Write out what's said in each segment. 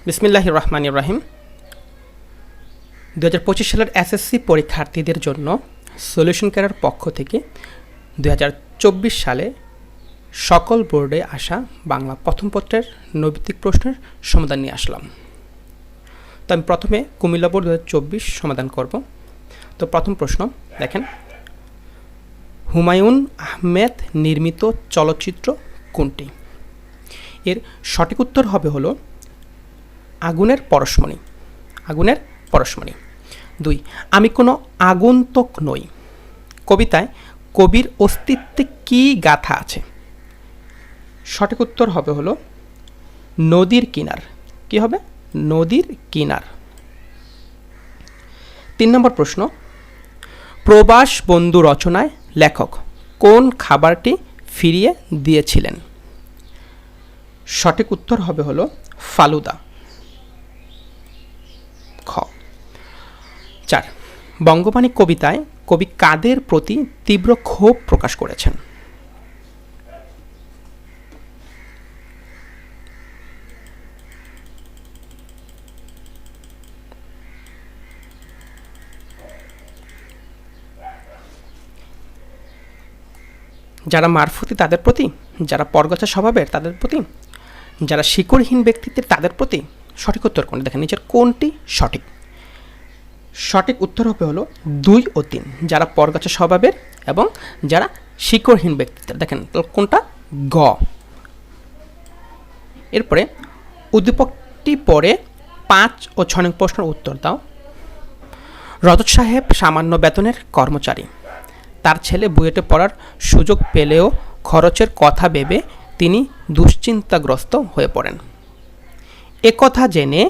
বিসমিল্লাহির রহমানির রহিম। 2025 সালের এসএসসি পরীক্ষার্থীদের জন্য সলিউশন কেয়ারের পক্ষ থেকে 2024 সালে সকল বোর্ডে আসা বাংলা প্রথম পত্রের নৈবিত্তিক প্রশ্নের সমাধান নিয়ে আসলাম। তো আমি প্রথমে কুমিল্লা বোর্ড 2024 সমাধান করব। তো প্রথম প্রশ্ন দেখেন, হুমায়ুন আহমেদ নির্মিত চলচ্চিত্র কোনটি? এর সঠিক উত্তর হবে হলো আগুনের পরশমণি। আগুনের পরশমণি। 2, আমি কোনো আগন্তুক নই কবিতায় কবির অস্তিত্বে কী গাথা আছে? সঠিক উত্তর হবে হলো নদীর কিনার। কি হবে? নদীর কিনার। 3 নম্বর প্রশ্ন, প্রবাস বন্ধু রচনায় লেখক কোন খাবারটি ফিরিয়ে দিয়েছিলেন? সঠিক উত্তর হবে হলো ফালুদা। খ। 4, বঙ্গবাণী কবিতায় কবি কাদের প্রতি তীব্র ক্ষোভ প্রকাশ করেছেন? যারা মারফতি তাদের প্রতি, যারা পরগচা স্বভাবের তাদের প্রতি, যারা শিকড়হীন ব্যক্তিত্বের তাদের প্রতি? সঠিক উত্তর কোনটি? দেখেন নিচের কোনটি সঠিক? সঠিক উত্তর হবে হলো 2 ও 3, যারা পরগচা স্বভাবের এবং যারা শিকড়হীন ব্যক্তিত্বের। দেখেন কোনটা? গ। এরপরে উদ্দীপকটি পরে 5 ও 6 নং প্রশ্নের উত্তর দাও। রজত সাহেব সামান্য বেতনের কর্মচারী। তার ছেলে বুয়েটে পড়ার সুযোগ পেলেও খরচের কথা ভেবে তিনি দুশ্চিন্তাগ্রস্ত হয়ে পড়েন। একথা জেনে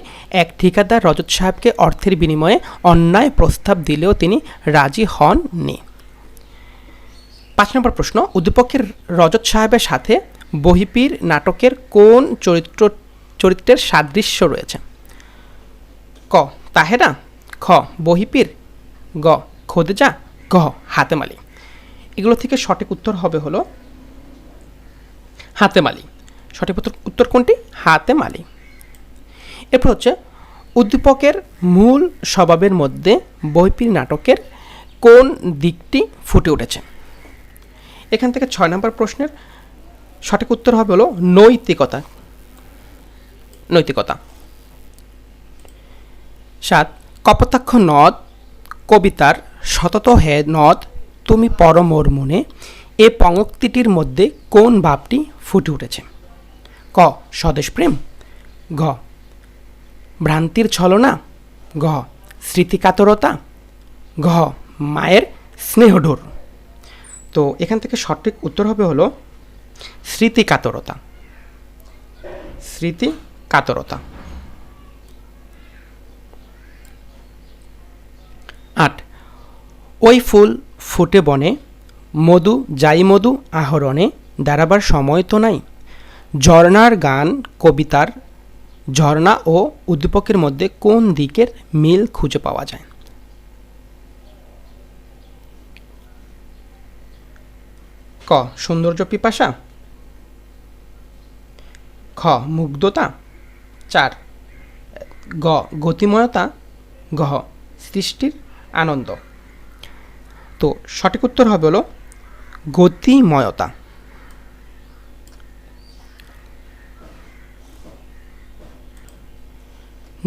এক ঠিকাদার রজত সাহেবকে অর্থের বিনিময়ে অন্যায় প্রস্তাব দিলেও তিনি রাজি হননি। 5 নম্বর প্রশ্ন, উদ্দীপকের রজত সাহেবের সাথে বহিপীর নাটকের কোন চরিত্রের সাদৃশ্য রয়েছে? ক. তাহেরা, খ. বহিপীর, গ. খোদেজা, গ. হাতেম আলী। এগুলো থেকে সঠিক উত্তর হবে হলো হাতেম আলী। সঠিক উত্তর কোনটি? হাতেম আলী। এরপর হচ্ছে উদ্দীপকের মূল স্বভাবের মধ্যে বহিপীর নাটকের কোন দিকটি ফুটে উঠেছে? এখান থেকে 6 নম্বর প্রশ্নের সঠিক উত্তর হবে হলো নৈতিকতা। নৈতিকতা। 7, কপোতাক্ষ নদ কবিতার সতত হে নদ তুমি পর মোর মনে এ পঙ্ক্তিটির মধ্যে কোন ভাবটি ফুটে উঠেছে? ক. স্বদেশপ্রেম, ঘ. ভ্রান্তির ছলনা, ঘ. স্মৃতিকাতরতা, ঘ. মায়ের স্নেহঢোর। তো এখান থেকে সঠিক উত্তর হবে হলো স্মৃতিকাতরতা। স্মৃতিকাতরতা। 8, ওই ফুল ফুটে বনে মধু যাই মধু আহরণে দাঁড়াবার সময় তো নাই। ঝর্ণার গান কবিতার ঝর্ণা ও উদ্দীপকের মধ্যে কোন দিকের মিল খুঁজে পাওয়া যায়? ক. সৌন্দর্য পিপাসা, খ. মুগ্ধতা, 4, গ. গতিময়তা, ঘ. সৃষ্টির আনন্দ। তো সঠিক উত্তর হবে হলো গতিময়তা।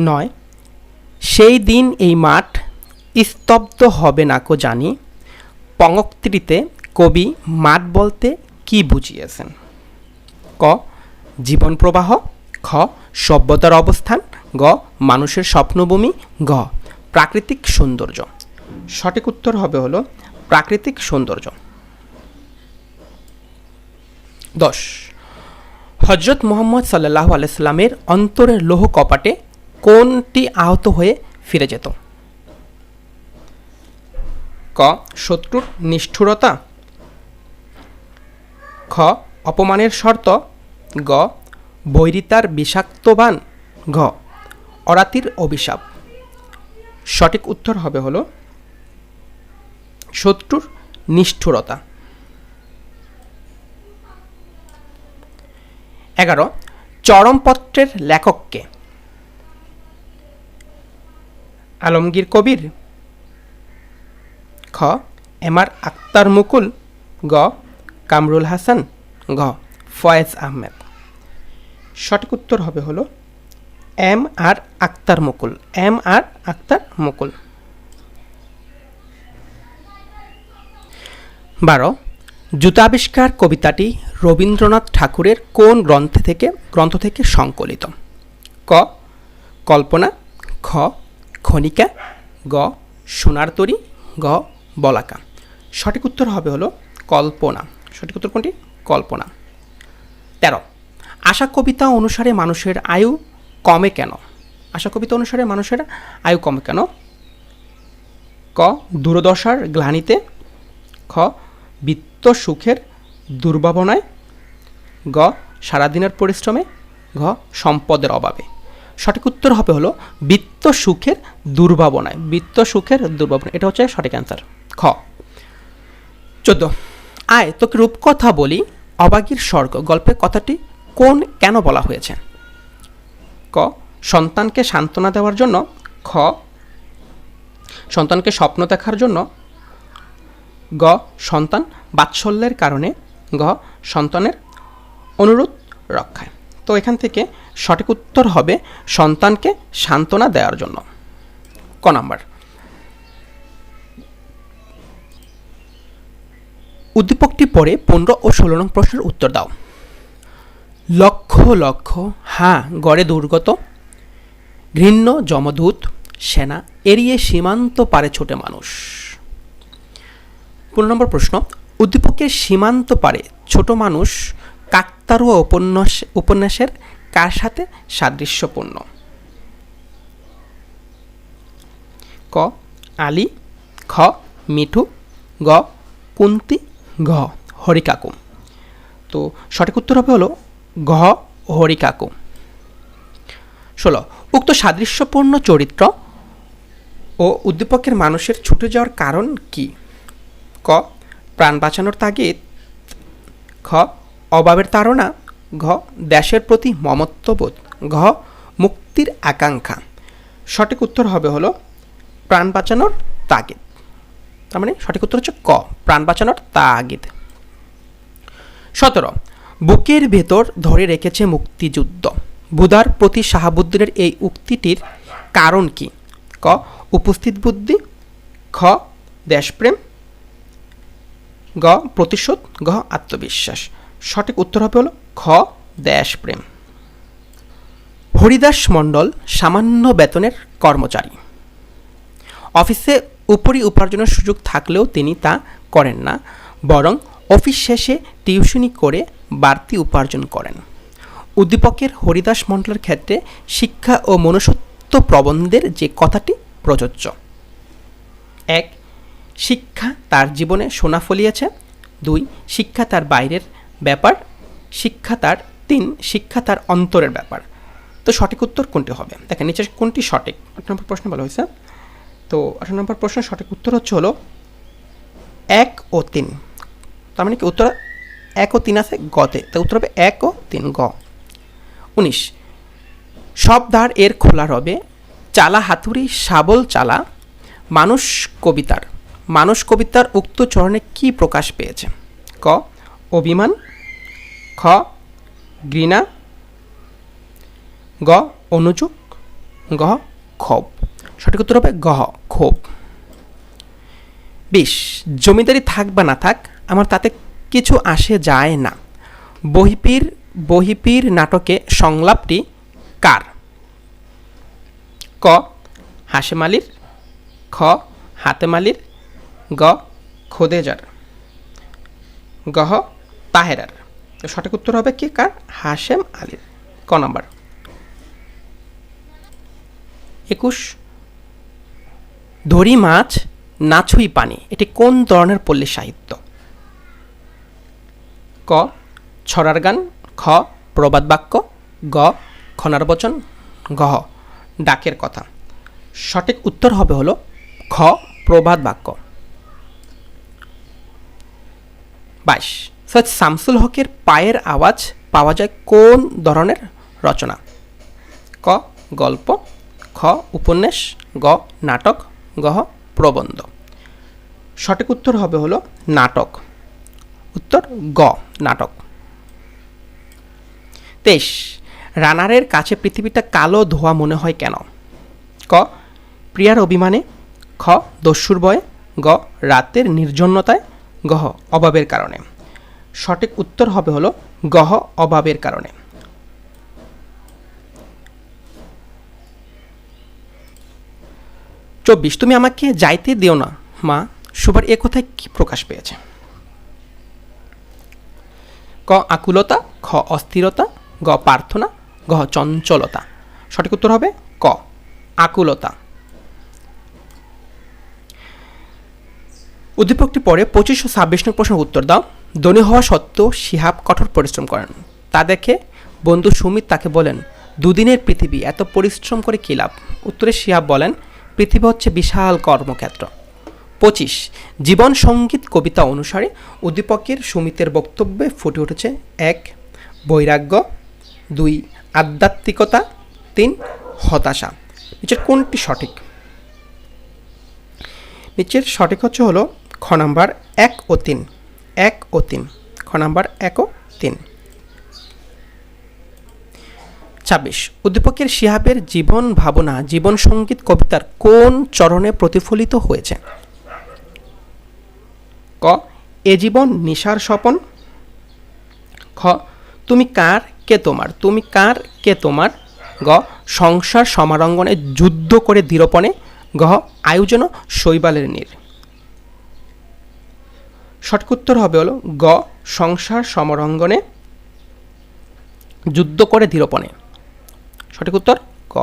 9, সেই দিন এই মাঠ স্তব্ধ হবে না কো জানি পঙ্ক্তিটিতে কবি মাঠ বলতে কি বুঝিয়েছেন? ক. জীবন প্রবাহ, খ. সভ্যতার অবস্থান, গ. মানুষের স্বপ্নভূমি, ঘ. প্রাকৃতিক সৌন্দর্য। সঠিক উত্তর হবে হলো প্রাকৃতিক সৌন্দর্য। 10, হজরত মুহাম্মদ সাল্লাল্লাহু আলাইহি সাল্লামের অন্তরের লৌহ কপাটে কোনটি আহত হয়ে ফিরে যেত? ক. শত্রুর নিষ্ঠুরতা, খ. অপমানের শর্ত, গ. বৈরিতার বিষাক্ত বাণ, ঘ. অরাতির অভিশাপ। সঠিক উত্তর হবে হলো শত্রুর নিষ্ঠুরতা। 11, চরমপত্রের লেখককে? আলমগীর কবির, খ এম আর আক্তার মুকুল, গ কামরুল হাসান, ঘ ফয়েজ আহমেদ। সঠিক উত্তর হবে হলো এম আর আক্তার মুকুল, এম আর আক্তার মুকুল। 12 জুতাবিষ্কার কবিতাটি রবীন্দ্রনাথ ঠাকুরের কোন গ্রন্থ থেকে সংকলিত? ক কল্পনা, খ খনিকা, গ সোনার তরী, গ বলাকা। সঠিক উত্তর হবে হলো কল্পনা। সঠিক উত্তর কোনটি? কল্পনা। 13 আশা কবিতা অনুসারে মানুষের আয়ু কমে কেন? আশা কবিতা অনুসারে মানুষের আয়ু কমে কেন? ক দুর্দশার গ্লানিতে, খ বিত্ত সুখের দুর্ভাবনায়, গ সারাদিনের পরিশ্রমে, ঘ সম্পদের অভাবে। সঠিক উত্তর হবে হলো বিত্ত সুখের দুর্ভাবনায়, বিত্ত সুখের দুর্ভাবনা, এটা হচ্ছে সঠিক অ্যান্সার, খ। 14 আয় তোকে রূপকথা বলি অবাগীর স্বর্গ গল্পে কথাটি কেন বলা হয়েছে? ক সন্তানকে সান্ত্বনা দেওয়ার জন্য, খ সন্তানকে স্বপ্ন দেখার জন্য, গ সন্তান বাৎসল্যের কারণে, ঘ সন্তানের অনুরোধ রক্ষায়। তো এখান থেকে সঠিক উত্তর হবে সন্তানকে সান্ত্বনা দেওয়ার জন্য, ক নাম্বার। উদ্দীপকটি পড়ে 15 ও 16 নং প্রশ্নের উত্তর দাও। লক্ষ লক্ষ গড়ে দুর্গত, ঘৃণ্য যমদূত সেনা এড়িয়ে সীমান্ত পারে ছোটে মানুষ। 15 নম্বর প্রশ্ন, উদ্দীপকের সীমান্ত পারে ছোট মানুষ কাকতারুয়া উপন্যাসের কার সাথে সাদৃশ্যপূর্ণ? ক আলী, খ মিঠু, গ কুন্তি, ঘ হরিকাকু। তো সঠিক উত্তর হবে হলো ঘ হরিকাকু। 16 উক্ত সাদৃশ্যপূর্ণ চরিত্র ও উদ্দীপকের মানুষের ছুটে যাওয়ার কারণ কি? ক প্রাণ বাঁচানোর তাগিদ, খ অভাবের তাড়না, ঘ দেশের প্রতি মমত্ববোধ, ঘ মুক্তির আকাঙ্ক্ষা। সঠিক উত্তর হবে হলো প্রাণ বাঁচানোর তাগিদ। তার মানে সঠিক উত্তর হচ্ছে ক প্রাণ বাঁচানোর তাগিদ। 17 বুকের ভেতর ধরে রেখেছে মুক্তিযুদ্ধ বুদার প্রতি শাহাবুদ্দিনের এই উক্তিটির কারণ কি? ক উপস্থিত বুদ্ধি, খ দেশপ্রেম, গ প্রতিশোধ, ঘ আত্মবিশ্বাস। সঠিক উত্তর হবে হলো খ দেশপ্রেম। হরিদাস মণ্ডল সামান্য বেতনের কর্মচারী। অফিসে উপরি উপার্জনের সুযোগ থাকলেও তিনি তা করেন না, বরং অফিস শেষে টিউশনি করে বাড়তি উপার্জন করেন। উদ্দীপকের হরিদাস মণ্ডলের ক্ষেত্রে শিক্ষা ও মনুষ্যত্ব প্রবন্ধের যে কথাটি প্রযোজ্য? 1 শিক্ষা তার জীবনে সোনা ফলিয়েছে, 2 শিক্ষা তার বাইরের ব্যাপার, 3 শিক্ষা তার অন্তরের ব্যাপার। তো সঠিক উত্তর কোনটি হবে? দেখেন নিচে কোনটি সঠিক। 8 নম্বর প্রশ্ন বলা হয়েছে। তো 18 নম্বর প্রশ্নের সঠিক উত্তর হচ্ছে হলো 1 ও 3। তার মানে কি উত্তর 1 ও 3 আছে গতে, তো উত্তর হবে 1 ও 3 গ। 19 সব দ্বার এর খোলা রবে, চালা হাতুড়ি শাবল চালা। মানুষ কবিতার উক্ত চরণে কি প্রকাশ পেয়েছে? ক অভিমান, খ ঘৃণা, গ অনুযোগ, ঘ ক্ষোভ। সঠিক উত্তর হবে ঘ ক্ষোভ। 20 জমিদারি থাক বা না থাক আমার তাতে কিছু আসে যায় না। বহিপীর নাটকে সংলাপটি কার? ক হাশেম আলীর, খ হাতেম আলীর, গ খোদেজার, ঘ তাহেরার। সঠিক উত্তর হবে কি কার? হাশেম আলীর, ক নাম্বার। 21 ধরি মাছ না ছুঁই পানি এটি কোন ধরনের পল্লী সাহিত্য? ক ছড়ার গান, খ প্রবাদ বাক্য, গ খনার বচন, ঘ ডাকের কথা। সঠিক উত্তর হবে হলো খ প্রবাদ বাক্য। 22 সৈয়দ শামসুল হকের পায়ের আওয়াজ পাওয়া যায় কোন ধরনের রচনা? ক গল্প, খ উপন্যাস, গ নাটক, গ প্রবন্ধ। সঠিক উত্তর হবে হলো নাটক। উত্তর গ নাটক। 23, রানারের কাছে পৃথিবীটা কালো ধোঁয়া মনে হয় কেন? ক প্রিয়ার অভিমানে, খ দস্যুর ভয়ে, গ রাতের নির্জনতায়, গ অভাবের কারণে। সঠিক উত্তর হবে হলো গ অভাবের কারণে। 24, তুমি আমাকে যাইতে দিও না মা, সুভার এ কথায় কি প্রকাশ পেয়েছে? ক আকুলতা, খ অস্থিরতা, গ প্রার্থনা, গ চঞ্চলতা। সঠিক উত্তর হবে ক আকুলতা। উদ্দীপকটি পরে 25 ও 26 নং প্রশ্নের উত্তর দাও। ধনী হওয়া সত্ত্বেও শিহাব কঠোর পরিশ্রম করেন। তা দেখে বন্ধু সুমিত তাকে বলেন, দুদিনের পৃথিবী, এত পরিশ্রম করে কী লাভ? উত্তরে শিহাব বলেন, পৃথিবী হচ্ছে বিশাল কর্মক্ষেত্র। 25, জীবন সঙ্গীত কবিতা অনুসারে উদ্দীপকের সুমিতের বক্তব্যে ফুটে উঠেছে 1 বৈরাগ্য, 2 আধ্যাত্মিকতা, 3 হতাশা। নিচের কোনটি সঠিক? নিচের সঠিক হলো খ নাম্বার 1 ও 3। 1 ও 3, খ নাম্বার 1 ও 3। 26, উদ্দীপকের শিহাবের জীবন ভাবনা জীবন সঙ্গীত কবিতার কোন চরণে প্রতিফলিত হয়েছে? ক এ জীবন নিশার স্বপন, খ তুমি কার কে তোমার, তুমি কার কে তোমার, গ সংসার সমারঙ্গনে যুদ্ধ করে দৃঢ়পণে, গ আয়োজন শৈবালের নীর। সঠিক উত্তর হবে হলো গ সংসার সমরাঙ্গনে যুদ্ধ করে দৃঢ়পণে। সঠিক উত্তর গ।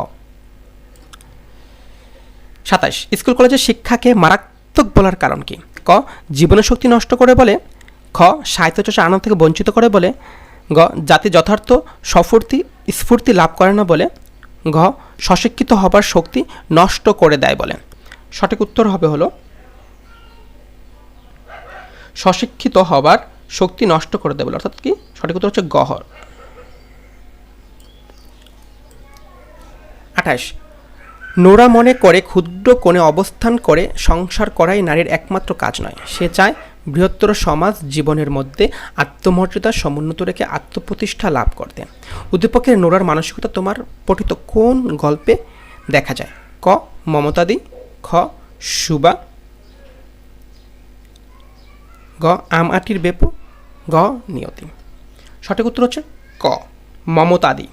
27, স্কুল কলেজের শিক্ষাকে মারাত্মক বলার কারণ কি? ক জীবনের শক্তি নষ্ট করে বলে, খ সাহিত্য চর্চা আনন্দ থেকে বঞ্চিত করে বলে, গ জাতি যথার্থ স্ফূর্তি লাভ করে না বলে, ঘ স্বশিক্ষিত হবার শক্তি নষ্ট করে দেয় বলে। সঠিক উত্তর হবে হলো স্বশিক্ষিত হবার শক্তি নষ্ট করে দেয় বলে, অর্থাৎ কি সঠিক উত্তর হচ্ছে গ। 28, নোরা মনে করে ক্ষুদ্র কোণে অবস্থান করে সংসার করাই নারীর একমাত্র কাজ নয়, সে চায় বৃহত্তর সমাজ জীবনের মধ্যে আত্মমর্যাদা সমুন্নত রেখে আত্মপ্রতিষ্ঠা লাভ করতে। উদ্দীপকের নোরার মানসিকতা তোমার পঠিত কোন গল্পে দেখা যায়? ক মমতাদি, খ সুবা, গ আম আটির বেপু, গ নিয়তি। সঠিক উত্তর হচ্ছে ক মমতাদি।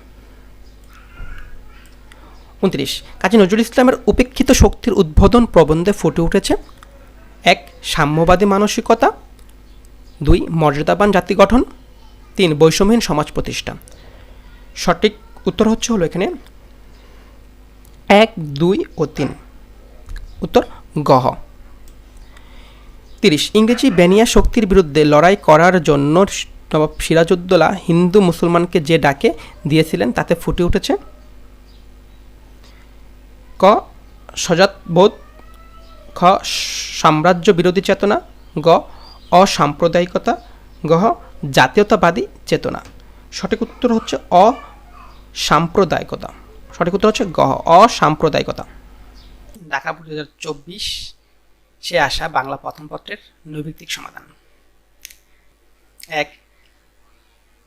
29, কাজী নজরুল ইসলামের উপেক্ষিত শক্তির উদ্বোধন প্রবন্ধে ফুটে উঠেছে 1 সাম্যবাদী মানসিকতা, 2 মর্যাদাবান জাতি গঠন, 3 বৈষম্যহীন সমাজ প্রতিষ্ঠা। সঠিক উত্তর হলো এখানে 1, 2 ও 3। উত্তর গ। 30, ইংরেজি বেনিয়া শক্তির বিরুদ্ধে লড়াই করার জন্য নবাব সিরাজউদ্দৌলা হিন্দু মুসলমানকে যে ডাকে দিয়েছিলেন তাতে ফুটে উঠেছে ক সজাতবোধ, খ সাম্রাজ্য বিরোধী চেতনা, গ অসাম্প্রদায়িকতা, গ জাতীয়তাবাদী চেতনা। সঠিক উত্তর হচ্ছে অসাম্প্রদায়িকতা। সঠিক উত্তর হচ্ছে গ অসাম্প্রদায়িকতা। ঢাকা বোর্ড 2024 সে আসা বাংলা প্রথম পত্রের নৈর্ব্যক্তিক সমাধান। 1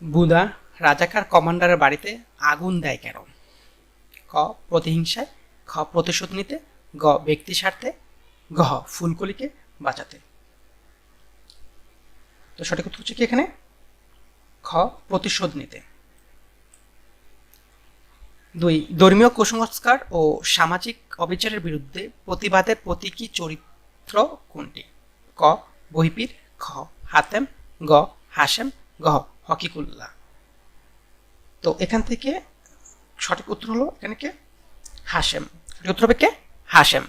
বুদা রাজাকার কমান্ডারের বাড়িতে আগুন দেয় কেন? ক প্রতিহিংসায়, খ প্রতিশোধ নিতে, গ ব্যক্তি স্বার্থে, গ ফুলকলিকে বাঁচাতে। তো সঠিক উত্তর হচ্ছে কি এখানে খ প্রতিশোধ নিতে। 2 ধর্মীয় কুসংস্কার ও সামাজিক অবিচারের বিরুদ্ধে প্রতিবাদের প্রতীকী চরিত্র কোনটি? ক বহিপীর, খ হাতেম, গ হাশেম, গ হকিকুল্লাহ। তো এখান থেকে সঠিক উত্তর হলো এখানে কে হাশেম। সঠিক উত্তর হবে কে হাশেম।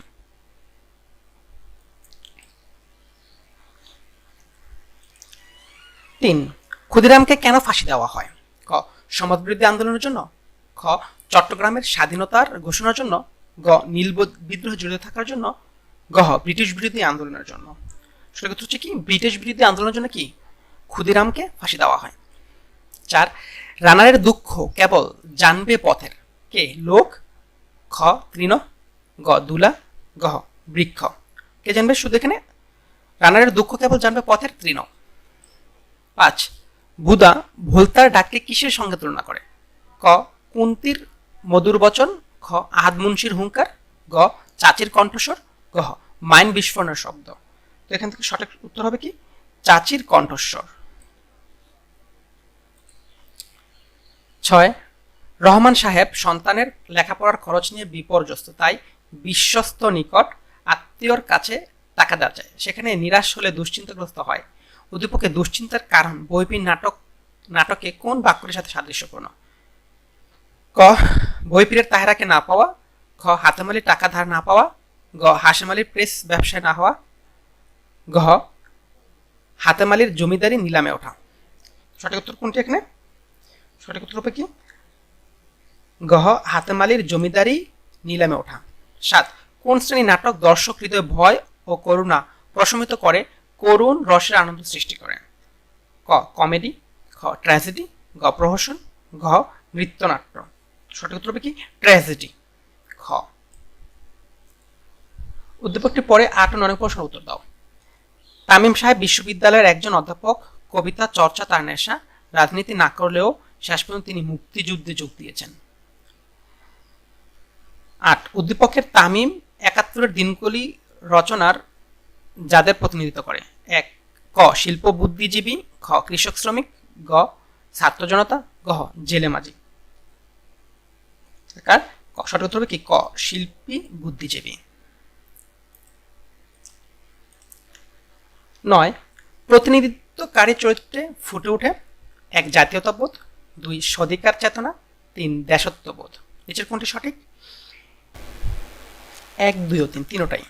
3 ক্ষুদিরামকে কেন ফাঁসি দেওয়া হয়? ক সমাজবিরোধী আন্দোলনের জন্য, খ চট্টগ্রামের স্বাধীনতার ঘোষণার জন্য, গ নীল বিদ্রোহে জড়িত থাকার জন্য, গ ব্রিটিশ বিরোধী আন্দোলনের জন্য। সঠিক উত্তর হচ্ছে কি ব্রিটিশ বিরোধী আন্দোলনের জন্য কি ক্ষুদিরামকে ফাঁসি দেওয়া হয়। 4 রানারের দুঃখ কেবল জানবে পথের কে লোক, খ খ তৃণ, গ দুলা, গ বৃক্ষ। কে জানবে? শুধু এখানে রানারের দুঃখ কেবল জানবে পথের তৃণ। 5 বুদা ভোলতার ডাককে কিসের সঙ্গে তুলনা করে? ক কুন্তির মধুর বচন, খ আহাদ মুন্সির হুঙ্কার, গ চাচির কণ্ঠস্বর, গ মাইন বিস্ফোরণের শব্দ। তো এখান থেকে সঠিক উত্তর হবে কি চাচির কণ্ঠস্বর। 6 রহমান সাহেব সন্তানের লেখাপড়ার খরচ নিয়ে বিপর্যস্ত, তাই বিশ্বস্ত নিকট আত্মীয়র কাছে টাকা দেওয়া যায়, সেখানে নিরাশ হলে দুশ্চিন্তাগ্রস্ত হয়। উদ্দীপকে দুশ্চিন্তার কারণ বইপির নাটকে কোন বাক্যটির সাথে সাদৃশ্যপূর্ণ? ক বইপিরের তাহেরাকে না পাওয়া, খ হাতেম আলীর টাকা ধার না পাওয়া, গ হাশেম আলীর প্রেস ব্যবসায় না হওয়া, গ হাতেম আলীর জমিদারি নিলামে ওঠা। সঠিক উত্তর কোনটি এখানে? সঠিক উত্তর হবে কি গ হাতেম আলীর জমিদারি নিলামে ওঠা। 7 কোন শ্রেণী নাটক দর্শক হৃদয়ে ভয় ও করুণা প্রশমিত করে, করুণ রসের আনন্দ সৃষ্টি করে? ক কমেডি, খ ট্র্যাজেডি, গ প্রহসন, ঘ নৃত্যনাট্য। সঠিক উত্তর হবে কি ট্র্যাজেডি, খ। উদ্দীপকটি পরে 8 ও 9 প্রশ্নের উত্তর দাও। তামিম সাহেব বিশ্ববিদ্যালয়ের একজন অধ্যাপক, কবিতা চর্চা তার নেশা, রাজনীতি না করলেও শেষ পর্যন্ত তিনি মুক্তিযুদ্ধে যোগ দিয়েছেন। 8 উদ্দীপকের তামিম 71 দিনগুলি রচনার যাদের প্রতিনিধিত্ব করে? 1 ক শিল্প বুদ্ধিজীবী, খ কৃষক শ্রমিক, গ ছাত্র জনতা, গ জেলে মাঝি। সঠিক উত্তর হবে কি ক শিল্পী বুদ্ধিজীবী। 9 প্রতিনিধিত্বকারী চরিত্রে ফুটে ওঠে 1 জাতীয়তাবোধ, 2 স্বাধিকার চেতনা, 3 দেশত্ববোধ। নিচের কোনটি সঠিক? 1, 2 ও 3 তিনটাই।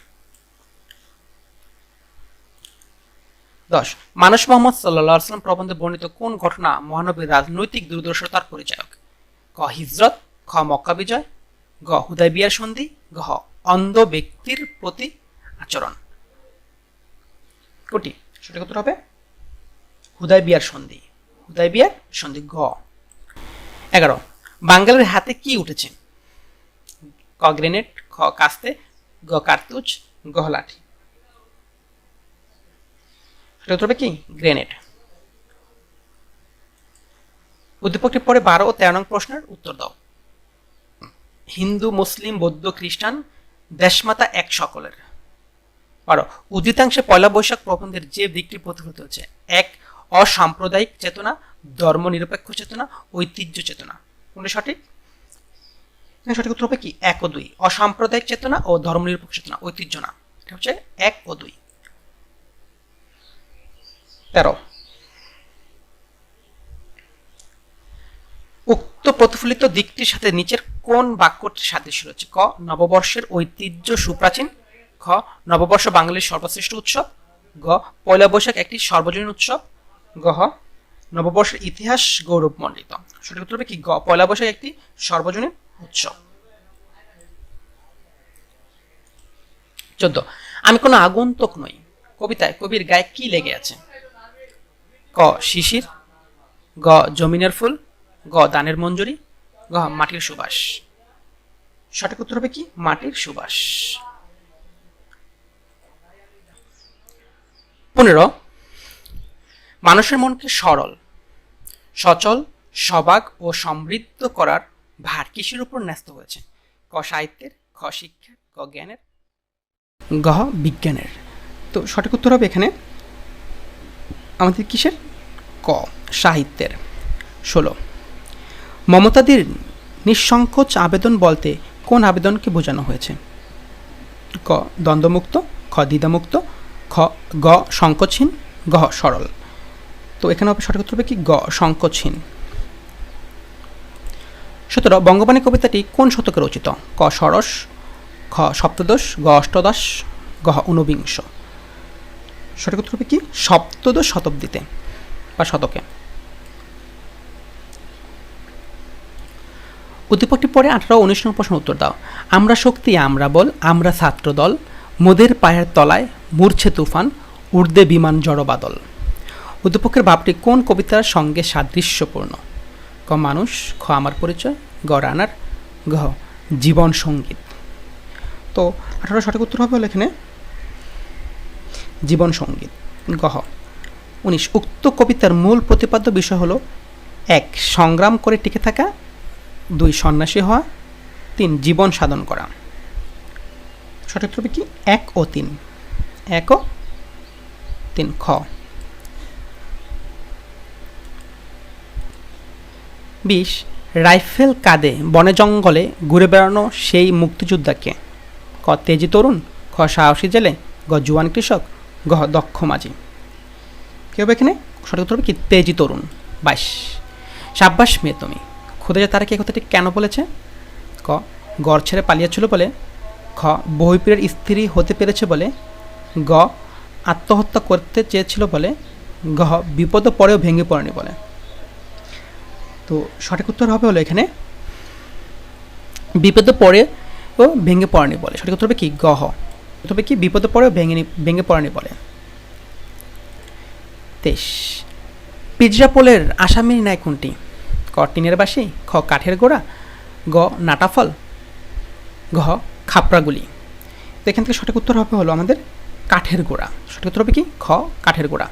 10 মানুষ মোহাম্মদ সাল্লাল্লাহু আলাইহি ওয়াসাল্লাম প্রবন্ধে বর্ণিত কোন ঘটনা মহানবীর রাজনৈতিক দূরদর্শিতার পরিচায়ক? ক হিজরত, খ মক্কা বিজয়, গ হুদায়বিয়ার সন্ধি, ঘ অন্ধ ব্যক্তির প্রতি আচরণ। কোটি সঠিক উত্তর হবে হুদায়বিয়ার সন্ধি, হুদায়বিয়ার সন্ধি, গ। 11 বাঙালির হাতে কি উঠেছে? ক গ্রেনেড, খ কাস্তে, গ কার্তুজ, গ লাঠি। সঠিক উত্তর হবে কি গ্রেনেড। উদ্দীপকটি পরে 12 ও 13 নং প্রশ্নের উত্তর দাও। হিন্দু, মুসলিম, বৌদ্ধ, খ্রিস্টান, দেশমাতা এক সকলের। 12 উদ্ধৃতাংশে পয়লা বৈশাখ প্রবন্ধের যে দিকটি প্রতিফলিত হচ্ছে? 1 অসাম্প্রদায়িক চেতনা, ধর্ম নিরপেক্ষ চেতনা, ঐতিহ্য চেতনা। কোনটি সঠিক? সঠিক উত্তর হবে কি 1 ও 2 অসাম্প্রদায়িক চেতনা ও ধর্ম নিরপেক্ষ চেতনা, ঐতিহ্য না। এটা হচ্ছে 1 ও 2। 13 উক্ত প্রতিফলিত দিকটির সাথে নিচের কোন বাক্যটির সাদৃশ্য রয়েছে? ক নববর্ষের ঐতিহ্য সুপ্রাচীন, খ নববর্ষ বাঙালির সর্বশ্রেষ্ঠ উৎসব, গ পয়লা বৈশাখ একটি সর্বজনীন উৎসব, গ নববর্ষের ইতিহাস গৌরবমণ্ডিত। সঠিক উত্তর হবে কি গ পয়লা বৈশাখ একটি সর্বজনীন উৎসব। 14 আমি কোনো আগন্তুক নই কবিতায় কবির গায়ে কি লেগে আছে? ক শিশির, গ জমিনের ফুল, গ দানের মঞ্জুরি, গ মাটির সুবাস। সঠিক উত্তর হবে কি মাটির সুবাস। 15 মানুষের মনকে সরল, সচল, সবাক ও সমৃদ্ধ করার ভার কিসের উপর ন্যস্ত হয়েছে? ক সাহিত্যের, খ শিক্ষার, গ জ্ঞানের, গ বিজ্ঞানের। তো সঠিক উত্তর হবে এখানে আমাদের কিসের? ক সাহিত্যের। 16 মমতাদির নিঃসংকোচ আবেদন বলতে কোন আবেদনকে বোঝানো হয়েছে? ক দ্বন্দ্বমুক্ত, খ দ্বিধামুক্ত, খ গ সংকোচহীন, গ সরল। তো এখানে হবে সঠিক উত্তর হবে কি গ সংকোচহীন। 17 বঙ্গবাণী কবিতাটি কোন শতকে রচিত? ক ষোড়শ, খ সপ্তদশ, গ অষ্টাদশ, গ ঊনবিংশ। সঠিক উত্তর হবে কি সপ্তদশ শতাব্দীতে বা শতকে। উদ্দীপকটি পরে 18 ও 19 নং প্রশ্ন উত্তর দাও। আমরা শক্তি, আমরা বল, আমরা ছাত্র দল, মোদের পায়ের তলায় মূর্ছে তুফান, ঊর্ধ্বে বিমান জড়বাদল। উদ্দীপকের ভাবটি কোন কবিতার সঙ্গে সাদৃশ্যপূর্ণ? ক মানুষ, খ আমার পরিচয়, গ রানার, ঘ জীবন সঙ্গীত। তো 18 সঠিক উত্তর হবে হলো এখানে জীবন সঙ্গীত। গহ 19 উক্ত কবিতার মূল প্রতিপাদ্য বিষয় হলো 1 সংগ্রাম করে টিকে থাকা, 2 সন্ন্যাসী হওয়া, 3 জীবন সাধন করা। সঠিক উত্তর হবে কি 1 ও 3, 1 ও 3 খ। 20 রাইফেল কাঁধে বনে জঙ্গলে ঘুরে বেড়ানো সেই মুক্তিযোদ্ধাকে? ক তেজি তরুণ, খ সাহসী জেলে, গ জুয়ান কৃষক, গ দক্ষ মাঝি। কী হবে এখানে? সঠিক উত্তর হবে কি তেজি তরুণ। 22 সাব্বাস মেয়ে তুমি, খুদেজা তারা কি কথাটি কেন বলেছে? ক গড় ছেড়ে পালিয়েছিল বলে, খ বহিপীরের স্ত্রী হতে পেরেছে বলে, গ আত্মহত্যা করতে চেয়েছিল বলে, গ বিপদ পরেও ভেঙে পড়েনি বলে। তো সঠিক উত্তর হবে হলো এখানে বিপদে পড়েও ভেঙে পড়েনি বলে। সঠিক উত্তর হবে কি গহ, তবে কি বিপদে পড়েও ভেঙে পড়েনি বলে। 23 পিজ্জাপোলের আসামির ন্যায় কোনটি? ক টিনের বাসি, খ কাঠের গোড়া, গ নাটাফল, ঘ খাপড়াগুলি। তো এখান থেকে সঠিক উত্তর হবে হলো আমাদের কাঠের গোড়া। সঠিক উত্তর হবে কি খ কাঠের গোড়া।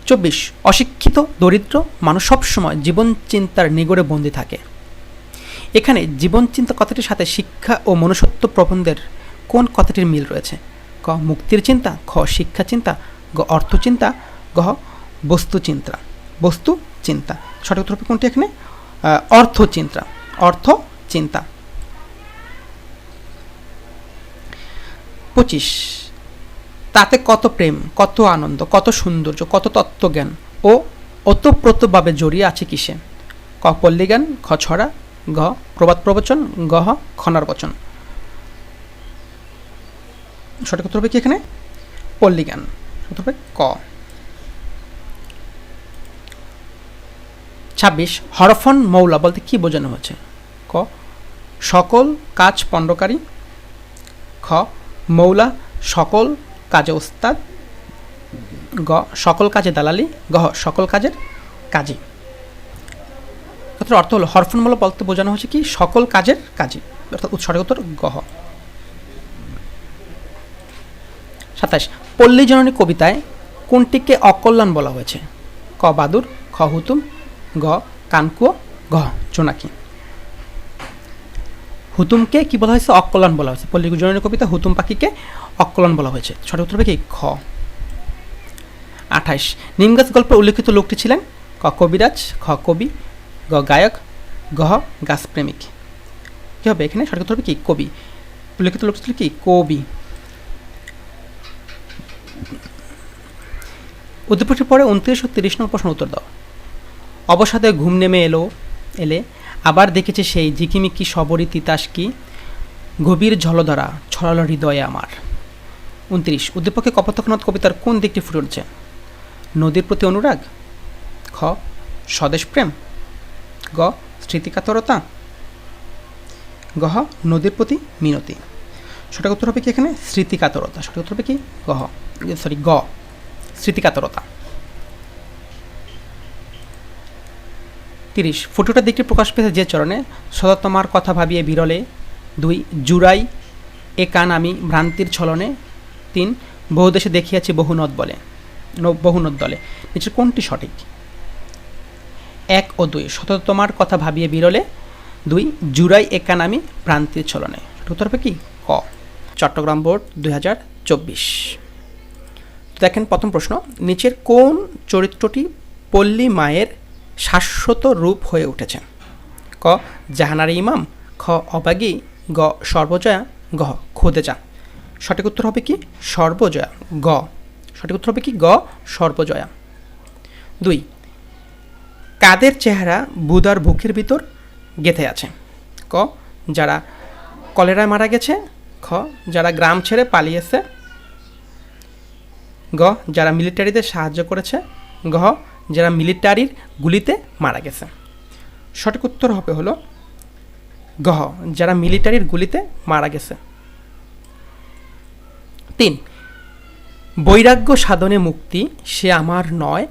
24 অশিক্ষিত দরিদ্র মানুষ সবসময় জীবন চিন্তার নিগড়ে বন্দী থাকে। এখানে জীবন চিন্তা কথাটির সাথে শিক্ষা ও মনুষ্যত্ব প্রবন্ধের কোন কথাটির মিল রয়েছে? ক মুক্তির চিন্তা, খ শিক্ষা চিন্তা, গ অর্থ চিন্তা, গ বস্তু চিন্তা। বস্তু চিন্তা। সঠিক উত্তর হবে কোনটি এখানে? অর্থ চিন্তা। অর্থ চিন্তা। 25 তাতে কত প্রেম, কত আনন্দ, কত সৌন্দর্য, কত তত্ত্বজ্ঞান ও ওতপ্রোতভাবে জড়িয়ে আছে কিসে? ক পল্লীজ্ঞান, খ ছড়া, ঘ প্রবাদ প্রবচন, গ খনার বচন। সঠিক উত্তর হবে কি এখানে? পল্লীজ্ঞান। সঠিক হবে ক। 26 হরফন মৌলা বলতে কি বোঝানো হয়েছে? ক সকল কাজ পণ্ডকারী, খ মৌলা সকল কাজে ওস্তাদ, গ সকল কাজে দালালি, গ সকল কাজের কাজী। অর্থ হলো হরফন মৌলা বলতে বোঝানো হয়েছে কি সকল কাজের কাজী, অর্থাৎ সঠিক উত্তর গহ। 27 পল্লী জননী কবিতায় কোনটিকে অকল্যাণ বলা হয়েছে? ক বাদুর, খ হুতুম, গ কানকুয়ো, ঘ জোনাকি। হুতুমকে কি বলা হয়েছে? অকল্যাণ বলা হয়েছে। পল্লী জননী কবিতা হুতুম পাখিকে অকল্যাণ বলা হয়েছে। সঠিক উত্তর হবে কি খ। 28 নিমগাছ গল্পে উল্লেখিত লোকটি ছিলেন? ক কবিরাজ, খ কবি, গ গায়ক, গ গাছপ্রেমিক। কী হবে এখানে? সঠিক উত্তর হবে কি কবি। উল্লেখিত লোকটি ছিল কি কবি। উদ্দীপকটির পরে 29 ও 30 নম্বর প্রশ্ন উত্তর দাও। অবসাদে ঘুম নেমে এলে আবার দেখেছে সেই ঝিকিমিকি সবরী তিতাস কি, গভীর জলধারা ছড়ালো হৃদয়ে আমার। 29 উদ্দীপকে কপোতাক্ষনাথ কবিতার কোন দিকটি ফুটে উঠছে? নদীর প্রতি অনুরাগ, খ স্বদেশপ্রেম, গ স্মৃতিকাতরতা, গ নদীর প্রতি মিনতি। সঠিক উত্তর হবে কি এখানে? স্মৃতিকাতরতা। সঠিক উত্তর হবে কি গ স্মৃতিকাতরতা। 30 ফুটুটার দিকটি প্রকাশ পেয়েছে যে চরণে? সদা তোমার কথা ভাবিয়ে বিরলে, 2 জুড়াই এ কান আমি ভ্রান্তির ছলনে, 3 বহুদেশে দেখিয়াছি বহু নদ দলে। নিচের কোনটি সঠিক? 1 ও 2 সতত তোমার কথা ভাবিয়ে বিরলে, 2 জুড়াই এ কান আমি ভ্রান্তির ছলনে। উত্তর হবে কি ক। চট্টগ্রাম বোর্ড 2024। দেখেন প্রথম প্রশ্ন, নিচের কোন চরিত্রটি পল্লী মায়ের শাশ্বত রূপ হয়ে উঠেছে? ক জাহানারা ইমাম, খ অবাগী, গ সর্বজয়া, গ খোদেজা। সঠিক উত্তর হবে কি সর্বজয়া, গ। সঠিক উত্তর হবে কি গ সর্বজয়া। 2 কাদের চেহারা বুধার বুকের ভিতর গেঁথে আছে? ক যারা কলেরায় মারা গেছে, খ যারা গ্রাম ছেড়ে পালিয়েছে, গ যারা মিলিটারিদের সাহায্য করেছে, ঘ যারা মিলিটারির গুলিতে মারা গেছে। সঠিক উত্তর হবে হলো গ যারা মিলিটারির গুলিতে মারা গেছে। 3 বৈরাগ্য সাধনে মুক্তি সে আমার নয়,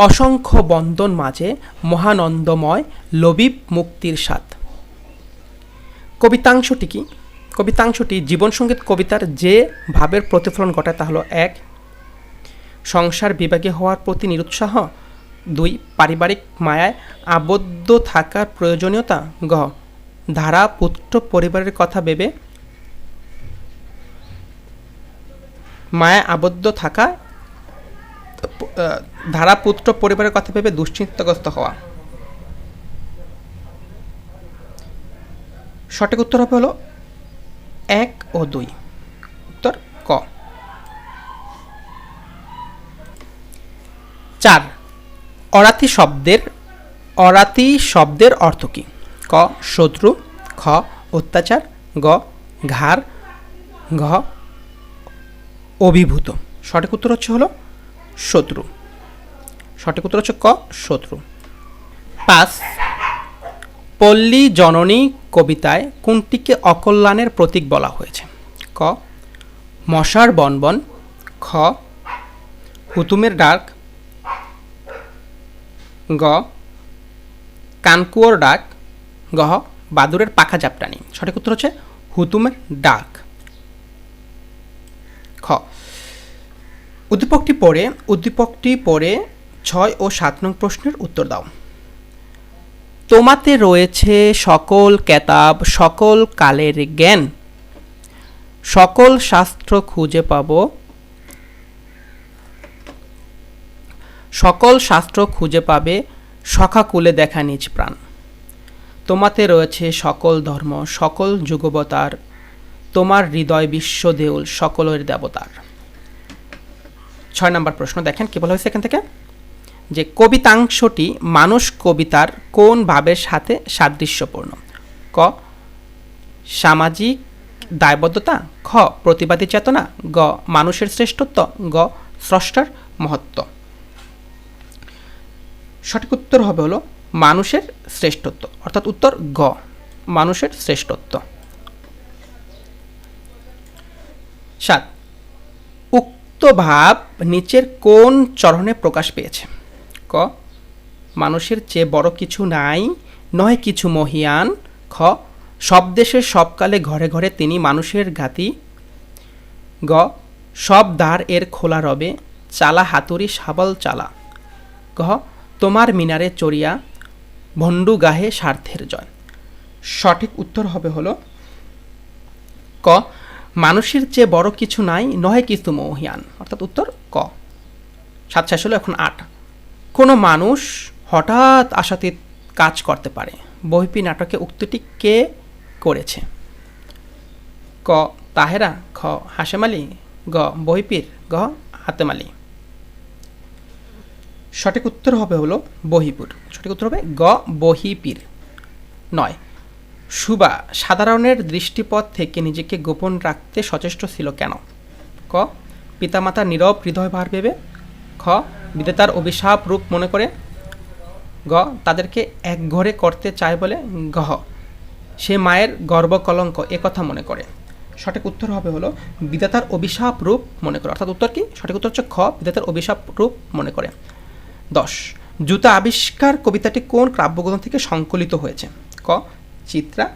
অসংখ্য বন্ধন মাঝে মহানন্দময় লবিব মুক্তির স্বাদ। কবিতাংশটি কি? কবিতাংশটি জীবনসঙ্গীত কবিতার যে ভাবের প্রতিফলন ঘটায় তা হলো ১ সংসার বিভাগে হওয়ার প্রতি নিরুৎসাহ, ২ পারিবারিক মায়ায় আবদ্ধ থাকার প্রয়োজনীয়তা, গ ধারা পুত্র পরিবারের কথা ভেবে মায়ায় আবদ্ধ থাকা, ধারা পুত্র পরিবারের কথা ভেবে দুশ্চিন্তাগ্রস্ত হওয়া। সঠিক উত্তর হবে হলো ১ ও ২, উত্তর ক। ৪ অরাতি শব্দের অর্থ কী? ক শত্রু, খ অত্যাচার, গ ঘাড়, ঘ অভিভূত। সঠিক উত্তর হলো শত্রু। সঠিক উত্তর হচ্ছে ক শত্রু। ৫ পল্লী জননী কবিতায় কোনটিকে অকল্যাণের প্রতীক বলা হয়েছে? ক মশার বনবন, খ হুতুমের ডাক, গ কানকুয়োর ডাক, গ বাদুরের পাখা জাপটানি। সঠিক উত্তর হচ্ছে হুতুমের ডাক, খ। উদ্দীপকটি পড়ে ৬ ও ৭ নং প্রশ্নের উত্তর দাও। তোমাতে রয়েছে সকল কেতাব, সকল কালের জ্ঞান, সকল শাস্ত্র খুঁজে পাব, সকল শাস্ত্র খুঁজে পাবে, সখাকুলে দেখা নিজ প্রাণ। তোমাতে রয়েছে সকল ধর্ম, সকল যুগবতার, তোমার হৃদয় বিশ্ব দেউল, সকলের দেবতার। ৬ নম্বর প্রশ্ন দেখেন কি বলা হয়েছে এখান থেকে, যে কবিতাংশটি মানুষ কবিতার কোন ভাবের সাথে সাদৃশ্যপূর্ণ? ক সামাজিক দায়বদ্ধতা, খ প্রতিবাদী চেতনা, গ মানুষের শ্রেষ্ঠত্ব, গ স্রষ্টার মহত্ব। সঠিক উত্তর হবে হলো মানুষের শ্রেষ্ঠত্ব, অর্থাৎ উত্তর গ মানুষের শ্রেষ্ঠত্ব। ৭ উক্ত ভাব নিচের কোন চরণে প্রকাশ পেয়েছে? ক মানুষের চেয়ে বড় কিছু নাই, নয় কিছু মহিয়ান, খ সব দেশের সবকালে ঘরে ঘরে তিনি মানুষের ঘাতি, গ সব দ্বার এর খোলা রবে, চালা হাতুড়ি শাবল চালা, গ তোমার মিনারে চড়িয়া ভণ্ডু গাহে স্বার্থের জয়। সঠিক উত্তর হবে হলো ক মানুষের চেয়ে বড় কিছু নাই, নয় কিছু মহিয়ান, অর্থাৎ উত্তর ক। ৭ শেষ হলো, এখন ৮ কোনো মানুষ হঠাৎ আশাতীত কাজ করতে পারে, বহিপি নাটকে উক্তিটি কে করেছে? ক তাহেরা, খ হাশেম আলী, গ বহিপীর, গ হাতেম আলী। সঠিক উত্তর হবে হলো বহিপুর। সঠিক উত্তর হবে গ বহিপীর। ৯ সুবা সাধারণের দৃষ্টিপথ থেকে নিজেকে গোপন রাখতে সচেষ্ট ছিল কেন? ক পিতামাতার নীরব হৃদয় ভার ভেবে, খ বিধাতার অভিশাপ রূপ মনে করে, গ তাদেরকে একঘরে করতে চায় বলে, ঘ সে মায়ের গর্ভকলঙ্ক একথা মনে করে। সঠিক উত্তর হবে হলো বিধাতার অভিশাপ রূপ মনে করে, অর্থাৎ উত্তর কি? সঠিক উত্তর হচ্ছে খ বিধাতার অভিশাপ রূপ মনে করে। ১০ জুতা আবিষ্কার কবিতাটি কোন কাব্যগ্রন্থ থেকে সংকলিত হয়েছে? ক চিত্রা,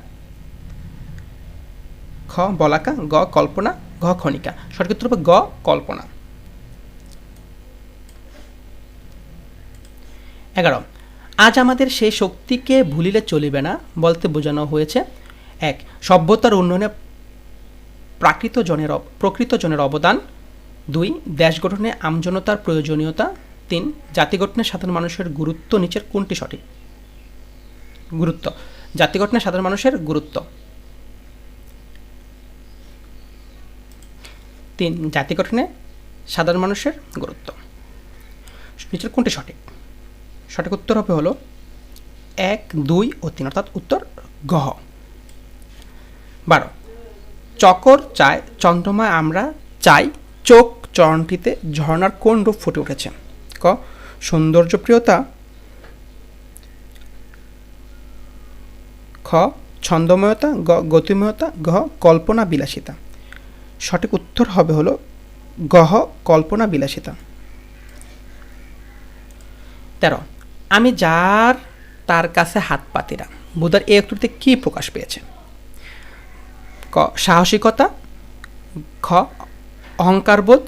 খ বলাকা, গ কল্পনা, ঘ খনিকা। সঠিক উত্তর হবে গ কল্পনা। ১১ আজ আমাদের সেই শক্তিকে ভুলিলে চলিবে না বলতে বোঝানো হয়েছে ১ সভ্যতার উন্নয়নে প্রকৃত জনের অবদান, ২ দেশ গঠনে আমজনতার প্রয়োজনীয়তা, ৩ জাতি গঠনে সাধারণ মানুষের গুরুত্ব নিচের কোনটি সঠিক? গুরুত্ব জাতি গঠনে সাধারণ মানুষের গুরুত্ব, ৩ জাতি গঠনে সাধারণ মানুষের গুরুত্ব নিচের কোনটি সঠিক? সঠিক উত্তর হবে হলো ১, ২ ও ৩, অর্থাৎ উত্তর ঘ। ১২ চকর চায় চন্দ্রমা আমরা চাই চোখ চরণটিতে ঝর্ণার কোন রূপ ফুটে উঠেছে? ক সৌন্দর্যপ্রিয়তা, খ ছন্দময়তা, গ গতিময়তা, ঘ কল্পনা বিলাসিতা। সঠিক উত্তর হবে হলো গহ কল্পনা বিলাসিতা। ১৩ আমি যার তার কাছে হাত পাতিরা বোধার এই উক্তিতে কি প্রকাশ পেয়েছে? ক সাহসিকতা, খ অহংকারবোধ,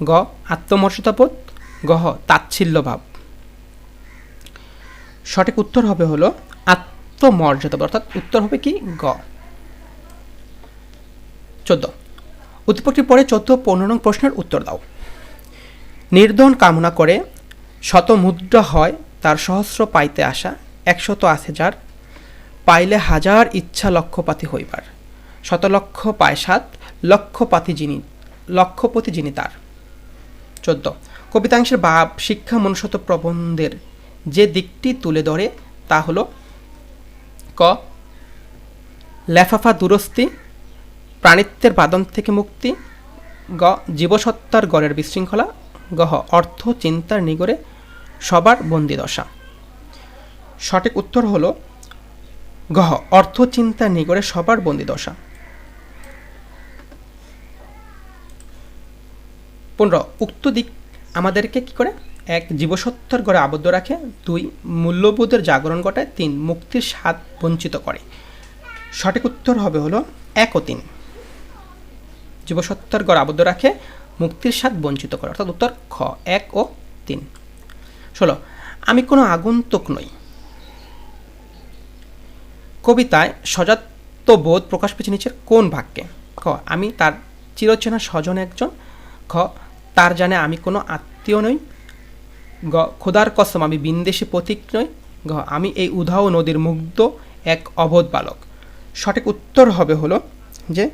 গ আত্মমর্যাদাবোধ, গ তাচ্ছিল্যভাব। সঠিক উত্তর হবে হলো আত্মমর্যাদাবোধ, অর্থাৎ উত্তর হবে কি গ। 14 উদ্দীপকটির পরে 14-15 নং প্রশ্নের উত্তর দাও। নির্ধন কামনা করে শত মুদ্রা হয় তার সহস্র পাইতে আসা, 100 আছে যার পাইলে হাজার ইচ্ছা লক্ষপাতি হইবার, শত লক্ষ পায় 7 লক্ষপতি যিনি তার। 14 কবিতাংশের ভাব শিক্ষা মনুষ্যত্ব প্রবন্ধের যে দিকটি তুলে ধরে তা হলো ক লেফাফা দুরস্তি, প্রাণিত্বের বাদন থেকে মুক্তি, গ জীবসত্তার গড়ের বিশৃঙ্খলা, গ অর্থ চিন্তার নিগড়ে সবার বন্দিদশা। সঠিক উত্তর হলো গ অর্থ চিন্তার নিগড়ে সবার বন্দিদশা। 15 উক্ত দিক আমাদেরকে কি করে? 1 জীবসত্তার গড়ে আবদ্ধ রাখে, 2 মূল্যবোধের জাগরণ ঘটায়, 3 মুক্তির স্বাদ বঞ্চিত করে। সঠিক উত্তর হবে হলো 1 ও 3। জীবসত্তার গড়ে আবদ্ধ রাখে, মুক্তির স্বাদ বঞ্চিত করে, অর্থাৎ উত্তর খ 1 ও 3। 16 আমি কোনো আগন্তুক নই। কবিতায় সজাত্যবোধ প্রকাশ পেয়েছে নিচের কোন বাক্যে? ক আমি তার চিরচেনা স্বজন একজন, খ তার জানে আমি কোনো আত্মীয় নই, গ খোদার কসম আমি বিন্দেশি পথিক নই, গ আমি এই উধাও নদীর মুগ্ধ এক অবোধ বালক। সঠিক উত্তর হবে হলো যে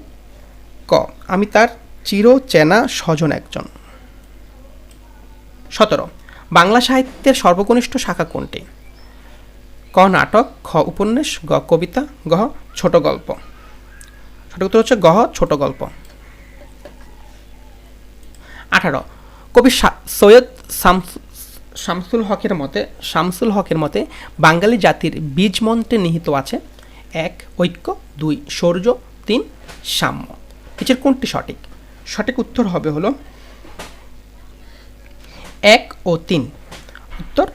ক আমি তার চিরচেনা স্বজন একজন। 17 বাংলা সাহিত্যের সর্বকনিষ্ঠ শাখা কোনটি? ক নাটক, খ উপন্যাস, গ কবিতা, গ ছোট গল্প। সঠিক উত্তর হচ্ছে গ ছোট গল্প। 18 কবি সৈয়দ শামসুল হকের মতে বাঙালি জাতির বীজ মন্ত্রে নিহিত আছে 1 ঐক্য, 2 শৌর্য, 3 সাম্য। নিচের কোনটি সঠিক? সঠিক উত্তর হবে হলো 1 ও 3, উত্তর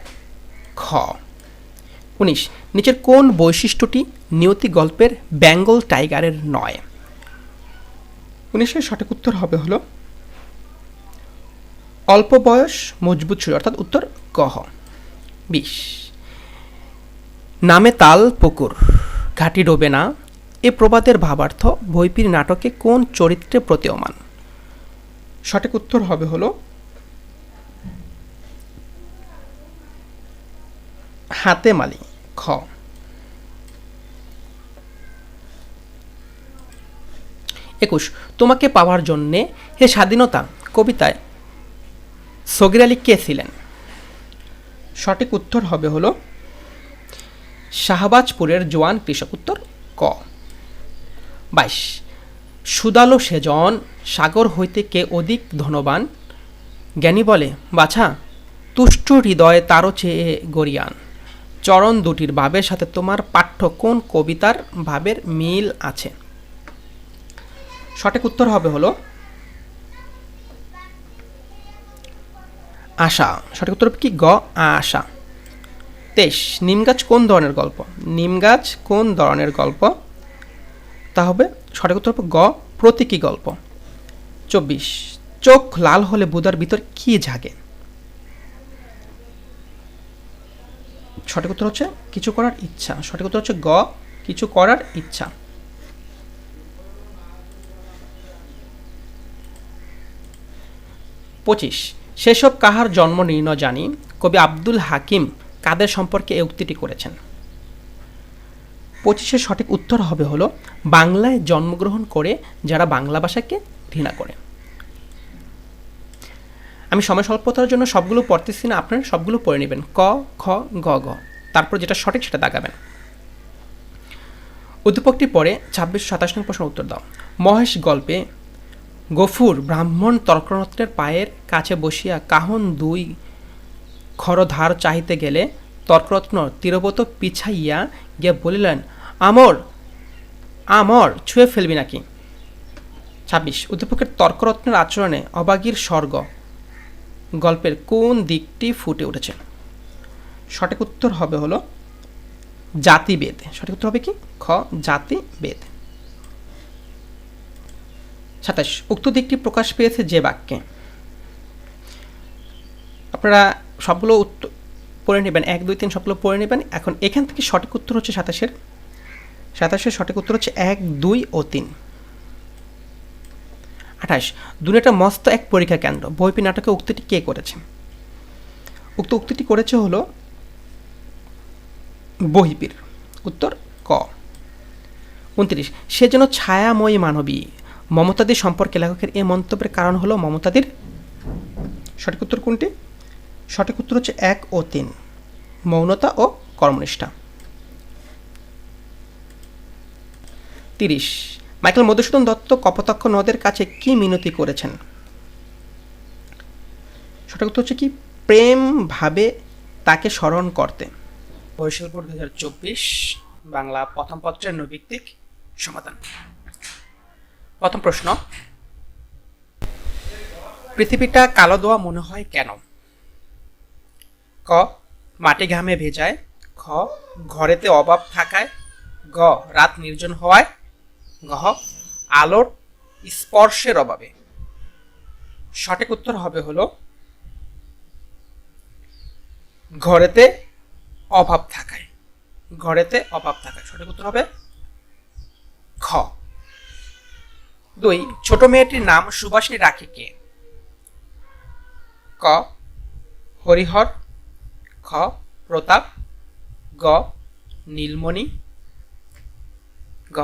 খ। 19 নিচের কোন বৈশিষ্ট্যটি নিয়তি গল্পের বেঙ্গল টাইগারের নয়? 19 সঠিক উত্তর হবে হলো অল্প বয়স মজবুত শরীর, অর্থাৎ উত্তর ক। 20 নামে তাল পুকুর ঘাটি ডোবে না, এ প্রবাদের ভাবার্থ বইপির নাটকে কোন চরিত্রে প্রতীয়মান? সঠিক উত্তর হবে হলো হাতে মালি, খ। 21 তোমাকে পাওয়ার জন্যে হে স্বাধীনতা কবিতায় সগির আলী কে ছিলেন? সঠিক উত্তর হবে হলো শাহবাজপুরের জোয়ান কৃষক, উত্তর ক। 22 সুদালো সেজন সাগর হইতে কে অধিক ধনবান, জ্ঞানী বলে বাছা তুষ্ট হৃদয় তারও চেয়ে গরিয়ান, চরণ দুটির ভাবের সাথে তোমার পাঠ্য কোন কবিতার ভাবের মিল আছে? সঠিক উত্তর হবে হলো আশা। সঠিক উত্তর কি গ আশা। 23 নিমগাছ কোন ধরনের গল্প? নিমগাছ কোন ধরনের গল্প? তা হবে সঠিক উত্তর গ প্রতীকী গল্প। 24 চোখ লাল হলে বুদার ভিতর কি জাগে? সঠিক উত্তর হচ্ছে কিছু করার ইচ্ছা। সঠিক উত্তর হচ্ছে গ কিছু করার ইচ্ছা। 25 সেসব কাহার জন্ম নির্ণয় জানি, কবি আব্দুল হাকিম কাদের সম্পর্কে এই উক্তিটি করেছেন? 25 সঠিক উত্তর হবে হলো বাংলায় জন্মগ্রহণ করে যারা বাংলা ভাষাকে ঘৃণা করে। আমি সময় স্বল্পতার জন্য সবগুলো পড়তেছি না, আপনারা সবগুলো পড়ে নেবেন, ক খ গ গ, তারপর যেটা সঠিক সেটা দাগাবেন। উদ্দীপকটির পরে 26-27 নং প্রশ্নের উত্তর দাও। মহেশ গল্পে গফুর ব্রাহ্মণ তর্করত্নের পায়ের কাছে বসিয়া কাহন 2 খরধার চাহিতে গেলে তর্করত্ন তীরবত পিছাইয়া গিয়া বলিলেন আমর আমর ছুঁয়ে ফেলবি নাকি? 26 উদ্দীপকের তর্করত্নের আচরণে অবাগীর স্বর্গ গল্পের কোন দিকটি ফুটে উঠেছে? সঠিক উত্তর হবে হলো জাতিভেদ। সঠিক উত্তর হবে কি খ জাতিভেদ। 27 উক্ত দিকটি প্রকাশ পেয়েছে যে বাক্যে। আপনারা সবগুলো উত্তর পড়ে নেবেন, 1 2 3 সবগুলো পড়ে নেবেন। এখন এখান থেকে সঠিক উত্তর হচ্ছে 27-এর সঠিক উত্তর হচ্ছে 1 2 ও 3। 28 দুনিয়াটা মস্ত এক পরীক্ষা কেন্দ্র বইপি নাটকে উক্তিটি কে করেছে? উক্ত উক্তিটি করেছে হলো বহিপীর। উত্তর ক। 29 সে যেন ছায়াময়ী মানবী মমতাদির সম্পর্কে লেখকের এই মন্তব্যের কারণ হলো মমতাদির। সঠিক উত্তর কোনটি? সঠিক উত্তর হচ্ছে 1 ও 3, মৌনতা ও কর্মনিষ্ঠা। 30 মাইকেল মধুসূদন দত্ত কপোতাক্ষ নদের কাছে কি মিনতি করেছেন? সঠিক উত্তর হচ্ছে কি? প্রেম ভাবে তাকে স্মরণ করতে। বরিশাল বোর্ড 2024 বাংলা প্রথম পত্রের নৈর্ভিত্তিক সমাধান। প্রথম প্রশ্ন, পৃথিবীটা কালো দোয়া মনে হয় কেন? ক মাটি ঘামে ভেজায়, খ ঘরেতে অভাব থাকায়, গ রাত নির্জন হওয়ায়, ঘ আলোর স্পর্শের অভাবে। সঠিক উত্তর হবে হলো ঘরেতে অভাব থাকায়। ঘরেতে অভাব থাকায় সঠিক উত্তর হবে খ। 2 ছোট মেয়েটির নাম সুভাষিনী রাখে কে? ক হরিহর, খ প্রতাপ, গ নীলমণি, গ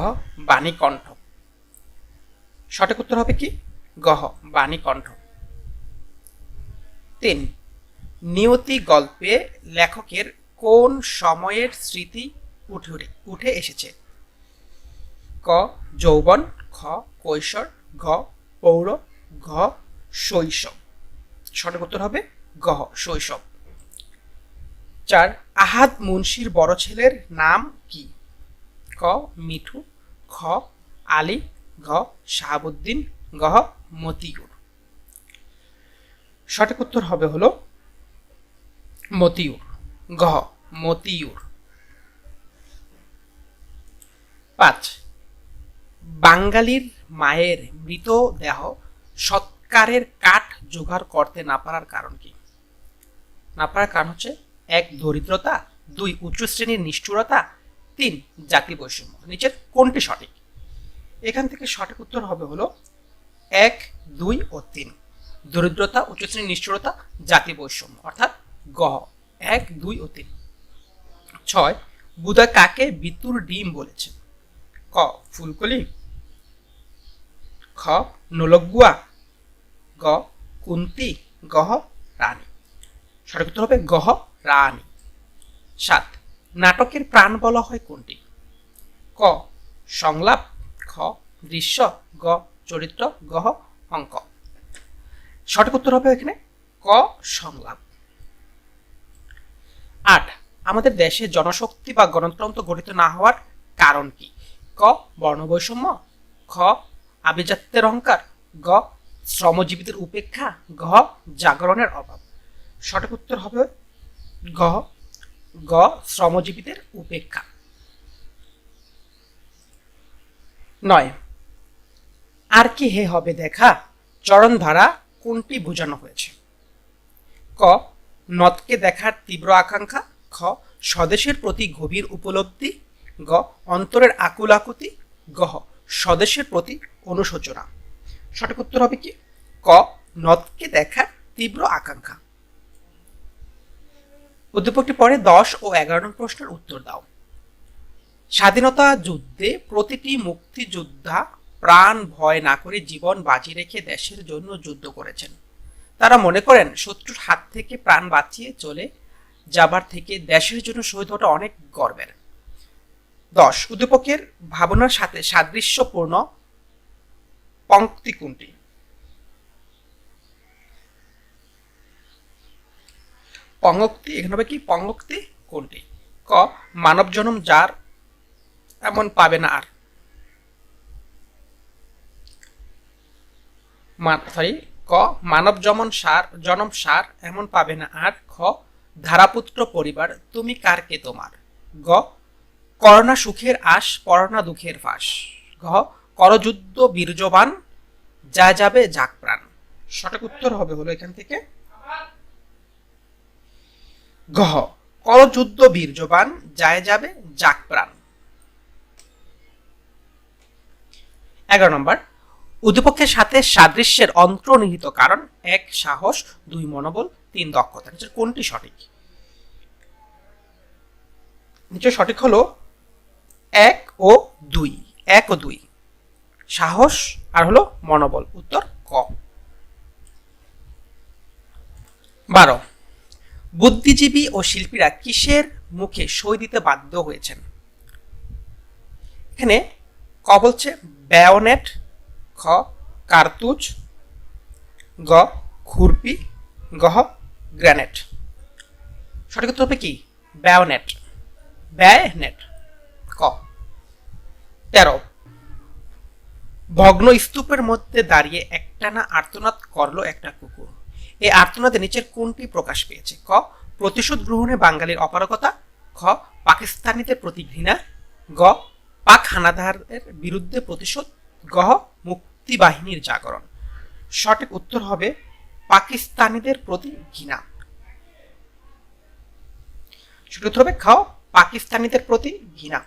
বাণীকণ্ঠ। সঠিক উত্তর হবে কি? গ বাণীকণ্ঠ। 3 নিয়তি গল্পে লেখকের কোন সময়ের স্মৃতি উঠে এসেছে? ক যৌবন, খ কৈশোর, ঘ পৌর, ঘ শৈশব। সঠিক উত্তর হবে গ শৈশব। 4 আহাদ মুন্সির বড় ছেলের নাম কি? ক মিঠু, খ আলী, ঘ শাহাবুদ্দিন, গ মতিউর। সঠিক উত্তর হবে হলো মতিউর, গ মতিউর। 5 বাঙালির মায়ের মৃতদেহ সৎকারের কাঠ জোগাড় করতে না পারার কারণ কি? না পারার কারণ হচ্ছে 1 দরিদ্রতা, 2 উচ্চ শ্রেণীর নিষ্ঠুরতা, 3 জাতি বৈষম্য। নিচের কোনটি সঠিক? এখান থেকে সঠিক উত্তর হবে হলো 1 2 ও 3, দরিদ্রতা, উচ্চ শ্রেণীর নিষ্ঠুরতা, জাতি বৈষম্য, অর্থাৎ গ 1 2 ও 3। 6 বুধা কাকে বিতুর ডিম বলেছে? ক ফুলকলি, খ নোলগুয়া, গ কুন্তি, গ রানী। সঠিক উত্তর হবে গ রানী। 7 নাটকের প্রাণ বলা হয় কোনটি? ক সংলাপ, খ দৃশ্য, গ চরিত্র, গ অঙ্ক। সঠিক উত্তর হবে এখানে ক সংলাপ। 8 আমাদের দেশে জনশক্তি বা গণতন্ত্র গঠিত না হওয়ার কারণ কি? ক বর্ণবৈষম্য, খ আভিজাত্যের অহংকার, গ শ্রমজীবীদের উপেক্ষা, ঘ জাগরণের অভাব। সঠিক উত্তর হবে ঘ গ শ্রমজীবীদের উপেক্ষা। 9 আর কি হে হবে দেখা চরণ ধারা কোনটি বোঝানো হয়েছে? ক নদকে দেখার তীব্র আকাঙ্ক্ষা, খ স্বদেশের প্রতি গভীর উপলব্ধি, গ অন্তরের আকুল আকুতি, গ স্বদেশের প্রতি অনুশোচনা। সঠিক উত্তর হবে কি? ক নদকে দেখার তীব্র আকাঙ্ক্ষা। উদ্দীপকটি পরে 10 ও 11 নং প্রশ্নের উত্তর দাও। স্বাধীনতা যুদ্ধে প্রতিটি মুক্তিযোদ্ধা প্রাণ ভয় না করে জীবন বাজি রেখে দেশের জন্য যুদ্ধ করেছেন। তারা মনে করেন শত্রুর হাত থেকে প্রাণ বাঁচিয়ে চলে যাবার থেকে দেশের জন্য শহীদ হওয়াটা অনেক গর্বের। 10 উদ্দীপকের ভাবনার সাথে সাদৃশ্যপূর্ণ পংক্তি কোনটি? পঙ্ক্তি এখানে হবে কি? পঙ্ক্তি কোনটি? ক মানব জনম যার এমন পাবে না আর, ক মানব জনম সার এমন পাবে না আর, খ ধারাপুত্র পরিবার তুমি কার কে তোমার, গ করোনা সুখের আশ পরনা দুঃখের ফাঁস, ঘ করযুদ্ধ বীর্যবান যা যাবে যাক প্রাণ। সঠিক উত্তর হবে হলো এখান থেকে ঘ করযুদ্ধ বীর্যবান, যায় যাবে যাক প্রাণ। 11 নম্বর, উদ্দীপকের সাথে সাদৃশ্যের অন্তর্নিহিত কারণ: 1 সাহস, 2 মনোবল, 3 দক্ষতা। নিচের কোনটি সঠিক? নিচে সঠিক হলো 1 ও 2। 1 ও 2 সাহস আর হলো মনোবল। উত্তর ক। 12, বুদ্ধিজীবী ও শিল্পীরা কিসের মুখে সই দিতে বাধ্য হয়েছেন? এখানে ক বলছে ব্যায়োনেট, খ কার্তুজ, গ খুরপি, গহ গ্রানেট। সঠিক উত্তর হবে কি? ব্যায়োনেট। ব্যায়োনেট ক। 13, ভগ্ন স্তূপের মধ্যে দাঁড়িয়ে একটানা আর্তনাদ করলো একটা কুকুর। এই আর্তনাদে নিচের কোনটি প্রকাশ পেয়েছে? ক প্রতিশোধ গ্রহণে বাঙালির অপারগতা, খ পাকিস্তানিদের প্রতি ঘৃণা, গ পাক হানাদারের বিরুদ্ধে প্রতিশোধ, গ মুক্তি বাহিনীর জাগরণ। সঠিক উত্তর হবে পাকিস্তানিদের প্রতি ঘৃণা। সঠিক উত্তর হবে খ পাকিস্তানিদের প্রতি ঘৃণা।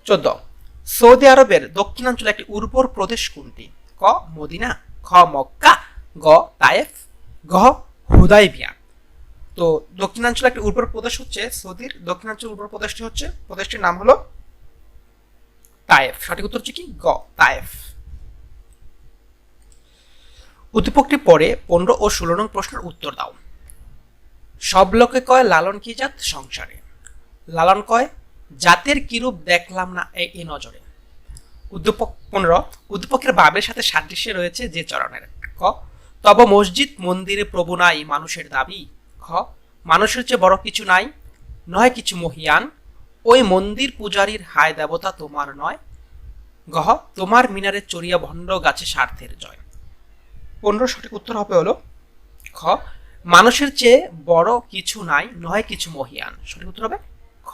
14, সৌদি আরবের দক্ষিণাঞ্চলে একটি উর্বর প্রদেশ কোনটি? ক মদিনা, খ মক্কা, গ তায়েফ, গ হুদাইবিয়া। তো দক্ষিণাঞ্চলে একটি উর্বর প্রদেশ হচ্ছে সৌদির দক্ষিণাঞ্চল উর্বর প্রদেশটি হচ্ছে, প্রদেশটির নাম হলো তায়েফ। সঠিক উত্তর হচ্ছে কি? গ তায়েফ। উদ্দীপকটি পরে 15 ও 16 নং প্রশ্নের উত্তর দাও। সব লোকে কয় লালন কি জাত সংসারে। লালন কয় জাতের কিরূপ দেখলাম না এই নজরে। উদ্দীপক 15, উদ্দীপকের বাবের সাথে সাদৃশ্য রয়েছে যে চরণের। ক তব মসজিদ মন্দিরে প্রভু নাই মানুষের দাবি। খ মানুষের চেয়ে বড় কিছু নাই, নয় কিছু মহিয়ান, ওই মন্দির পূজারীর হায় দেবতা তোমার নয়। গহ তোমার মিনারে চড়িয়া ভণ্ড গাছে স্বার্থের জয়। 15 সঠিক উত্তর হবে হলো খ মানুষের চেয়ে বড় কিছু নাই, নয় কিছু মহিয়ান। সঠিক উত্তর হবে খ।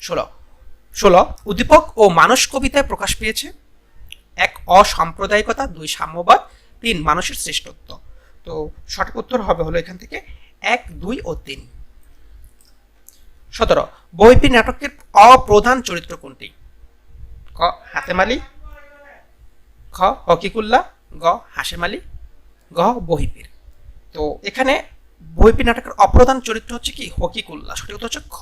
16, উদ্দীপক ও মানুষ কবিতায় প্রকাশ পেয়েছে: 1 অসাম্প্রদায়িকতা, 2 সাম্যবাদ, 3 মানুষের শ্রেষ্ঠত্ব। তো সঠিক উত্তর হবে হলো এখান থেকে 1, 2 ও 3। 17, বহিপীর নাটকের অপ্রধান চরিত্র কোনটি? ক হাতেম আলী, খ হকিকুল্লাহ, গ হাশেম আলী, গ বহিপীর। তো এখানে বহিপীর নাটকের অপ্রধান চরিত্র হচ্ছে কি? হকিকুল্লাহ। সঠিক উত্তর হচ্ছে খ।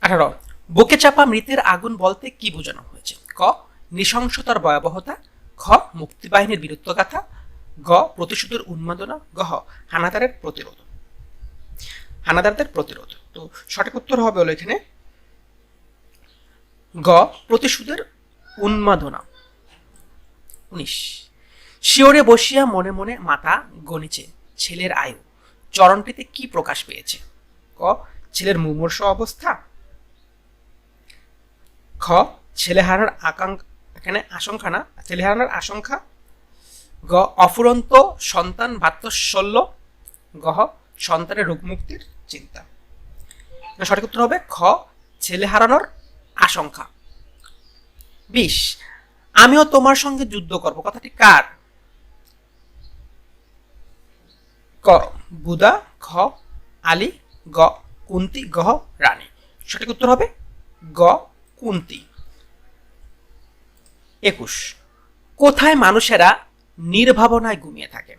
18, বুকে চাপা মৃতের আগুন বলতে কি বোঝানো হয়েছে? ক নৃশংসতার ভয়াবহতা, খ মুক্তিবাহিনীর বীরত্বগাথা, গ প্রতিশোধের উন্মাদনা, গ হানাদারের প্রতিরোধ। হানাদারদের প্রতিরোধ। তো সঠিক উত্তর হবে হলো এখানে গ প্রতিশোধের উন্মাদনা। 19, শিওরে বসিয়া মনে মনে মাতা গণিছে ছেলের আয়ু, চরণটিতে কি প্রকাশ পেয়েছে? ক ছেলের মুমূর্ষ অবস্থা, খ ছেলে হারানোর আকাঙ্ক্ষা, এখানে আশঙ্কা না, ছেলে হারানোর আশঙ্কা, গ অফুরন্ত সন্তান ভাতশল্য, গ সন্তানের রোগ মুক্তির চিন্তা। সঠিক উত্তর হবে খ ছেলে হারানোর আশঙ্কা। 20, আমিও তোমার সঙ্গে যুদ্ধ করব কথাটি কার? ক বুদা, খ আলী, গ কুন্তি, গ রানী। সঠিক উত্তর হবে গ কুন্তি। 21, কোথায় মানুষেরা নির্ভাবনায় ঘুমিয়ে থাকে?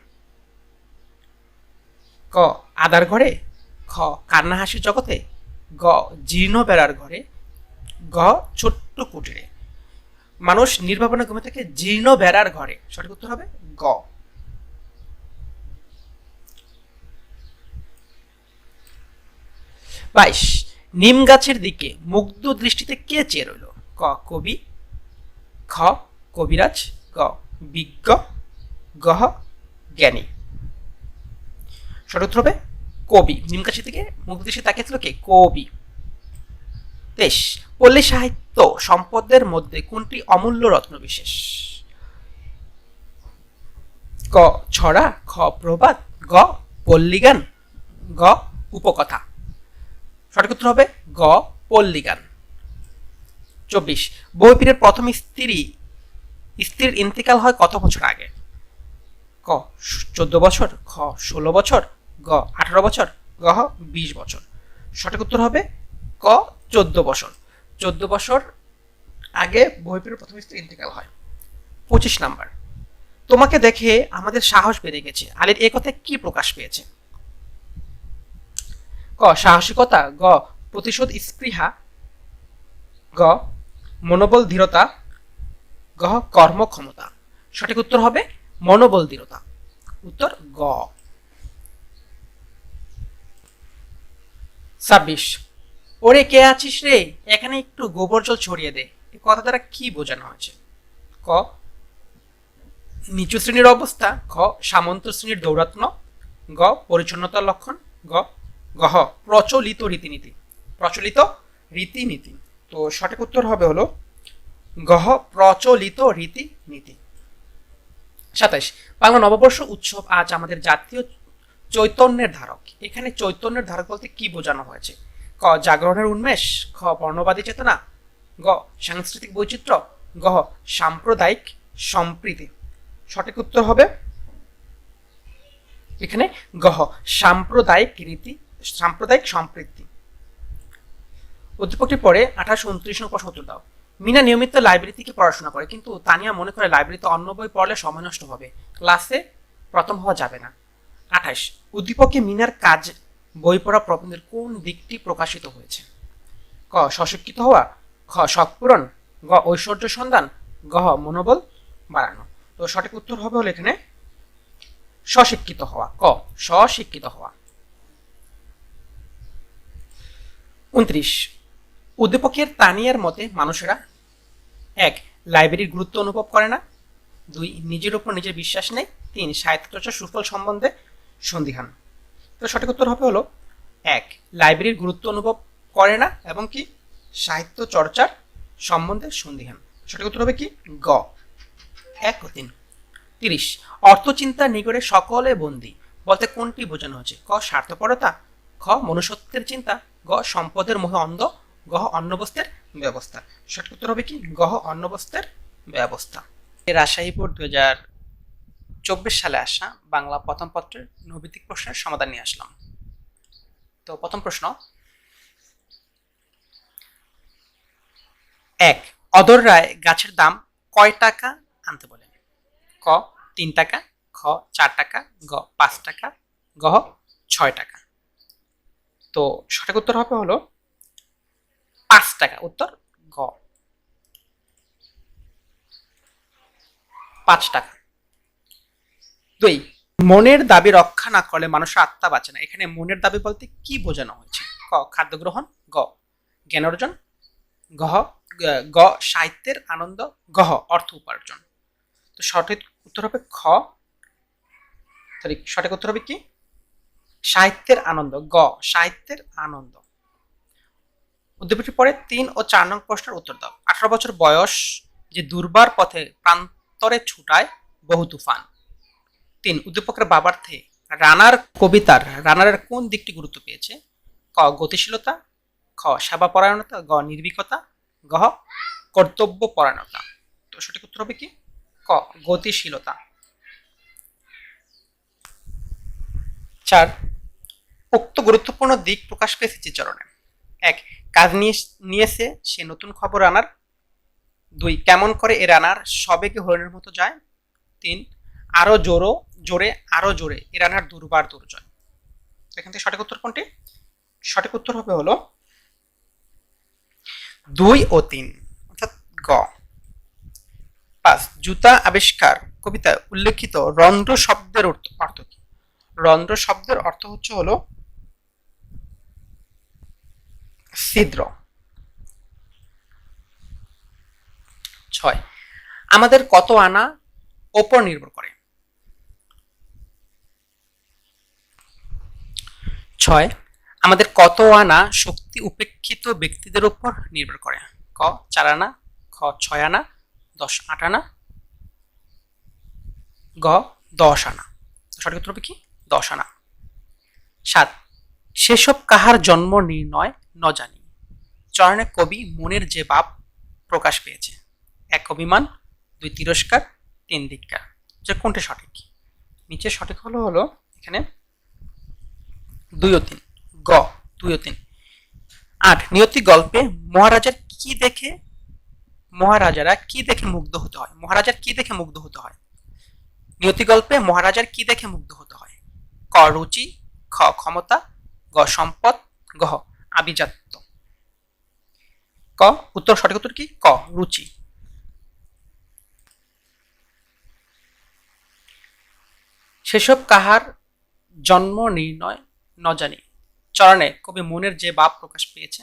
ক আদার ঘরে, খ কান্না হাসির জগতে, গ জীর্ণ বেড়ার ঘরে, গ ছোট্ট কুটিরে। মানুষ নির্ভাবনায় ঘুমিয়ে থাকে জীর্ণ বেড়ার ঘরে। সঠিক উত্তর হবে গ। 22, নিম গাছের দিকে মুগ্ধ দৃষ্টিতে কে চেয়ে রইল? ক কবি, খ কবিরাজ, গ বিজ্ঞ, গ জ্ঞানী। সঠিক উত্তর হবে কবি। নিম গাছের দিকে মুগ্ধ দৃষ্টিতে তাকিয়েছিল কে? কবি। 23, পল্লী সাহিত্য সম্পদের মধ্যে কোনটি অমূল্য রত্ন বিশেষ? ক ছড়া, খ প্রবাদ, গ পল্লীগান, গ উপকথা। সঠিক উত্তর হবে গ পল্লীগান। 24 বহিপীরের প্রথম স্ত্রীর ইন্তেকাল হয় কত বছর আগে? ক 14 বছর, খ 16 বছর, গ 18 বছর, গ 20 বছর। সঠিক উত্তর হবে ক 14 বছর। 14 বছর আগে বহিপীরের প্রথম স্ত্রীর ইন্তেকাল হয়। 25 নাম্বার, তোমাকে দেখে আমাদের সাহস বেড়ে গেছে, আলীর এ কথায় কি প্রকাশ পেয়েছে? ক সাহসিকতা, গ প্রতিশোধ স্পৃহা, গ মনোবল দৃঢ়তা, গ কর্মক্ষমতা। সঠিক উত্তর হবে মনোবল দৃঢ়তা, উত্তর গ। 26 ওরে কে আছিস রে, এখানে একটু গোবর জল ছড়িয়ে দে, এই কথা দ্বারা কি বোঝানো হয়েছে? ক নিচু শ্রেণীর অবস্থা, খ সামন্ত শ্রেণীর দৌরাত্ম্য, গ পরিচ্ছন্নতার লক্ষণ, গহ প্রচলিত রীতিনীতি। প্রচলিত রীতিনীতি। তো সঠিক উত্তর হবে হলো গহ প্রচলিত রীতিনীতি। 27 বাংলা নববর্ষ উৎসব আজ আমাদের জাতীয় চৈতন্যের ধারক। এখানে চৈতন্যের ধারক বলতে কি বোঝানো হয়েছে? ক জাগরণের উন্মেষ, খ বর্ণবাদী চেতনা, গ সাংস্কৃতিক বৈচিত্র্য, গ সাম্প্রদায়িক সম্প্রীতি। সঠিক উত্তর হবে এখানে গহ সাম্প্রদায়িক সম্প্রীতি। উদ্দীপকটি পরে 28 29 নম্বর প্রশ্ন উত্তর দাও। মিনা নিয়মিত লাইব্রেরি থেকে পড়াশোনা করে, কিন্তু তানিয়া মনে করে লাইব্রেরিতে অন্য বই পড়লে সময় নষ্ট হবে, ক্লাসে প্রথম হওয়া যাবে না। 28 উদ্দীপকে মিনার কাজ বই পড়া প্রবন্ধের কোন দিকটি প্রকাশিত হয়েছে? ক সশিক্ষিত হওয়া, খ শখ পূরণ, গ ঐশ্বর্য সন্ধান, গ মনোবল বাড়ানো। তো সঠিক উত্তর হবে হলো এখানে সশিক্ষিত হওয়া, ক সশিক্ষিত হওয়া। 29 উদ্দীপকের তানিয়ার মতে মানুষেরা 1 লাইব্রেরির গুরুত্ব অনুভব করে না, 2 নিজের উপর নিজের বিশ্বাস নেই, 3 সাহিত্য চর্চার সুফল সম্বন্ধে সন্দিহান। তো সঠিক উত্তর হবে হলো 1 লাইব্রেরির গুরুত্ব অনুভব করে না এবং কি সাহিত্য চর্চার সম্বন্ধে সন্দিহান। সঠিক উত্তর হবে কি গ 1 ও 3। 30 অর্থচিন্তার নিগড়ে সকলে বন্দী বলতে কোনটি বোঝানো হয়েছে? ক স্বার্থপরতা, খ মনুষ্যত্বের চিন্তা, গ সম্পদের মোহে অন্ধ, গহ অন্নবস্ত্রের ব্যবস্থা। সঠিক উত্তর হবে কি গহ অন্নবস্ত্রের ব্যবস্থা। রাজশাহী বোর্ড 2024 সালে আসা বাংলা প্রথম পত্রের নৈবিত্তিক প্রশ্নের সমাধান নিয়ে আসলাম। তো প্রথম প্রশ্ন, 1 অদর রায় গাছের দাম কয় টাকা আনতে বলেন? ক 3 টাকা, খ 4 টাকা, গ 5 টাকা, গ 6 টাকা। তো সঠিক উত্তর হবে হলো 5 টাকা, উত্তর গ 5 টাকা। 2 মনের দাবি রক্ষা না করলে মানুষের আত্মা বাঁচে না, এখানে মনের দাবি বলতে কি বোঝানো হয়েছে? ক খাদ্য গ্রহণ, গ জ্ঞান অর্জন, গ সাহিত্যের আনন্দ, গ অর্থ উপার্জন। তো সঠিক উত্তর হবে খ, সঠিক উত্তর হবে কি সাহিত্যের আনন্দ, গ সাহিত্যের আনন্দ। উদ্দীপকটি পরে 3 ও 4 নং প্রশ্নের উত্তর দাও। 18 বছর বয়স যে দুর্বার পথে প্রান্তরে ছুটায় বহু তুফান। 3 উদ্দীপকের বাবার্থে রানারের কোন দিকটি গুরুত্ব পেয়েছে? ক গতিশীলতা, খ সেবাপরায়ণতা, গ নির্ভীকতা, গ কর্তব্য পরায়ণতা। তো সঠিক উত্তর হবে কি ক গতিশীলতা। 4 উক্ত গুরুত্বপূর্ণ দিক প্রকাশ পেয়েছে যে চরণে। 1 কাজ নিয়েছে সে নতুন খবর আনার, 2 কেমন করে এ রানার সবেগে হরিণের মতো যায়, 3 আরো জোরে আরো জোরে এ রানার দুর্বার দুর্জয়। এখান থেকে সঠিক উত্তর কোনটি? সঠিক উত্তর হবে হলো 2 ও 3, অর্থাৎ গ। 5 জুতা আবিষ্কার কবিতায় উল্লেখিত রন্ধ্র শব্দের অর্থ কি? রন্ধ্র শব্দের অর্থ হচ্ছে হলো ছিদ্র। 6 আমাদের কত আনা ওপর নির্ভর করে? 6 আমাদের কত আনা শক্তি উপেক্ষিত ব্যক্তিদের উপর নির্ভর করে। ক 4 আনা, খ 6 আনা, 8 আনা, গ 10 আনা। সঠিক উত্তর হবে কি 10 আনা। 7 সেসব কাহার জন্ম নির্ণয় ন জানি, চরণে কবি মনের যে বাপ প্রকাশ পেয়েছে? 1 অভিমান, 2 তিরস্কার, 3 ধিক্কার। যে কোনটি সঠিক? নিচে সঠিক হলো এখানে 2 ও 3। গ 2 ও 3। 8 নিয়তি গল্পে মহারাজারা কি দেখে মুগ্ধ হতে হয়? মহারাজার কি দেখে মুগ্ধ হতে হয়? নিয়তি গল্পে মহারাজার কি দেখে মুগ্ধ হতে হয়? ক রুচি, খ ক্ষমতা, গ সম্পদ, গ আভিজাত্য। ক উত্তর, সঠিক উত্তর কি? ক রুচি। সেসব কাহার জন্ম নির্ণয় ন জানি চরণে কবি মনের যে ভাব প্রকাশ পেয়েছে?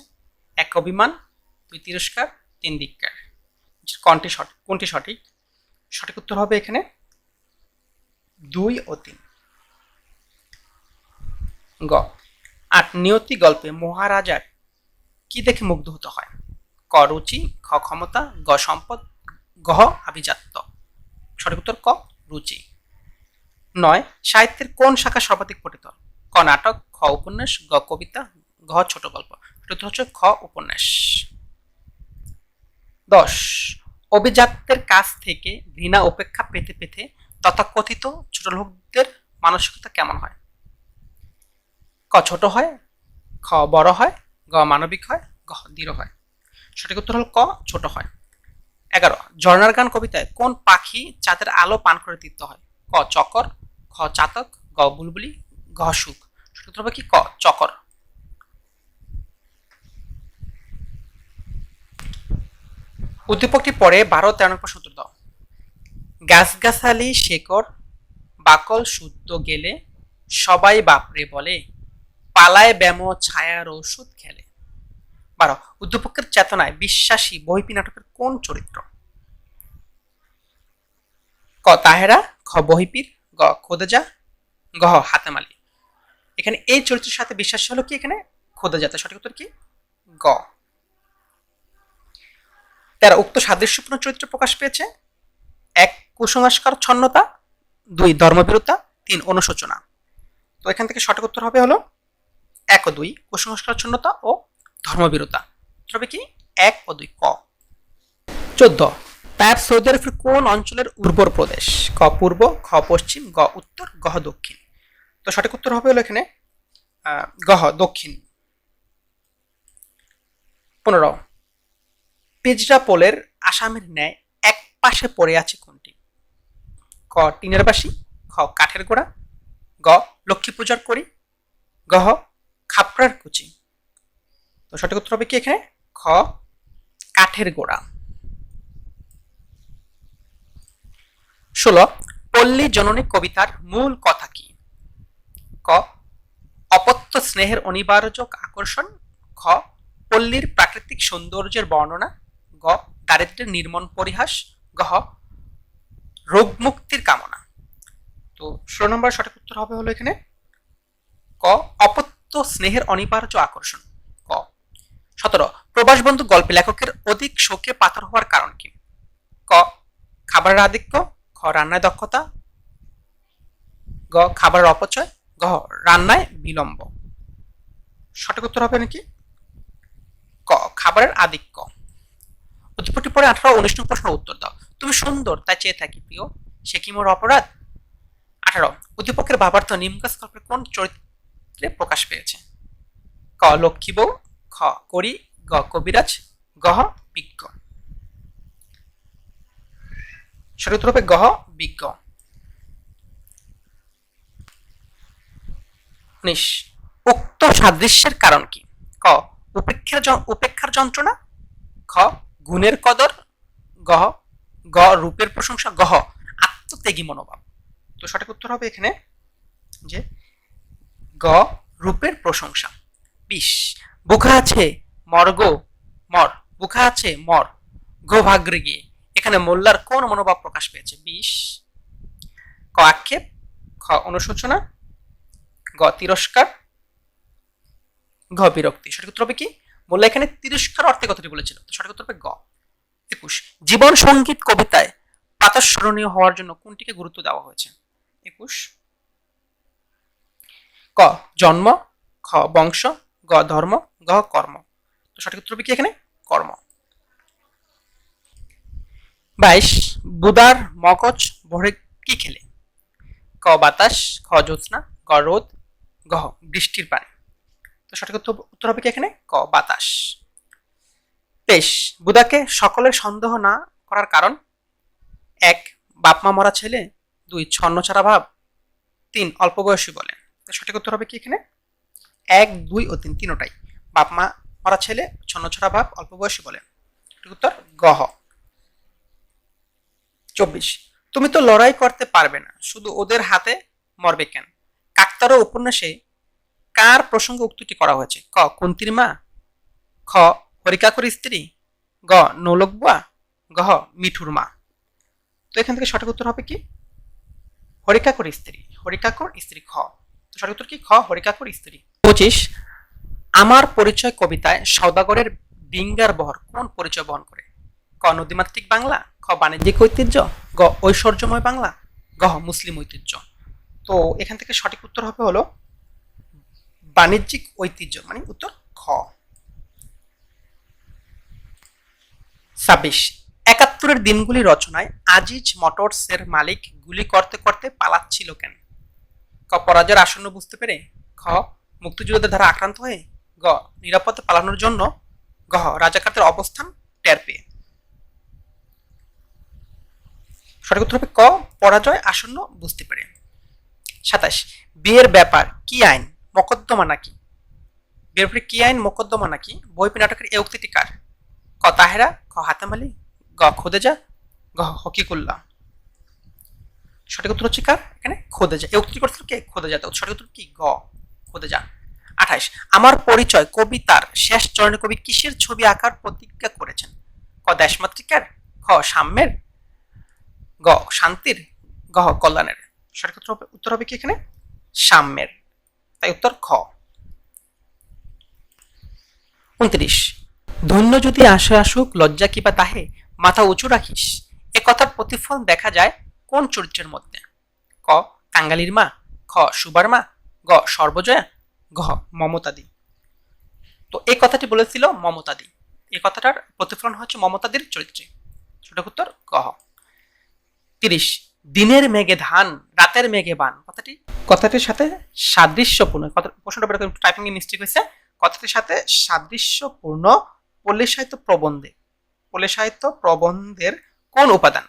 1 অভিমান, 2 তিরস্কার, 3 ধিক্কার। কোনটি সঠিক? সঠিক উত্তর হবে এখানে 2 ও 3। গ 8 নিয়তি গল্পে মহারাজার কি দেখে মুগ্ধ হতে হয়? ক রুচি, খ ক্ষমতা, গ সম্পদ, গ আভিজাত্য। সঠিক উত্তর ক রুচি। 9 সাহিত্যের কোন শাখা সর্বাধিক পঠিত? ক নাটক, খ উপন্যাস, গ কবিতা, ঘ ছোট গল্প। সঠিক উত্তর হচ্ছে খ উপন্যাস। 10 অভিজাতদের কাছ থেকে ঘৃণা উপেক্ষা পেতে পেতে তথাকথিত ছোট লোকদের মানসিকতা কেমন হয়? ক ছোট হয়, খ বড় হয়, গ মানবিক হয়, গ দৃঢ় হয়। সঠিক উত্তর হল ক ছোট হয়। 11 ঝর্ণার গান কবিতায় কোন পাখি চাঁদের আলো পান করে তৃপ্ত হয়? ক চকর, খ চাতক, গ বুলবুলি, ঘ সুখ। সঠিক উত্তর হবে কি? ক চকর। উদ্দীপকটি পরে 12-13 প্রশ্ন উত্তর দাও। গাছগাছালি শেকড় বাকল শুদ্ধ গেলে সবাই বাপরে বলে, পালায় ব্যাম ছায়ার ওষুধ খেলে। 12 উদ্দীপকের চেতনায় বিশ্বাসী বহিপি নাটকের কোন চরিত্র? ক তাহেরা, খ বহিপীর, গ খোদেজা, গ হাতেম আলী। এখানে এই চরিত্রের সাথে বিশ্বাসী হলো কি? এখানে খোদেজা। সঠিক উত্তর কি? গ। 13 উক্ত সাদৃশ্যপূর্ণ চরিত্র প্রকাশ পেয়েছে? 1 কুসংস্কার ছন্নতা, 2 ধর্মবিরোধিতা, 3 অনুশোচনা। তো এখান থেকে সঠিক উত্তর হবে হলো 1 ও 2 কুসংস্কার ছন্নতা ও ধর্মবিরোধিতা। তবে কি 1 ও 2 ক। 14 তার সৌদি আরবের কোন অঞ্চলের উর্বর প্রদেশ? ক পূর্ব, খ পশ্চিম, গ উত্তর, গ দক্ষিণ। তো সঠিক উত্তর হবে হলো এখানে গ দক্ষিণ। 15 পিজরা পোলের আসামের ন্যায় এক পাশে পড়ে আছে কোনটি? ক টিনের বাসি, খ কাঠের গোড়া, গ লক্ষ্মী পূজার করি, গ খাপড়ার কুচি। তো সঠিক উত্তর হবে কি এখানে? খ কাঠের গোড়া। 16 পল্লী জননী কবিতার মূল কথা কি? ক অপত্য স্নেহের অনিবার্য আকর্ষণ, খ পল্লীর প্রাকৃতিক সৌন্দর্যের বর্ণনা, গ দারিদ্র্যের নির্মম পরিহাস, গ রোগ মুক্তির কামনা। তো 16 নম্বর সঠিক উত্তর হবে হলো এখানে ক অপত্য স্নেহের অনিবার্য আকর্ষণ, ক। 17 প্রবাস বন্ধু গল্পে লেখকের অধিক শোকে পাথর হওয়ার কারণ কি? ক খাবারের আধিক্য, খ রান্নায় দক্ষতা, গ খাবারের অপচয়, গ রান্নায় বিলম্ব। সঠিক উত্তর হবে নাকি ক খাবারের আধিক্য। উদ্দীপকটি পরে 18-19 নং প্রশ্নের উত্তর দাও। তুমি সুন্দর তাই চেয়ে থাকি প্রিয়, সে কি মোর অপরাধ? 18 উদ্দীপকের ভাবার্থ নিমগাছ গল্পের কোন চরিত্রে প্রকাশ পেয়েছে? ক লক্ষ্মী বউ, খ করি, গ কবিরাজ, গ বিজ্ঞ। সঠিক উত্তর হবে গ বিজ্ঞ। 19 উক্ত সাদৃশ্যের কারণ কি? ক উপেক্ষার যন্ত্রণা, খ গুণের কদর, গ রূপের প্রশংসা, গ আত্মত্যাগী মনোভাব। তো সঠিক উত্তর হবে এখানে যে গ রূপের প্রশংসা। 20 বুখা আছে মর গো মর, বুখা আছে মর গো ভাগ্রে গিয়ে, এখানে মোল্লার কোন মনোভাব প্রকাশ পেয়েছে? 20 ক আক্ষেপ, খ অনুশোচনা, গ তিরস্কার, ঘ বিরক্তি। সঠিক উত্তর হবে কি? মোল্লা এখানে তিরস্কার অর্থে কথাটি বলেছিল। তো সঠিক উত্তর হবে গ। 21 জীবন সঙ্গীত কবিতায় প্রাতঃস্মরণীয় হওয়ার জন্য কোনটিকে গুরুত্ব দেওয়া হয়েছে? 21 ক জন্ম, খ বংশ, গ ধর্ম, গ কর্ম। তো সঠিক উত্তর হবে কি এখানে? কর্ম। 22, বুদার মগজ ভরে কি খেলে? ক বাতাস, খ জ্যোৎস্না, গ রোদ, গ বৃষ্টির পানি। তো সঠিক উত্তর হবে কি এখানে? ক বাতাস। 23, বুদাকে সকলের সন্দেহ না করার কারণ? 1, বাপ মা মরা ছেলে, 2, ছন্নছাড়া ভাব, 3, অল্প বয়সী বলে। তো সঠিক উত্তর হবে কি এখানে? 1, 2 ও 3 তিনোটাই। বাপ মা মরা ছেলে, ছন্নছাড়া ভাব, অল্প বয়সী বলে। সঠিক উত্তর গ হ। 24, তুমি তো লড়াই করতে পারবে না, শুধু ওদের হাতে মরবে কেন? কাকতাড়ুয়া উপন্যাসে কার প্রসঙ্গে উক্তিটি করা হয়েছে? ক কুন্তির মা, খ হরিকাকুর স্ত্রী, গ নৌলকবুয়া, গ মিঠুর মা। তো এখান থেকে সঠিক উত্তর হবে কি? হরিকাকুর স্ত্রী। হরিকাকুর স্ত্রী, খ। তো সঠিক উত্তর কি? খ হরিকাকুর স্ত্রী। 25, আমার পরিচয় কবিতায় সওদাগরের ডিঙ্গার বহর কোন পরিচয় বহন করে? ক নদীমাতৃক বাংলা, খ বাণিজ্যিক ঐতিহ্য, গ ঐশ্বর্যময় বাংলা, গ মুসলিম ঐতিহ্য। তো এখান থেকে সঠিক উত্তর হবে হলো বাণিজ্যিক ঐতিহ্য, মানে উত্তর খ। 26, 71-এর দিনগুলি রচনায় আজিজ মোটরসের মালিক গুলি করতে করতে পালাচ্ছিল কেন? ক পরাজয়ের আসন্ন বুঝতে পেরে, খ মুক্তিযোদ্ধাদের দ্বারা আক্রান্ত হয়ে, গ নিরাপদে পালানোর জন্য, গ রাজাকারদের অবস্থান টের পেয়ে। সঠিক উত্তর হবে ক পরাজয় আসন্ন বুঝতে পেরে। 27, বিয়ের ব্যাপার কি আইন মোকদ্দমা নাকি? বিয়ের ব্যাপারে কি আইন মোকদ্দমা নাকি বইপি নাটকের এই উক্তিটি কার? ক তাহেরা, খ হাতেম আলী, গ খোদেজা, গ হকিকুল্লাহ। সঠিক উত্তর হচ্ছে কার? এখানে খোদেজা। এই উক্তি করছিল কে? খোদেজা। তো সঠিক উত্তর কি? গ খোদেজা। 28, আমার পরিচয় কবিতার শেষ চরণে কবি কিসের ছবি আঁকার প্রতিজ্ঞা করেছেন? ক দেশমাতৃকার, খ সাম্যের, গ শান্তির, গ কল্যাণের। সঠিক উত্তর হবে কি এখানে? সাম্যের। তাই উত্তর খ। 29, ধন্য যদি আসে আসুক লজ্জা কিবা তাহে মাথা উঁচু রাখিস, এ কথার প্রতিফলন দেখা যায় কোন চরিত্রের মধ্যে? ক কাঙ্গালির মা, খ সুবার মা, গ সর্বজয়া, গ মমতাদি। তো এই কথাটি বলেছিল মমতাদি। এই কথাটার প্রতিফলন হচ্ছে মমতাদির চরিত্রে। সঠিক উত্তর গ। 30, দিনের মেঘে ধান রাতের মেঘে বান কথাটির সাথে সাদৃশ্যপূর্ণ, প্রশ্নটা বের করে টাইপিং এ মিস্টেক হয়েছে। কথাটির সাথে সাদৃশ্যপূর্ণ পল্লী সাহিত্য প্রবন্ধের কোন উপাদান?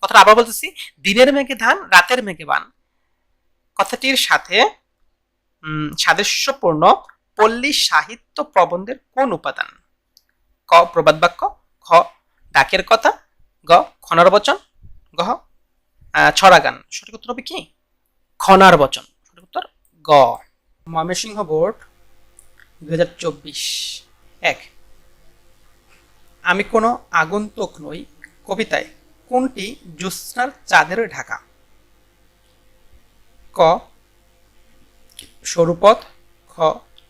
কথাটা আবার বলতেছি, দিনের মেঘে ধান রাতের মেঘে বান কথাটির সাথে সাদৃশ্যপূর্ণ পল্লী সাহিত্য প্রবন্ধের কোন উপাদান? ক প্রবাদ বাক্য, খ ডাকের কথা, গ খনার বচন, গ ছড়া গান। সঠিক উত্তর হবে কি? খনার বচন। সঠিক উত্তর গ। ময়মনসিংহ বোর্ড 2024। 1, আমি কোনো আগন্তুক নই কবিতায় কোনটি জ্যোৎস্নার চাঁদের ঢাকা? ক সরুপথ, খ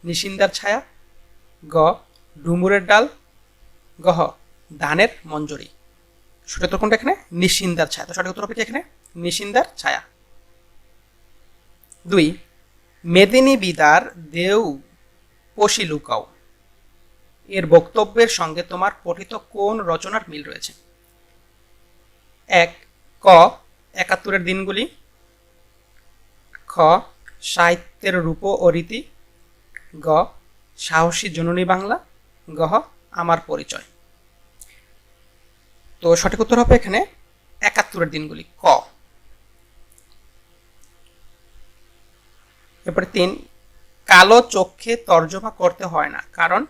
নিশিন্দার ছায়া, গ ডুমুরের ডাল, গ ধানের মঞ্জরি। সঠিক উত্তর কোনটা এখানে? নিশিন্দার ছায়া। তো সঠিক উত্তর হবে কি এখানে? নিশিন্দার ছায়া। 2, মেদিনী বিদার দেউ পশি লুকাও এর বক্তব্যের সঙ্গে তোমার পঠিত কোন রচনার মিল রয়েছে? 1, ক 71-এর দিনগুলি, খ সাহিত্যের রূপ ও রীতি, গ সাহসী জননী বাংলা, গ আমার পরিচয়। তো সঠিক উত্তর হবে এখানে 71-এর দিনগুলি, ক। এরপরে 3, কালো চোখে তর্জমা করতে হয় না কারণ?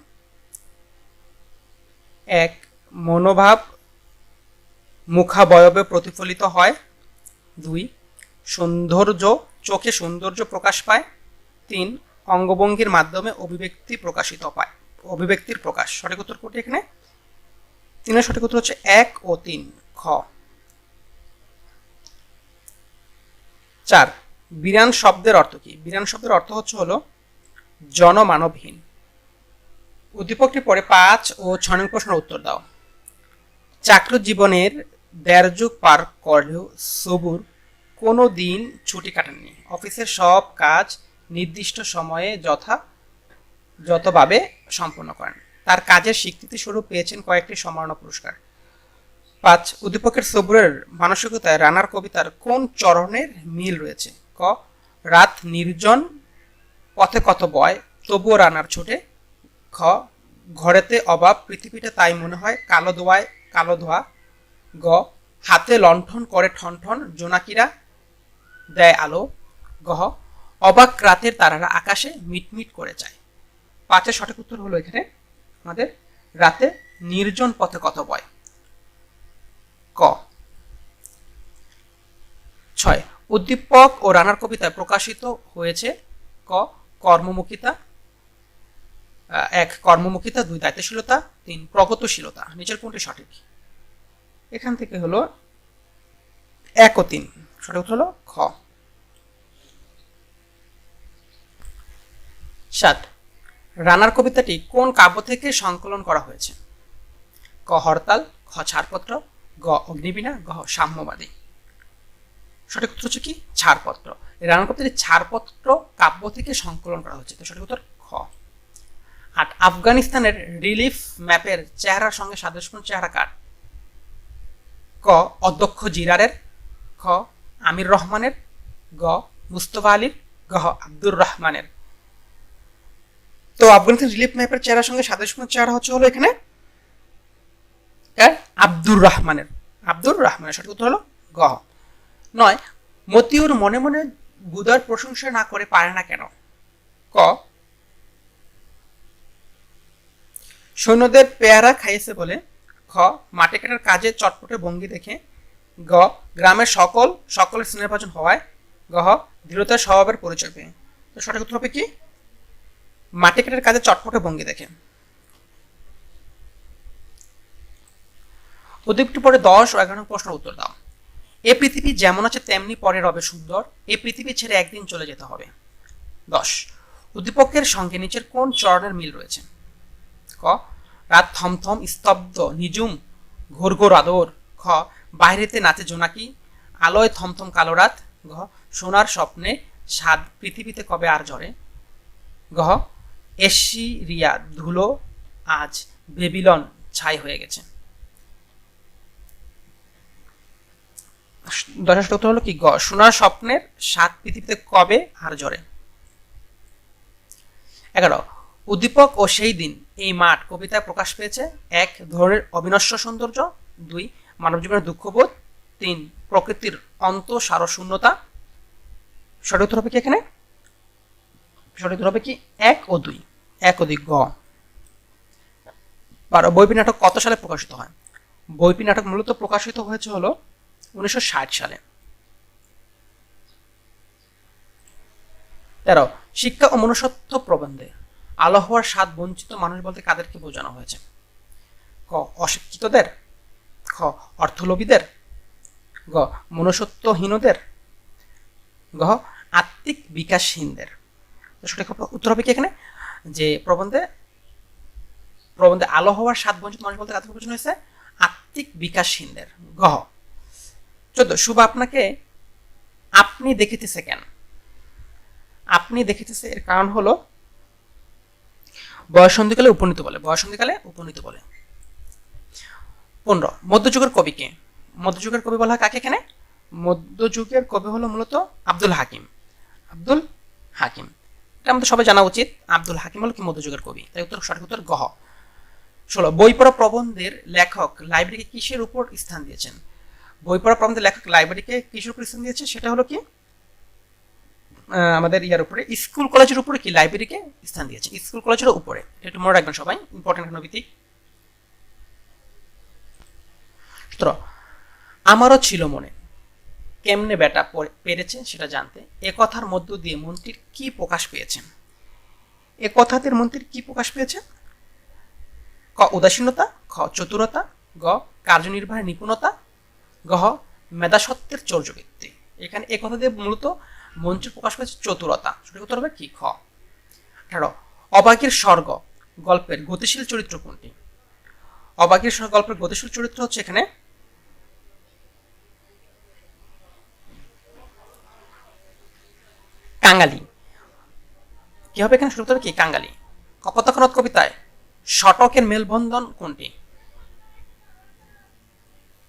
1, মনোভাব মুখাবয়বে প্রতিফলিত হয়, 2, চোখে সৌন্দর্য প্রকাশ পায়, 3, অঙ্গভঙ্গির মাধ্যমে অভিব্যক্তির প্রকাশ। সঠিক উত্তর কোনটি এখানে? 3 সঠিক উত্তর হচ্ছে 1 ও 3, খ। 4, বিরান শব্দের অর্থ কি? বিরান শব্দের অর্থ হলো জনমানবহীন। উদ্দীপকটি পরে 5 ও 6 নং প্রশ্নের উত্তর দাও। চাকরি জীবনের 1.5 যুগ পার করলেও সবুর কোনো দিন ছুটি কাটেননি। অফিসের সব কাজ নির্দিষ্ট সময়ে যথাযথভাবে সম্পন্ন করেন। তার কাজের স্বীকৃতি স্বরূপ পেয়েছেন কয়েকটি সম্মাননা পুরস্কার। 5 উদ্দীপকের সবুরের মানসিকতায় রানার কবিতার কোন চরণের মিল রয়েছে? ক রাত নির্জন পথে কত বয় তবুও রানার ছোটে। খ ঘরেতে অভাব পৃথিবীটা তাই মনে হয় কালো দোয়ায় কালো ধোয়া। গ হাতে লণ্ঠন করে ঠনঠন জোনাকিরা দেয় আলো। গ অবাক রাতের তারারা আকাশে মিটমিট করে যায়। 5 সঠিক উত্তর হলো এখানে আমাদের রাতে নির্জন পথে কত বয়। ক 6 উদ্দীপক ও রানার কবিতায় প্রকাশিত হয়েছে। ক কর্মমুখিতা 1 কর্মমুখিতা 2 দায়িত্বশীলতা 3 প্রগতিশীলতা। নিচের কোনটি সঠিক? এখান থেকে হলো 1 ও 3 সঠিক উত্তর হলো খ। 7 রানার কবিতাটি কোন কাব্য থেকে সংকলন করা হয়েছে? ক হরতাল, খ ছাড়পত্র, গ অগ্নিবীণা, গ সাম্যবাদী। সঠিক উত্তর হচ্ছে কি ছাড়পত্র। রানার কবিতাটি ছাড়পত্র কাব্য থেকে সংকলন করা হয়েছে, তো সঠিক উত্তর খ। 8 আফগানিস্তানের রিলিফ ম্যাপের চেহারার সঙ্গে সাদৃশ্যপূর্ণ চেহারা কার? ক অধ্যক্ষ জিরারের, খ আমির রহমানের, গ মুস্তফা আলীর, গ আব্দুর রহমানের। তো আফগানিস্তান রিলিফ ম্যাপের চেহারার সঙ্গে সাদৃশ্যপূর্ণ চেহারা হলো এখানে আব্দুর রহমানের। আব্দুর রহমানের সঠিক উত্তর হলো গ। 9 মতিউর মনে মনে বুদার প্রশংসা না করে পারে না কেন? ক সৈন্যদের পেয়ারা খাইয়েছে বলে। খ মাটি কাটার কাজে চটপটে ভঙ্গি দেখে। গ গ্রামের সকলের স্নেহভাজন হওয়ায়। গ দৃঢ়তার স্বভাবের পরিচয় পেয়ে। তো সঠিক উত্তর হবে কি মাটি কাটার কাজে চটপটে ভঙ্গি দেখে। উদ্দীপকটি পরে 10 ও 11 প্রশ্নের উত্তর দাও। এ পৃথিবী যেমন আছে তেমনি পরে রবে সুন্দর, এ পৃথিবী ছেড়ে একদিন চলে যেতে হবে। 10 উদ্দীপকের সঙ্গে নিচের কোন চরণের মিল রয়েছে? ক রাত থমথম স্তব্ধ নিঝুম ঘোর ঘোর আদর। খ বাইরেতে নাচে জোনাকি আলোয় থমথম কালো রাত। ঘ সোনার স্বপ্নে স্বাদ পৃথিবীতে কবে আর ঝরে। ঘ এশিরিয়া ধুলো আজ বেবিলন ছাই হয়ে গেছে। 10 উত্তর হলো কি গ সোনার স্বপ্নের স্বাদ পৃথিবীতে কবে আর ঝরে। 11 উদ্দীপক ও সেই দিন এই মাঠ কবিতায় প্রকাশ পেয়েছে। 1 ধরনের অবিনশ্বর সৌন্দর্য, 2 মানব জীবনের দুঃখবোধ, 3 প্রকৃতির অন্ত সার শূন্যতা। সঠিক উত্তর হবে কি এখানে? সঠিক উত্তর হবে কি 1 ও 2। 1 ও 2 গ। 12 বৈপী নাটক কত সালে প্রকাশিত হয়? বৈপী নাটক মূলত প্রকাশিত হয়েছে হলো 1960 সালে। 13 শিক্ষা ও মনুষ্যত্ব প্রবন্ধে আলো হওয়ার স্বাদ বঞ্চিত মানুষ বলতে কাদেরকে বোঝানো হয়েছে? ক অশিক্ষিতদের, খ অর্থলোভীদের, গ মনুষ্যত্বহীনদের, গ আত্মিক বিকাশহীনদের। সঠিক উত্তর হবে কি এখানে যে প্রবন্ধে আলো হওয়ার স্বাদ বঞ্চিত মানুষ বলতে কাদেরকে বোঝানো হয়েছে? আত্মিক বিকাশহীনদের। গ 14 শুভ আপনাকে আপনি দেখিতেছে কেন? আপনি দেখিতেছে এর কারণ হলো বয়সন্ধিকালে উপনীত বলে। বয়সন্ধিকালে উপনীত বলে। 15 মধ্যযুগের কবি কে? মধ্যযুগের কবি বলা হয় কাকে এখানে? মধ্যযুগের কবি হলো মূলত আব্দুল হাকিম। আব্দুল হাকিম এটা আমাদের সবাই জানা উচিত। আব্দুল হাকিম হলো কি মধ্যযুগের কবি, তাই উত্তর সঠিক উত্তর গহ। 16 বই পড়া প্রবন্ধের লেখক লাইব্রেরিকে কিসের উপর স্থান দিয়েছেন? বই পড়া প্রবন্ধের লেখক লাইব্রেরিকে কিসের উপর স্থান দিয়েছে? সেটা হলো কি আমাদের ইয়ার উপরে স্কুল কলেজের উপরে কি লাইব্রেরিকে স্থান দিয়েছে, স্কুল কলেজের উপরে। এটা মনে রাখবেন সবাই, ইম্পর্টেন্ট নৈতিক। 17 আমারও ছিল মনে কেমনে বেটা পেরেছে সেটা জানতে, এ কথার মধ্য দিয়ে মন্ত্রীর কি প্রকাশ পেয়েছেন? এ কথাতে মন্ত্রীর কি প্রকাশ পেয়েছে? ক উদাসীনতা, খ চতুরতা, গ কার্যনির্বাহের নিপুণতা, গ মেধাসত্ত্বের চর্যবৃত্তি। এখানে এ কথা দিয়ে মূলত মন্ত্রীর প্রকাশ পেয়েছে চতুরতা। সঠিক উত্তর হবে কি খ। 18 অবাগের স্বর্গ গল্পের গতিশীল চরিত্র কোনটি? অবাগের স্বর্গ গল্পের গতিশীল চরিত্র হচ্ছে এখানে কাঙালি। কি হবে এখানে? সঠিক উত্তর কি কাঙালি। কপোতাক্ষনাথ কবিতায় শতকের মেলবন্ধন কোনটি?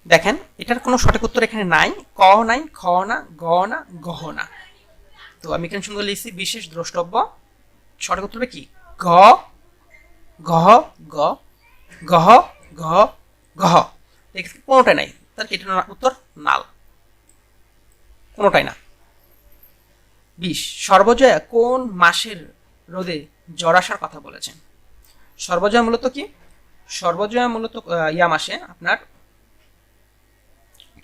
দেখেন এটার কোনো সঠিক উত্তর এখানে নাই, ক নাই, খ না, গ না, গহ না। তো আমি এখানে সুন্দর লিখছি বিশেষ দ্রষ্টব্য, সঠিক উত্তর হবে কি গ, গহ, গ, গহ, গহ, গহ। কোনোটাই নাই, তার কি এটার উত্তর নাল, কোনোটাই না। 20 সর্বজয়া কোন মাসের রোদে জ্বর আসার কথা বলেছেন? সর্বজয়া মূলত কি, সর্বজয়া মূলত ইয়া মাসে আপনার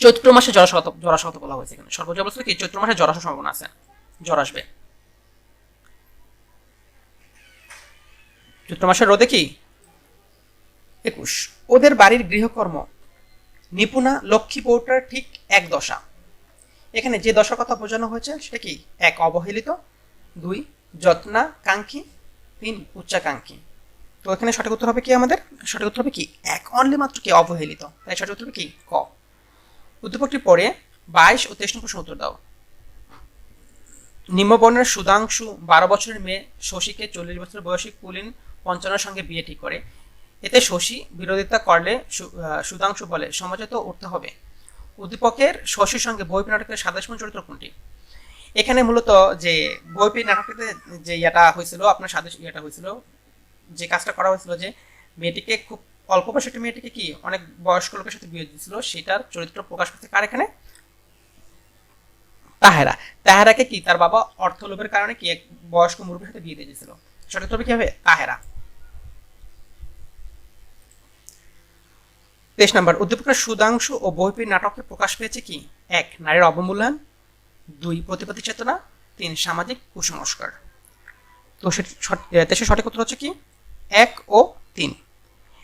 চৈত্র মাসে জ্বর আসার কথা বলা হয়েছে। এখানে সর্বজয়া বলছে কি চৈত্র মাসে জ্বর আসার সম্ভাবনা আছে, জ্বর আসবে। চৈত্র মাসের রোদে কি। 21 ওদের বাড়ির গৃহকর্ম নিপুণা লক্ষ্মী বউটার ঠিক এক দশা। এখানে যে দশার কথা বোঝানো হয়েছে সেটা কি, 1 অবহেলিত, 2 যত্নাকাঙ্ক্ষী, 3 উচ্চাকাঙ্ক্ষী। তো এখানে সঠিক উত্তর হবে কি, আমাদের সঠিক উত্তর হবে কি 1 অনলি মাত্র কি অবহেলিত, তাই সঠিক উত্তর হবে কি ক। উদ্দীপকটি পরে 22 ও 23 প্রশ্ন উত্তর দাও। নিম্নবর্ণের সুধাংশু 12 বছরের মেয়ে শশীকে 40 বছর বয়সী কুলীন পঞ্চানের সঙ্গে বিয়ে ঠিক করে। এতে শশী বিরোধিতা করলে সুধাংশু বলে সমাজে তো উঠতে হবে। উদ্দীপকের শশীর সঙ্গে বইপি নাটকের সাদৃশ্যপূর্ণ চরিত্র কোনটি? এখানে মূলত যে বইপি নাটকটিতে যে ইয়েটা হয়েছিল, আপনার সাদৃশ্য ইয়েটা হয়েছিল, যে কাজটা করা হয়েছিল যে মেয়েটিকে খুব অল্প বয়সী মেয়েটিকে কি অনেক বয়স্ক লোকের সাথে বিয়ে দিয়েছিল, সেটার চরিত্র প্রকাশ করতে কার এখানে, তাহেরা। তাহেরাকে কি তার বাবা অর্থ লোভের কারণে কি এক বয়স্ক মুরব্বীর সাথে বিয়ে দিয়েছিল, সঠিক তবে কি হবে তাহেরা। 23 নম্বর উদ্দীপকের সুধাংশু ও বইপির নাটকে প্রকাশ পেয়েছে কি, 1 নারীর অবমূল্যায়ন, 2 প্রতিপত্তি চেতনা, 3 সামাজিক কুসংস্কার। তো দেশের সঠিক উত্তর হচ্ছে কি 1 ও 3।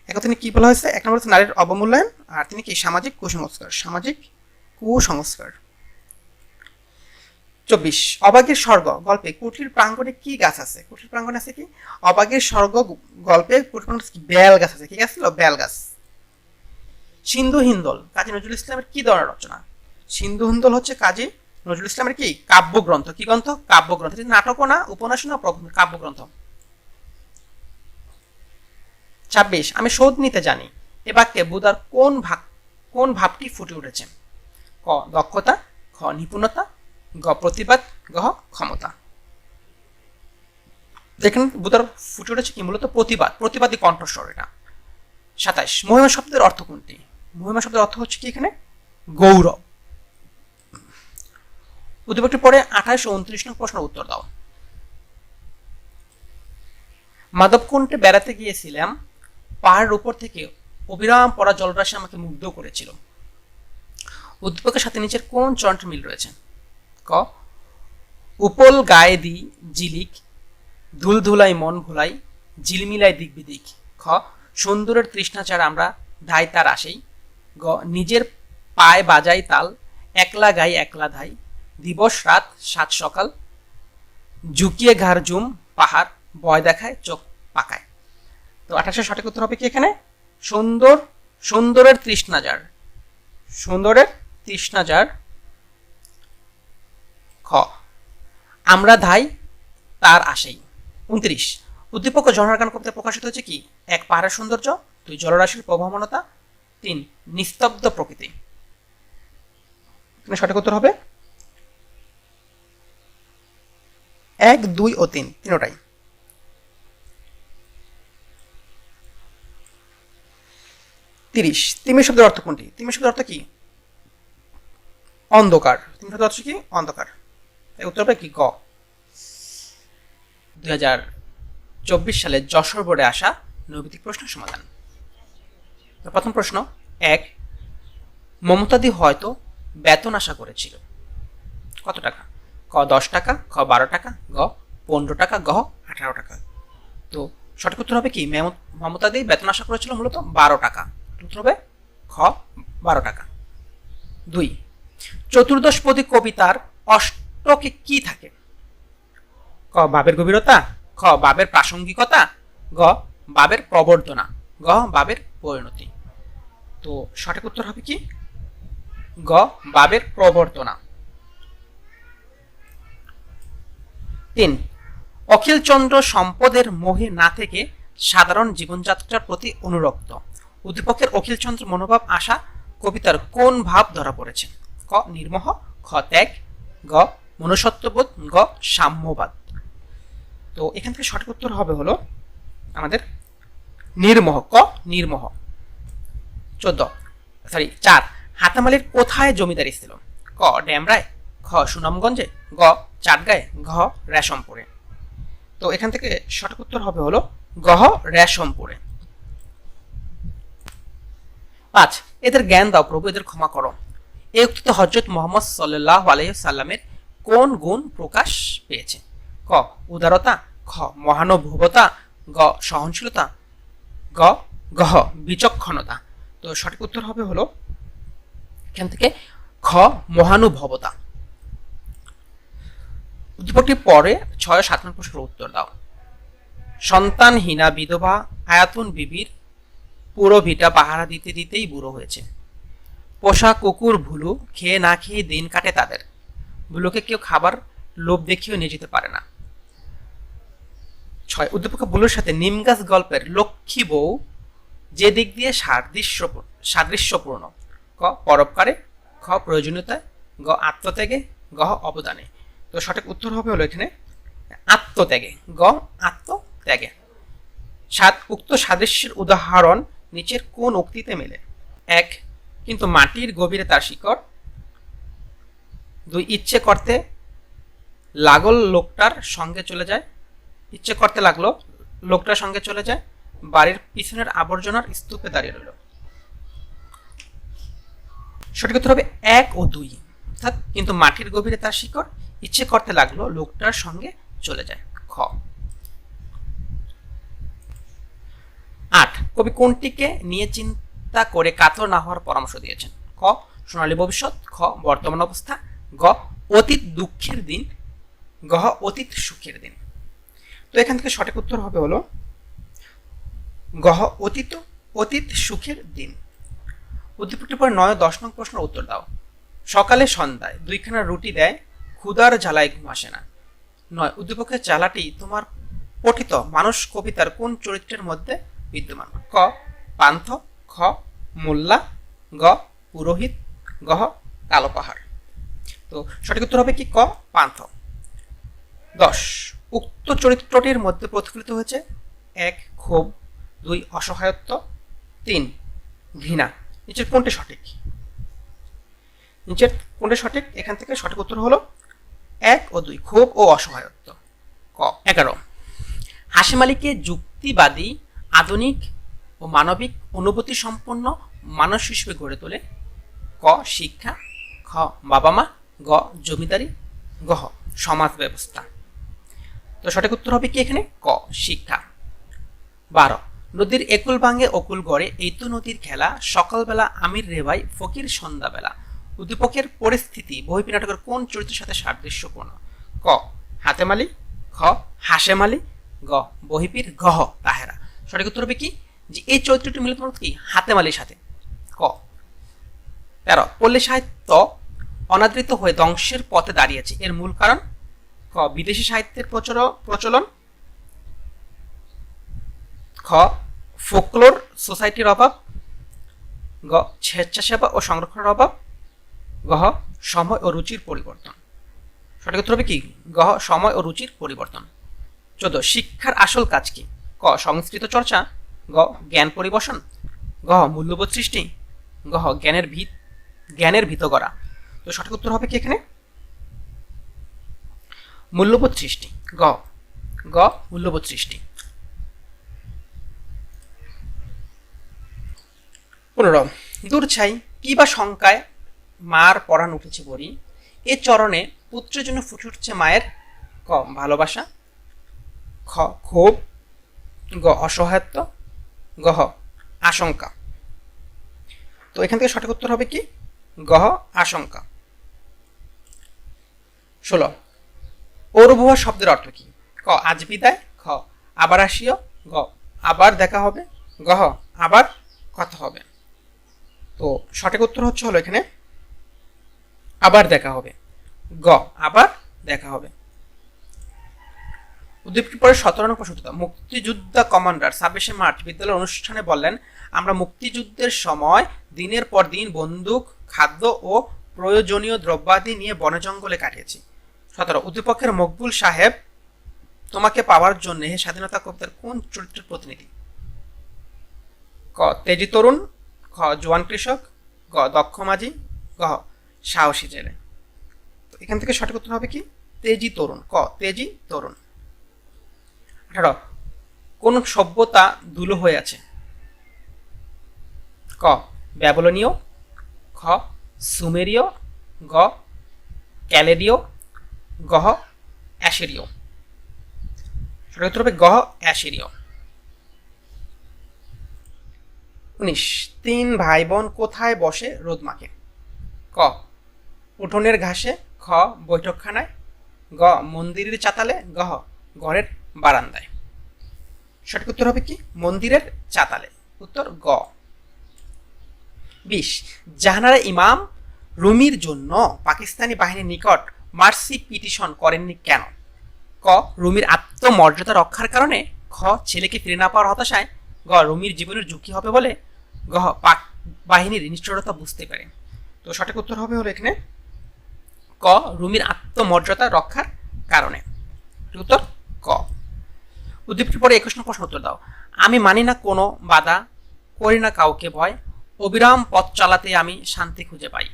1 ও 3 কি বলা হয়েছে, 1 নম্বর হচ্ছে নারীর অবমূল্যায়ন, আর তিনি কি সামাজিক কুসংস্কার, সামাজিক কুসংস্কার। 24 অবাগের স্বর্গ গল্পে কুটির প্রাঙ্গণে কি গাছ আছে? কুটির প্রাঙ্গণে আছে কি, অবাগের স্বর্গ গল্পে কুটির প্রাঙ্গণে কি বেল গাছ আছে, কি গাছ ছিল, বেল গাছ। সিন্ধু হিন্দল কাজী নজরুল ইসলামের কি ধরনের রচনা? সিন্ধু হিন্দল হচ্ছে কাজী নজরুল ইসলামের কি কাব্যগ্রন্থ, কি গ্রন্থ, কাব্যগ্রন্থ, নাটকও না, উপন্যাস না, কাব্যগ্রন্থ। 26 আমি শোধ নিতে জানি এ বাক্যে বুদার কোন ভাবটি ফুটে উঠেছে? ক দক্ষতা, খ নিপুণতা, গ প্রতিবাদ, গ ক্ষমতা। দেখেন বুদার ফুটে উঠেছে কি মূলত প্রতিবাদ, প্রতিবাদী কণ্ঠস্বর এটা। 27 মহিমা শব্দের অর্থ কোনটি? মহিমা শব্দের অর্থ হচ্ছে কি এখানে গৌরব। উদ্দীপকটি পরে 28 ও 29 নং প্রশ্নের উত্তর দাও। মাধবকুণ্ডে বেড়াতে গিয়েছিলাম, পাহাড়ের উপর থেকে অবিরাম পড়া জলরাশি আমাকে মুগ্ধ করেছিল। উদ্দীপকের সাথে নিচের কোন চরণটির মিল রয়েছে? ক উপল গায়ে দি জিলিক, ধুল ধুলাই মন ভুলাই, ঝিলমিলাই দিক বিদিক। খ সুন্দরের তৃষ্ণাচার আমরা ধাই তার আসেই। গ নিজের পায়ে বাজাই তাল, একলা গাই একলা ধাই, দিবস রাত সাত সকাল, ঝুঁকিয়ে ঘাড় জুম পাহাড়, ভয় দেখায় চোখ পাকায়। তো 28 সঠিক উত্তর হবে কি এখানে সুন্দরের তৃষ্ণাচার, সুন্দরের তৃষ্ণাচার। খ আমরা ধাই তার আসেই। 29 উদ্দীপক ও ঝর্ণার গান কবিতা প্রকাশিত হচ্ছে কি, 1 পাহাড়ের সৌন্দর্য, 2 জলরাশির প্রবহমানতা, 3 নিস্তব্ধ প্রকৃতি। সঠিক উত্তর হবে 1, 2 ও 3 তিনটাই। 30 তিমির শব্দের অর্থ কোনটি? তিমির শব্দের অর্থ কি অন্ধকার, তিমির শব্দের অর্থ কি অন্ধকার, এই উত্তর হবে কি গ। 2024 সালে যশোর বোর্ডে আসা নৈবেদিক প্রশ্ন সমাধান। প্রথম প্রশ্ন 1 মমতাদি হয়তো বেতন আশা করেছিল, কত টাকা? ক 10 টাকা, খ 12 টাকা, গ 15 টাকা, গ 18 টাকা। তো সঠিক উত্তর হবে কি মমতাদি বেতন আশা করেছিল মূলত 12 টাকা, উত্তর হবে খ 12 টাকা। 2 চতুর্দশপদী কবিতার অষ্টকে কি থাকে? ক ভাবের গভীরতা, খ ভাবের প্রাসঙ্গিকতা, গ ভাবের প্রবর্তনা, গ ভাবের পরিণতি। তো সঠিক উত্তর হবে কি গ ভাবের প্রবর্তনা। 3 অখিলচন্দ্র সম্পদের মোহে না থেকে সাধারণ জীবনযাত্রার প্রতি অনুরক্ত। উদ্দীপকের অখিলচন্দ্র মনোভাব আসা কবিতার কোন ভাব ধরা পড়েছে? ক নির্মোহ, খ ত্যাগ, গ মনুষ্যত্ববোধ, গ সাম্যবাদ। তো এখান থেকে সঠিক উত্তর হবে হলো আমাদের নির্মোহ, ক নির্মোহ। 4 হাতেমালির কোথায় জমিদারি ছিল? ক ডেমরায়, খ সুনামগঞ্জে, গ চাটগাঁয়ে, ঘ রেশমপুরে। তো এখান থেকে সঠিক উত্তর হবে হলো গহ রেশমপুরে। 5 এদের জ্ঞান দাও প্রভু, এদের ক্ষমা করো। এই উক্তিতে হযরত মুহাম্মদ সাল্লাল্লাহু আলাইহি সাল্লামের কোন গুণ প্রকাশ পেয়েছে? ক উদারতা, খ মহানুভবতা, গ সহনশীলতা, গহ বিচক্ষণতা। তো সঠিক উত্তর হবে হলো এখান থেকে খ মহানুভবতা। উদ্দীপকটি পরে 6 ও 7 নম্বর প্রশ্নের উত্তর দাও। সন্তানহীনা বিধবা আয়াতুন বিবির পুরো ভিটা পাহারা দিতে দিতেই বুড়ো হয়েছে। পোষা কুকুর ভুলু খেয়ে না খেয়ে দিন কাটে তাদের, ভুলুকে কেউ খাবার লোভ দেখিয়েও নিয়ে যেতে পারে না। 6 উদ্দীপক বুলুর সাথে নিমগাছ গল্পের লক্ষ্মী বউ যে দিক দিয়ে সাদৃশ্যপূর্ণ? ক পরোপকারে, খ প্রয়োজনীয়তায়, গ আত্মত্যাগে, গ অবদানে। তো সঠিক উত্তর হবে হলো এখানে আত্মত্যাগে, গ আত্মত্যাগে। 7 উক্ত সাদৃশ্যের উদাহরণ নিচের কোন উক্তিতে মেলে? 1 কিন্তু মাটির গভীরে তার শিকড়, 2 ইচ্ছে করতে লাগল লোকটার সঙ্গে চলে যায়, ইচ্ছে করতে লাগলো লোকটার সঙ্গে চলে যায়, বাড়ির পিছনের আবর্জনার স্তূপে দাঁড়িয়ে রইল। সঠিক উত্তর হবে 1 ও 2, অর্থাৎ কিন্তু মাটির গভীরে তার শিকড়, ইচ্ছে করতে লাগলো লোকটার সঙ্গে চলে যায়, খ। 8 কবি কোনটিকে নিয়ে চিন্তা করে কাতর না হওয়ার পরামর্শ দিয়েছেন? ক সোনালী ভবিষ্যৎ, খ বর্তমান অবস্থা, গ অতীত দুঃখের দিন, গ অতীত সুখের দিন। তো এখান থেকে সঠিক উত্তর হবে হলো গ অতীত সুখের দিন। উদ্দীপকটির পর 9 ও 10 নং প্রশ্নের উত্তর দাও। সকালে সন্ধ্যায় 2খানা রুটি দেয়, ক্ষুধার জ্বালায় ঘুম আসে না। 9 উদ্দীপকের জ্বালাটি তোমার পঠিত মানুষ কবিতার কোন চরিত্রের মধ্যে বিদ্যমান? ক পান্থ, খ মোল্লা, গ পুরোহিত, গ কালো পাহাড়। তো সঠিক উত্তর হবে কি ক পান্থ। 10 উক্ত চরিত্রটির মধ্যে প্রতিফলিত হয়েছে 1 ক্ষোভ, 2 অসহায়ত্ব, 3 ঘৃণা। নিচের কোনটি সঠিক? এখান থেকে সঠিক উত্তর হলো 1 ও 2 ক্ষোভ ও অসহায়ত্ব, ক। 11 হাশেম আলীকে যুক্তিবাদী, আধুনিক ও মানবিক অনুভূতি সম্পন্ন মানুষ হিসেবে গড়ে তোলে? ক শিক্ষা, খ বাবা মা, গ জমিদারি, গ সমাজ ব্যবস্থা। তো সঠিক উত্তর হবে কি এখানে ক শিক্ষা। 12 নদীর একুল ভাঙে অকুল গড়ে, এই তো নদীর খেলা, সকালবেলা আমির রেবাই, ফকির সন্ধ্যাবেলা। উদ্দীপকের পরিস্থিতি বহিপি নাটকের কোন চরিত্রের সাথে সাদৃশ্যপূর্ণ? ক হাতেম আলী, খ হাশেম আলী, গ বহিপির গহ তাহেরা। সঠিক উত্তর হবে কি যে এই চরিত্রটি মিলিত কি হাতেম আলীর সাথে, ক। 13 পল্লী সাহিত্য অনাদৃত হয়ে ধ্বংসের পথে দাঁড়িয়েছে, এর মূল কারণ? খ বিদেশি সাহিত্যের প্রচলন, খ ফোকলোর সোসাইটির অভাব, গ স্বেচ্ছাসেবা ও সংরক্ষণের অভাব, গহ সময় ও রুচির পরিবর্তন। সঠিক উত্তর হবে কি গহ সময় ও রুচির পরিবর্তন। 14 শিক্ষার আসল কাজ কি? ক সংস্কৃত চর্চা, গ জ্ঞান পরিবেশন, গ মূল্যবোধ সৃষ্টি, গ জ্ঞানের ভিত গড়া। তো সঠিক উত্তর হবে কি এখানে মূল্যবোধ সৃষ্টি, গ মূল্যবোধ সৃষ্টি। 15 দূর ছাই কি বা শঙ্কায় মার পরাণ উঠেছে বরি, এ চরণে পুত্রের জন্য ফুটে উঠছে মায়ের? ক ভালোবাসা, খ ক্ষোভ, গ অসহায়ত্ব, গ আশঙ্কা। তো এখান থেকে সঠিক উত্তর হবে কি গ আশঙ্কা। 16 ঔরভুয়া শব্দের অর্থ কি? ক আজ বিদায়, খ আবার আসিও, গ আবার দেখা হবে, গ আবার কথা হবে। তো সঠিক উত্তর হলো এখানে আবার দেখা হবে, গ আবার দেখা হবে। উদ্দীপকটির পরে 17 নং প্রশ্ন দাও। মুক্তিযোদ্ধা কমান্ডার 26শে মার্চ বিদ্যালয়ের অনুষ্ঠানে বললেন, আমরা মুক্তিযুদ্ধের সময় দিনের পর দিন বন্দুক, খাদ্য ও প্রয়োজনীয় দ্রব্যাদি নিয়ে বনে জঙ্গলে কাটিয়েছি। 17 উদ্দীপকের মকবুল সাহেব তোমাকে পাওয়ার জন্য হে স্বাধীনতা কবিতার কোন চরিত্রের প্রতিনিধি? ক তেজি তরুণ, খ জোয়ান কৃষক, গ দক্ষ মাঝি, গ সাহসী জেলে। তো এখান থেকে সঠিক উত্তর হবে কি তেজি তরুণ, ক তেজি তরুণ। 18 কোন সভ্যতা ধুলো হয়ে আছে? ক ব্যাবিলনীয়, খ সুমেরীয়, গ ক্যালেডীয়, গ অ্যাশিরীয়। সঠিক উত্তর হবে গ অ্যাশিরীয়। 19 তিন ভাই বোন কোথায় বসে রোদ মাখে? ক উঠোনের ঘাসে, খ বৈঠকখানায়, গ মন্দিরের চাতালে, গ ঘরের বারান্দায়। সঠিক উত্তর হবে কি মন্দিরের চাতালে, উত্তর গ। 20 জাহানারা ইমাম রুমির জন্য পাকিস্তানি বাহিনীর নিকট মার্সি পিটিশন করেননি কেন? ক রুমির আত্মমর্যাদা রক্ষার কারণে, খ ছেলেকে ফিরে না পাওয়ার হতাশায়, গ রুমির জীবনের ঝুঁকি হবে বলে, গ পাক বাহিনীর নিষ্ঠুরতা বুঝতে পারে। তো সঠিক উত্তর হবে হলো এখানে ক রুমির আত্মমর্যাদা রক্ষার কারণে, উত্তর ক। উদ্দীপকের পরে 21 নম্বর প্রশ্ন উত্তর দাও। আমি মানি না কোনো বাধা, করি না কাউকে ভয়, অবিরাম পথ চালাতে আমি শান্তি খুঁজে পাই।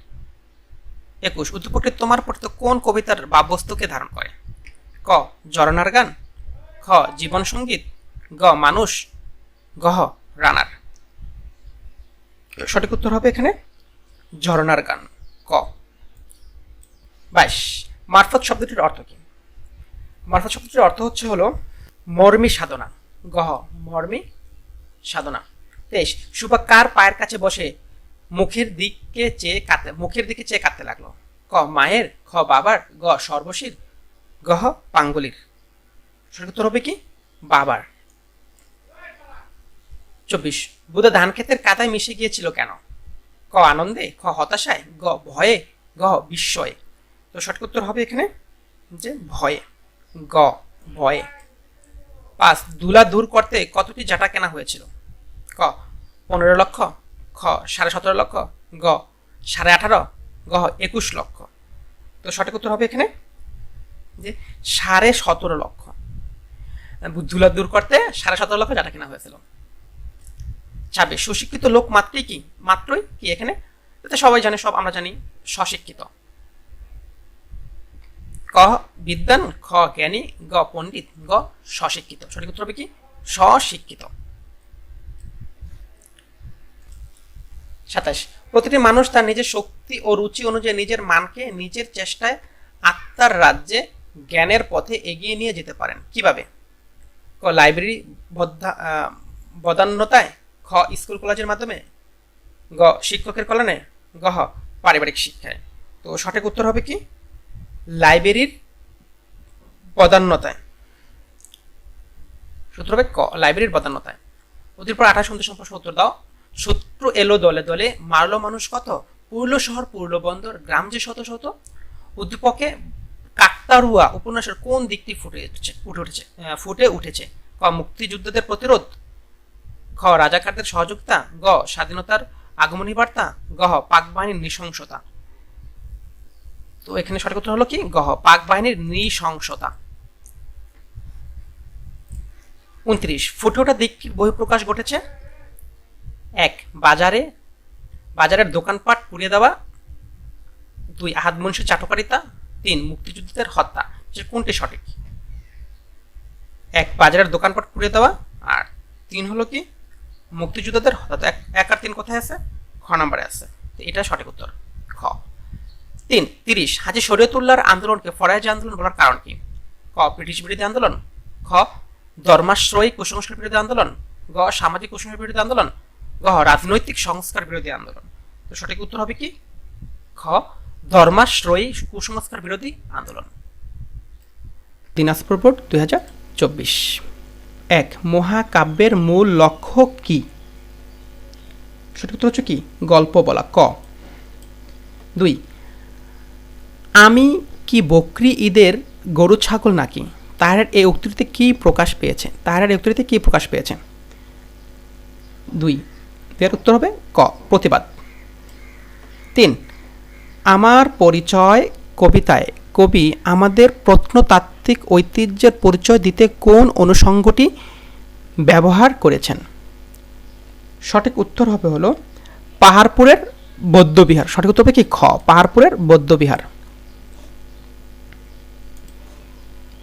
21 উদ্দীপকটি তোমার পঠিত কোন কবিতার ভাববস্তুকে ধারণ করে? ক জরনার গান, খ জীবন সঙ্গীত, গ মানুষ, গ রানার। সঠিক উত্তর হবে এখানে ঝরনার গান, ক। 22 মারফত শব্দটির অর্থ কি? মারফত শব্দটির অর্থ হচ্ছে হলো মর্মী সাধনা, গ মর্মী সাধনা। 23 সুভা কার পায়ের কাছে বসে মুখের দিকে চেয়ে কাঁদতে লাগলো? ক মায়ের, খ বাবার, গ সর্বশীর, গ পাঙ্গুলির। সঠিক উত্তর হবে কি বাবার। 24 বুধা ধান ক্ষেতের কাদায় মিশে গিয়েছিল কেন? ক আনন্দে, খ হতাশায়, গ ভয়ে, গ বিস্ময়ে। তো সঠিক উত্তর হবে এখানে যে ভয়ে, গ ভয়ে। 5 ধুলা দূর করতে কতটি জাটা কেনা হয়েছিল? ক 15 লক্ষ, খ 17.5 লক্ষ, গ 18.5, গ 21 লক্ষ। তো সঠিক উত্তর হবে এখানে যে 17.5 লক্ষ। ধুলা দূর করতে 17.5 লক্ষ জাটা কেনা হয়েছিল। 26 সুশিক্ষিত লোক মাত্রই কি এখানে সবাই জানে, সব আমরা জানি স্বশিক্ষিত। ক বিদ্বান, খ জ্ঞানী, গ পণ্ডিত, গ স্বশিক্ষিত। সঠিক উত্তর হবে কি স্বশিক্ষিত। 27 প্রতিটি মানুষ তার নিজের শক্তি ও রুচি অনুযায়ী নিজের মানকে নিজের চেষ্টায় আত্মার রাজ্যে জ্ঞানের পথে এগিয়ে নিয়ে যেতে পারেন কিভাবে? ক লাইব্রেরি বদান্যতায়, খ স্কুল কলেজের মাধ্যমে, গ শিক্ষকের কল্যাণে, গ পারিবারিক শিক্ষায়। তো সঠিক উত্তর হবে কি লাইব্রেরির বদান্যতায়। সূত্র হবে ক লাইব্রেরির বদান্যতায়। ওদের পর 28 29 প্রশ্ন উত্তর দাও। শত্রু এলো দলে দলে, মারলো মানুষ কত, পুরলো শহর পুরলো বন্দর, গ্রাম যে শত শত। উদ্দীপকে কাকতাড়ুয়া উপন্যাসের কোন দিকটি ফুটে উঠেছে? ক মুক্তিযুদ্ধদের প্রতিরোধ, খ রাজাকারদের সহযোগিতা, গ স্বাধীনতার আগমনী বার্তা, গ পাক বাহিনীর নৃশংসতা। তো এখানে সঠিক উত্তর হলো কি গ পাক বাহিনীর নৃশংসতা। 29 ফুটে ওঠা দিক বহিঃপ্রকাশ ঘটেছে? 1 বাজারের দোকানপাট পুড়িয়ে দেওয়া, 2 আহাদ মুন্সির চাটুকারিতা, 3 মুক্তিযুদ্ধের হত্যা। কোনটি সঠিক? 1 বাজারের দোকানপাট পুড়িয়ে দেওয়া, আর 3 হলো কি মুক্তিযুদ্ধদের হত্যা। 1 আর 3 কোথায় আছে? খ নম্বরে আছে। তো এটা সঠিক উত্তর খ। 30 হাজী শরীয়তুল্লাহর আন্দোলনকে ফরাজি আন্দোলন বলার কারণ কি? ক ব্রিটিশ বিরোধী আন্দোলন, খ ধর্মাশ্রয়ী কুসংস্কার বিরোধী আন্দোলন, গ সামাজিক কুসংস্কার বিরোধী আন্দোলন, গ রাজনৈতিক সংস্কার বিরোধী আন্দোলন। তো সঠিক উত্তর হবে কি খ ধর্মাশ্রয়ী কুসংস্কার বিরোধী আন্দোলন। দিনাজপুর বোর্ড 2024। 1 মহাকাব্যের মূল লক্ষ্য কি? সঠিক উত্তর হচ্ছে কি গল্প বলা, ক। 2 আমি কি বকরি ঈদের গরু ছাগল নাকি? ক তাহারের এই উক্তিটিতে কি প্রকাশ পেয়েছে? তাহারের এই উক্তিটিতে কি প্রকাশ পেয়েছে? 2 এর উত্তর হবে ক প্রতিবাদ। 3 আমার পরিচয় কবিতায় কবি আমাদের প্রত্নতাত্ত্বিক ঐতিহ্যের পরিচয় দিতে কোন অনুষঙ্গটি ব্যবহার করেছেন? সঠিক উত্তর হবে হলো পাহাড়পুরের বৌদ্ধবিহার। সঠিক উত্তর হবে কি খ পাহাড়পুরের বৌদ্ধবিহার।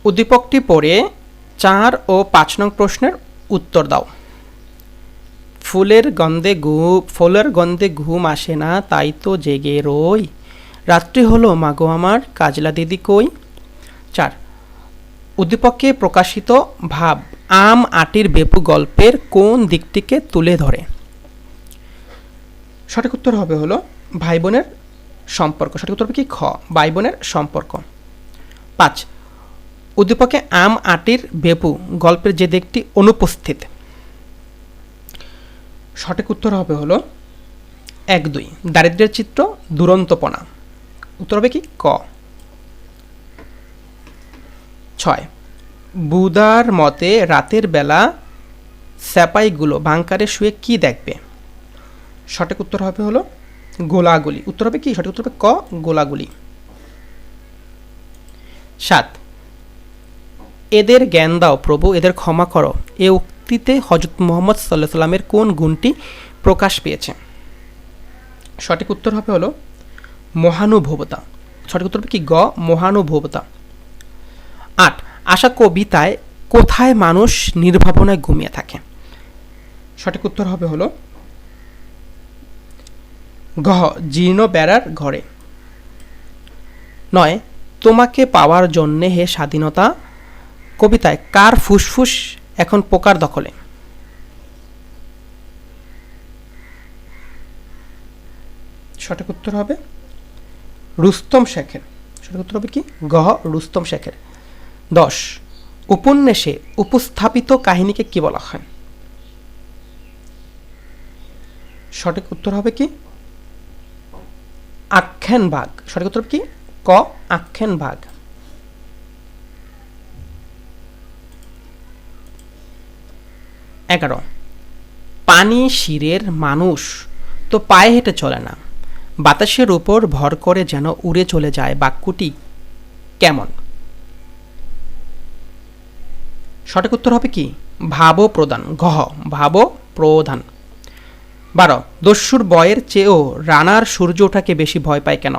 উদ্দীপকটি পড়ে 4 ও 5 নং প্রশ্নের উত্তর দাও। ফুলের গন্ধে ঘুম আসে না, তাই তো জেগে রই, রাত্রি হলো মাগো আমার, কাজলা দিদি কই। 4 উদ্দীপকে প্রকাশিত ভাব আম আটির বেপু গল্পের কোন দিকটিকে তুলে ধরে? সঠিক উত্তর হবে হলো ভাই বোনের সম্পর্ক। সঠিক উত্তর হবে কি খ ভাই বোনের সম্পর্ক। 5 উদ্দীপকে আম আটির বেপু গল্পের যে দিকটি অনুপস্থিত? সঠিক উত্তর হবে হলো 1-2 দারিদ্র্যের চিত্র, দুরন্তপনা। উত্তর হবে কি ক। 6 বুদার মতে রাতের বেলা স্যাপাইগুলো বাংকারে শুয়ে কি দেখবে? সঠিক উত্তর হবে হলো গোলাগুলি। উত্তর হবে কি সঠিক উত্তর হবে ক গোলাগুলি। 7 এদের জ্ঞান দাও প্রভু, এদের ক্ষমা করো, এ উক্তিতে হযরত মুহাম্মদ সাল্লাল্লাহু আলাইহি সাল্লামের কোন গুণটি প্রকাশ পেয়েছে? সঠিক উত্তর হবে হলো মহানুভবতা। সঠিক উত্তর হবে কি গ মহানুভবতা। 8 আশা কবিতায় কোথায় মানুষ নির্ভাবনায় ঘুমিয়ে থাকে? সঠিক উত্তর হবে হলো ঘ জীর্ণ বেড়ার ঘরে। 9 তোমাকে পাওয়ার জন্যে হে স্বাধীনতা কবিতায় কার ফুসফুস এখন পোকার দখলে? সঠিক উত্তর হবে রুস্তম শেখের। সঠিক উত্তর হবে কি গ রুস্তম শেখের। 10 উপন্যাসে উপস্থাপিত কাহিনীকে কি বলা হয়? সঠিক উত্তর হবে কি আখ্যান ভাগ। সঠিক উত্তর কি ক আখ্যান ভাগ। 11 পানি শিরের মানুষ তো পায়ে হেঁটে চলে না, বাতাসের উপর ভর করে যেন উড়ে চলে যায়, বাক্যটি কেমন? সঠিক উত্তর হবে কি ভাব প্রদান। ঘ ভাব প্রধান। 12 দস্যুর বয়ের চেয়েও রানার সূর্য ওঠাকে বেশি ভয় পায় কেন?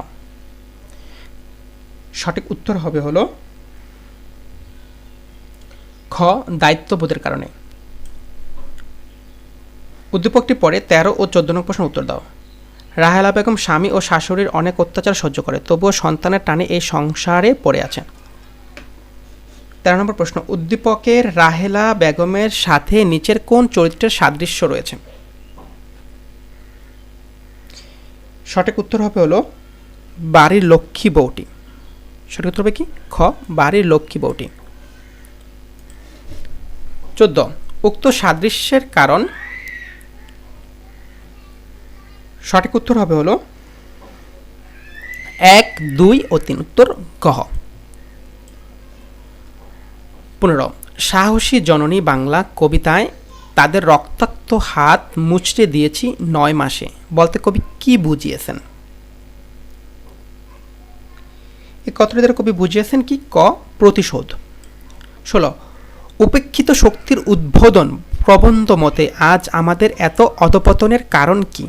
সঠিক উত্তর হবে হলো খ দায়িত্ববোধের কারণে। উদ্দীপকটি পড়ে 13 ও 14 নং প্রশ্নের উত্তর দাও। রাহেলা বেগম স্বামী ও শাশুড়ির অনেক অত্যাচার সহ্য করে, তবুও সন্তানের টানে এই সংসারে পড়ে আছে। 13 নম্বর প্রশ্ন উদ্দীপকের রাহেলা বেগমের সাথে নিচের কোন চরিত্রের সাদৃশ্য রয়েছে? সঠিক উত্তর হবে হলো বাড়ির লক্ষ্মী বউটি। সঠিক উত্তর হবে কি খ বাড়ির লক্ষ্মী বউটি। 14 উক্ত সাদৃশ্যের কারণ? সঠিক উত্তর হবে হলো 1, 2 ও 3। উত্তর গ। 15 সাহসী জননী বাংলা কবিতায় তাদের রক্তাক্ত হাত মুচড়ে দিয়েছি 9 মাসে বলতে কবি কি বুঝিয়েছেন? এই কথাটি দ্বারা কবি বুঝিয়েছেন কি ক প্রতিশোধ। 16 উপেক্ষিত শক্তির উদ্বোধন প্রবন্ধ মতে আজ আমাদের এত অধপতনের কারণ কি?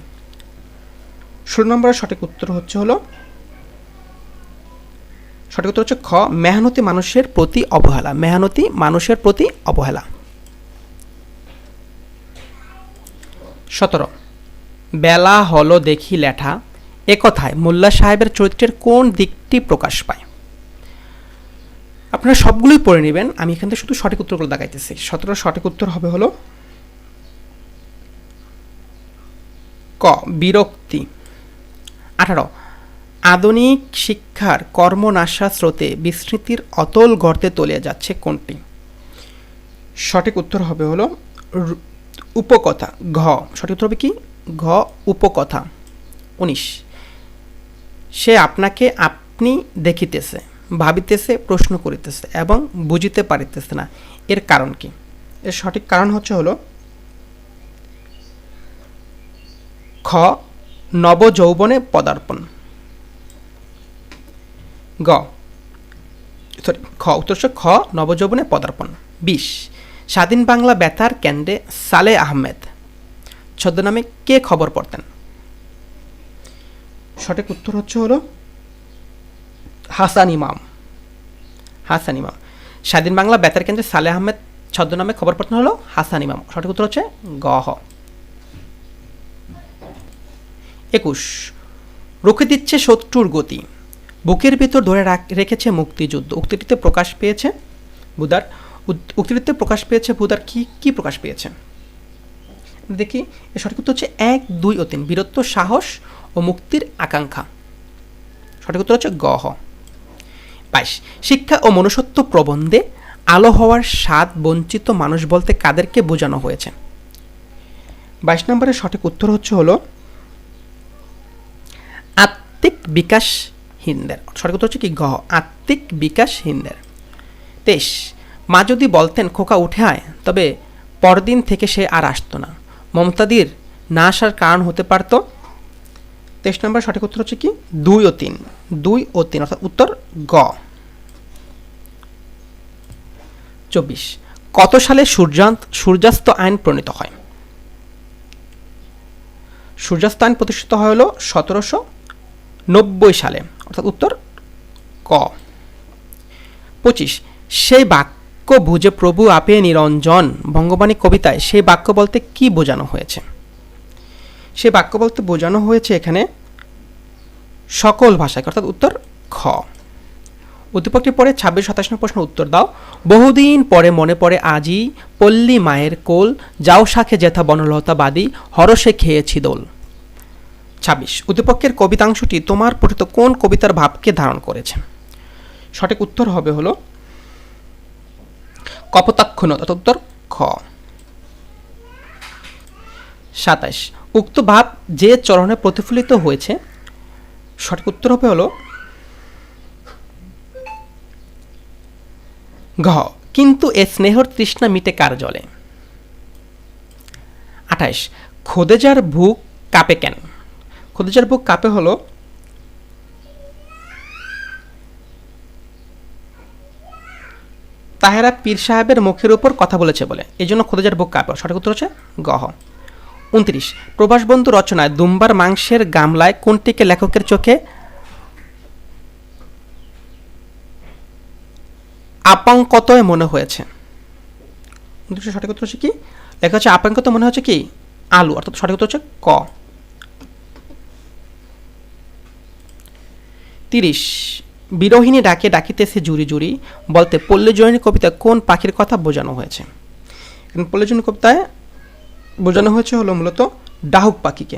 16 নম্বরের সঠিক উত্তর হলো খ মেহনতি মানুষের প্রতি অবহেলা। মেহনতি মানুষের প্রতি অবহেলা। 17 বেলা হলো দেখি লেঠা এ কথায় মোল্লা সাহেবের চরিত্রের কোন দিকটি প্রকাশ পায়? আপনারা সবগুলোই পড়ে নেবেন, আমি এখান থেকে শুধু সঠিক উত্তরগুলো দেখাইতেছি। 17 সঠিক উত্তর হবে হলো ক বিরক্তি। 18 আধুনিক শিক্ষার কর্মনাশা স্রোতে বিস্মৃতির অতল গর্তে তলিয়ে যাচ্ছে কোনটি? সঠিক উত্তর হবে হলো উপকথা। ঘ সঠিক উত্তর হবে কি ঘ উপকথা। 19 সে আপনাকে আপনি দেখিতেছে ভাবিতেছে, প্রশ্ন করিতেছে এবং বুঝিতে পারিতেছে না, এর কারণ কি? এর সঠিক কারণ হলো খ নবযৌবনে পদার্পণ। গ সরি খ উত্তর হচ্ছে খ নবযৌবনে পদার্পণ। 20 স্বাধীন বাংলা বেতার কেন্দ্রে সালেহ আহমেদ ছদ্মনামে কে খবর পড়তেন? সঠিক উত্তর হলো হাসান ইমাম। হাসান ইমাম। স্বাধীন বাংলা বেতার কেন্দ্রে সালেহ আহমেদ ছদ্মনামে খবর পড়তেন হলো হাসান ইমাম। সঠিক উত্তর হচ্ছে গ হ। 21 রুখে দিচ্ছে শত্রুর গতি, বুকের ভেতর ধরে রেখেছে মুক্তিযুদ্ধ। উক্তিটিতে প্রকাশ পেয়েছে বুদার কি প্রকাশ পেয়েছে? দেখি এর সঠিক উত্তর হচ্ছে 1, 2 ও 3 বীরত্ব, সাহস ও মুক্তির আকাঙ্ক্ষা। সঠিক উত্তর হচ্ছে গ হ। 22 শিক্ষা ও মনুষ্যত্ব প্রবন্ধে আলো হওয়ার স্বাদ বঞ্চিত মানুষ বলতে কাদেরকে বোঝানো হয়েছে? 22 নম্বরের সঠিক উত্তর হলো আত্মিক বিকাশহীনদের। সঠিক উত্তর হচ্ছে কি গ আত্মিক বিকাশহীনদের। 23 মা যদি বলতেন খোকা উঠে আয়, তবে পরদিন থেকে সে আর আসতো না, মমতাদির না আসার কারণ হতে পারত? 23 নম্বর সঠিক উত্তর হচ্ছে কি 2 ও 3 অর্থাৎ উত্তর গ। 24 কত সালে সূর্যাস্ত আইন প্রণীত হয়? সূর্যাস্ত আইন প্রতিষ্ঠিত হয় হলো 1790 সালে, অর্থাৎ উত্তর ক। 25 সেই বাক্য বুঝে প্রভু আপে নিরঞ্জন বঙ্গবাণী কবিতায় সেই বাক্য বলতে কি বোঝানো হয়েছে? সেই বাক্য বলতে বোঝানো হয়েছে এখানে সকল ভাষায়, অর্থাৎ উত্তর খ। উদ্দীপকটি পড়ে 26, 27 প্রশ্ন উত্তর দাও। বহুদিন পরে মনে পড়ে আজি, পল্লী মায়ের কোল, যাও শাখে যেথা বনলতা বাদি, হরসে খেয়েছি দোল। 26 উদ্দীপকের কবিতাংশটি তোমার পঠিত কোন কবিতার ভাবকে ধারণ করেছে? সঠিক উত্তর হলো কপোতাক্ষ নদ, অর্থাৎ উত্তর খ। 27 উক্ত ভাব যে চরণে প্রতিফলিত হয়েছে? সঠিক উত্তর হলো ঘ কিন্তু এ স্নেহর তৃষ্ণা মিটে কার জলে। 28 খোদেজার বুক কাঁপে কেন? খোদেজার বুক কাঁপে হলো তাহেরা পীর সাহেবের মুখের উপর কথা বলেছে বলে, এই জন্য খোদেজার বুক কাঁপে। সঠিক উত্তর হচ্ছে গ হ। 29 প্রভাসবন্ধু রচনায় দুম্বার মাংসের গামলায় কোনটিকে লেখকের চোখে আপাঙ্কতয় মনে হয়েছে? সঠিক উত্তর হচ্ছে কি লেখা হচ্ছে আপাঙ্কত মনে হচ্ছে কি আলু, অর্থাৎ সঠিক উত্তর হচ্ছে ক। 30 বিরোহিণী ডাকে ডাকিতেছে জুরি জুরি বলতে পল্লী জয়িনী কবিতা কোন পাখির কথা বোঝানো হয়েছে? পল্লী জয়িনী কবিতায় বোঝানো হয়েছে হলো মূলত ডাহুক পাখিকে।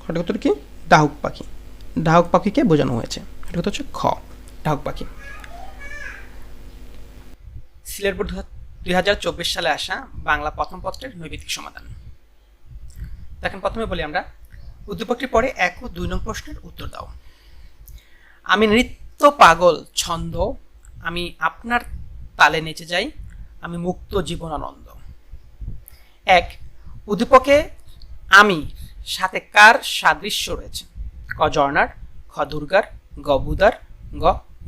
সঠিক উত্তর কি ডাহুক পাখি। ডাহুক পাখিকে বোঝানো হয়েছে। সঠিক উত্তর হচ্ছে খ ডাহুক পাখি। সিলেট বোর্ড 2024 সালে আসা বাংলা প্রথম পত্রের নৈবেদিক সমাধান। দেখেন প্রথমে বলি আমরা উদ্দীপকটি পরে 1 ও 2 নং প্রশ্নের উত্তর দাও। আমি নৃত্য পাগল ছন্দ, আমি আপনার তালে নেচে যাই, আমি মুক্ত জীবন আনন্দ। 1 উদ্দীপকে আমি সাথে কার সাদৃশ্য রয়েছে? ক ঝর্ণার, খ দুর্গার, গ বুদার,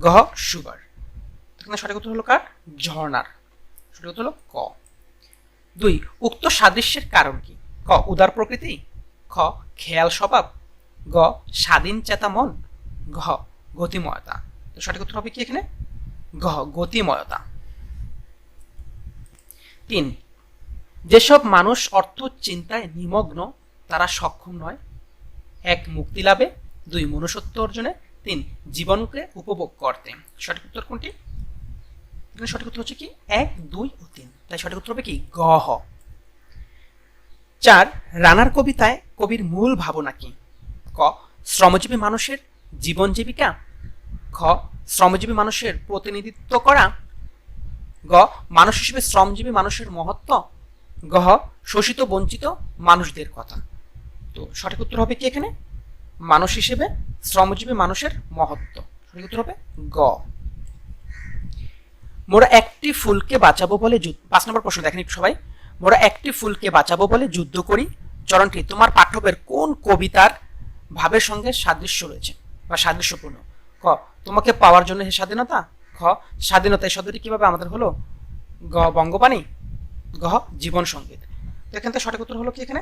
গ সুগার। সঠিক উত্তর হলো কার? ঝর্ণার। সঠিক উত্তর হলো ক। 2 উক্ত সাদৃশ্যের কারণ কি? ক উদার প্রকৃতি, খ খেয়াল স্বভাব, গ স্বাধীন চেতা মন, ঘ গতিময়তা। তো সঠিক উত্তর হবে কি এখানে? ঘ গতিময়তা। 3 যেসব মানুষ অর্থ চিন্তায় নিমগ্ন তারা সক্ষম নয় 1 মুক্তি লাভে, 2 মনুষ্যত্ব অর্জনে, 3 জীবনকে উপভোগ করতে। সঠিক উত্তর কোনটি? সঠিক উত্তর হচ্ছে কি 1, 2 ও 3। তাই সঠিক উত্তর হবে কি গ হ। 4 রানার কবিতায় কবির মূল ভাবনা কি? ক শ্রমজীবী মানুষের জীবন জীবিকা, খ শ্রমজীবী মানুষের প্রতিনিধিত্ব করা, গ মানুষ হিসেবে শ্রমজীবী মানুষের মহত্ব, গ শোষিত বঞ্চিত মানুষদের কথা। তো সঠিক উত্তর হবে কি এখানে? মানুষ হিসেবে শ্রমজীবী মানুষের মহত্ব। সঠিক উত্তর হবে গ। মোরা একটি ফুলকে বাঁচাবো বলে 5 নম্বর প্রশ্ন দেখেন একটু সবাই। মোরা একটি ফুলকে বাঁচাবো বলে যুদ্ধ করি চরণটি তোমার পাঠ্যবের কোন কবিতার ভাবের সঙ্গে সাদৃশ্য রয়েছে বা সাদৃশ্যপূর্ণ? ক তোমাকে পাওয়ার জন্য হে স্বাধীনতা। খ স্বাধীনতা এই শব্দটি কিভাবে আমাদের হলো? গ বঙ্গবাণী। ঘ জীবন সঙ্গীত। তো এখান থেকে সঠিক উত্তর হলো কি এখানে?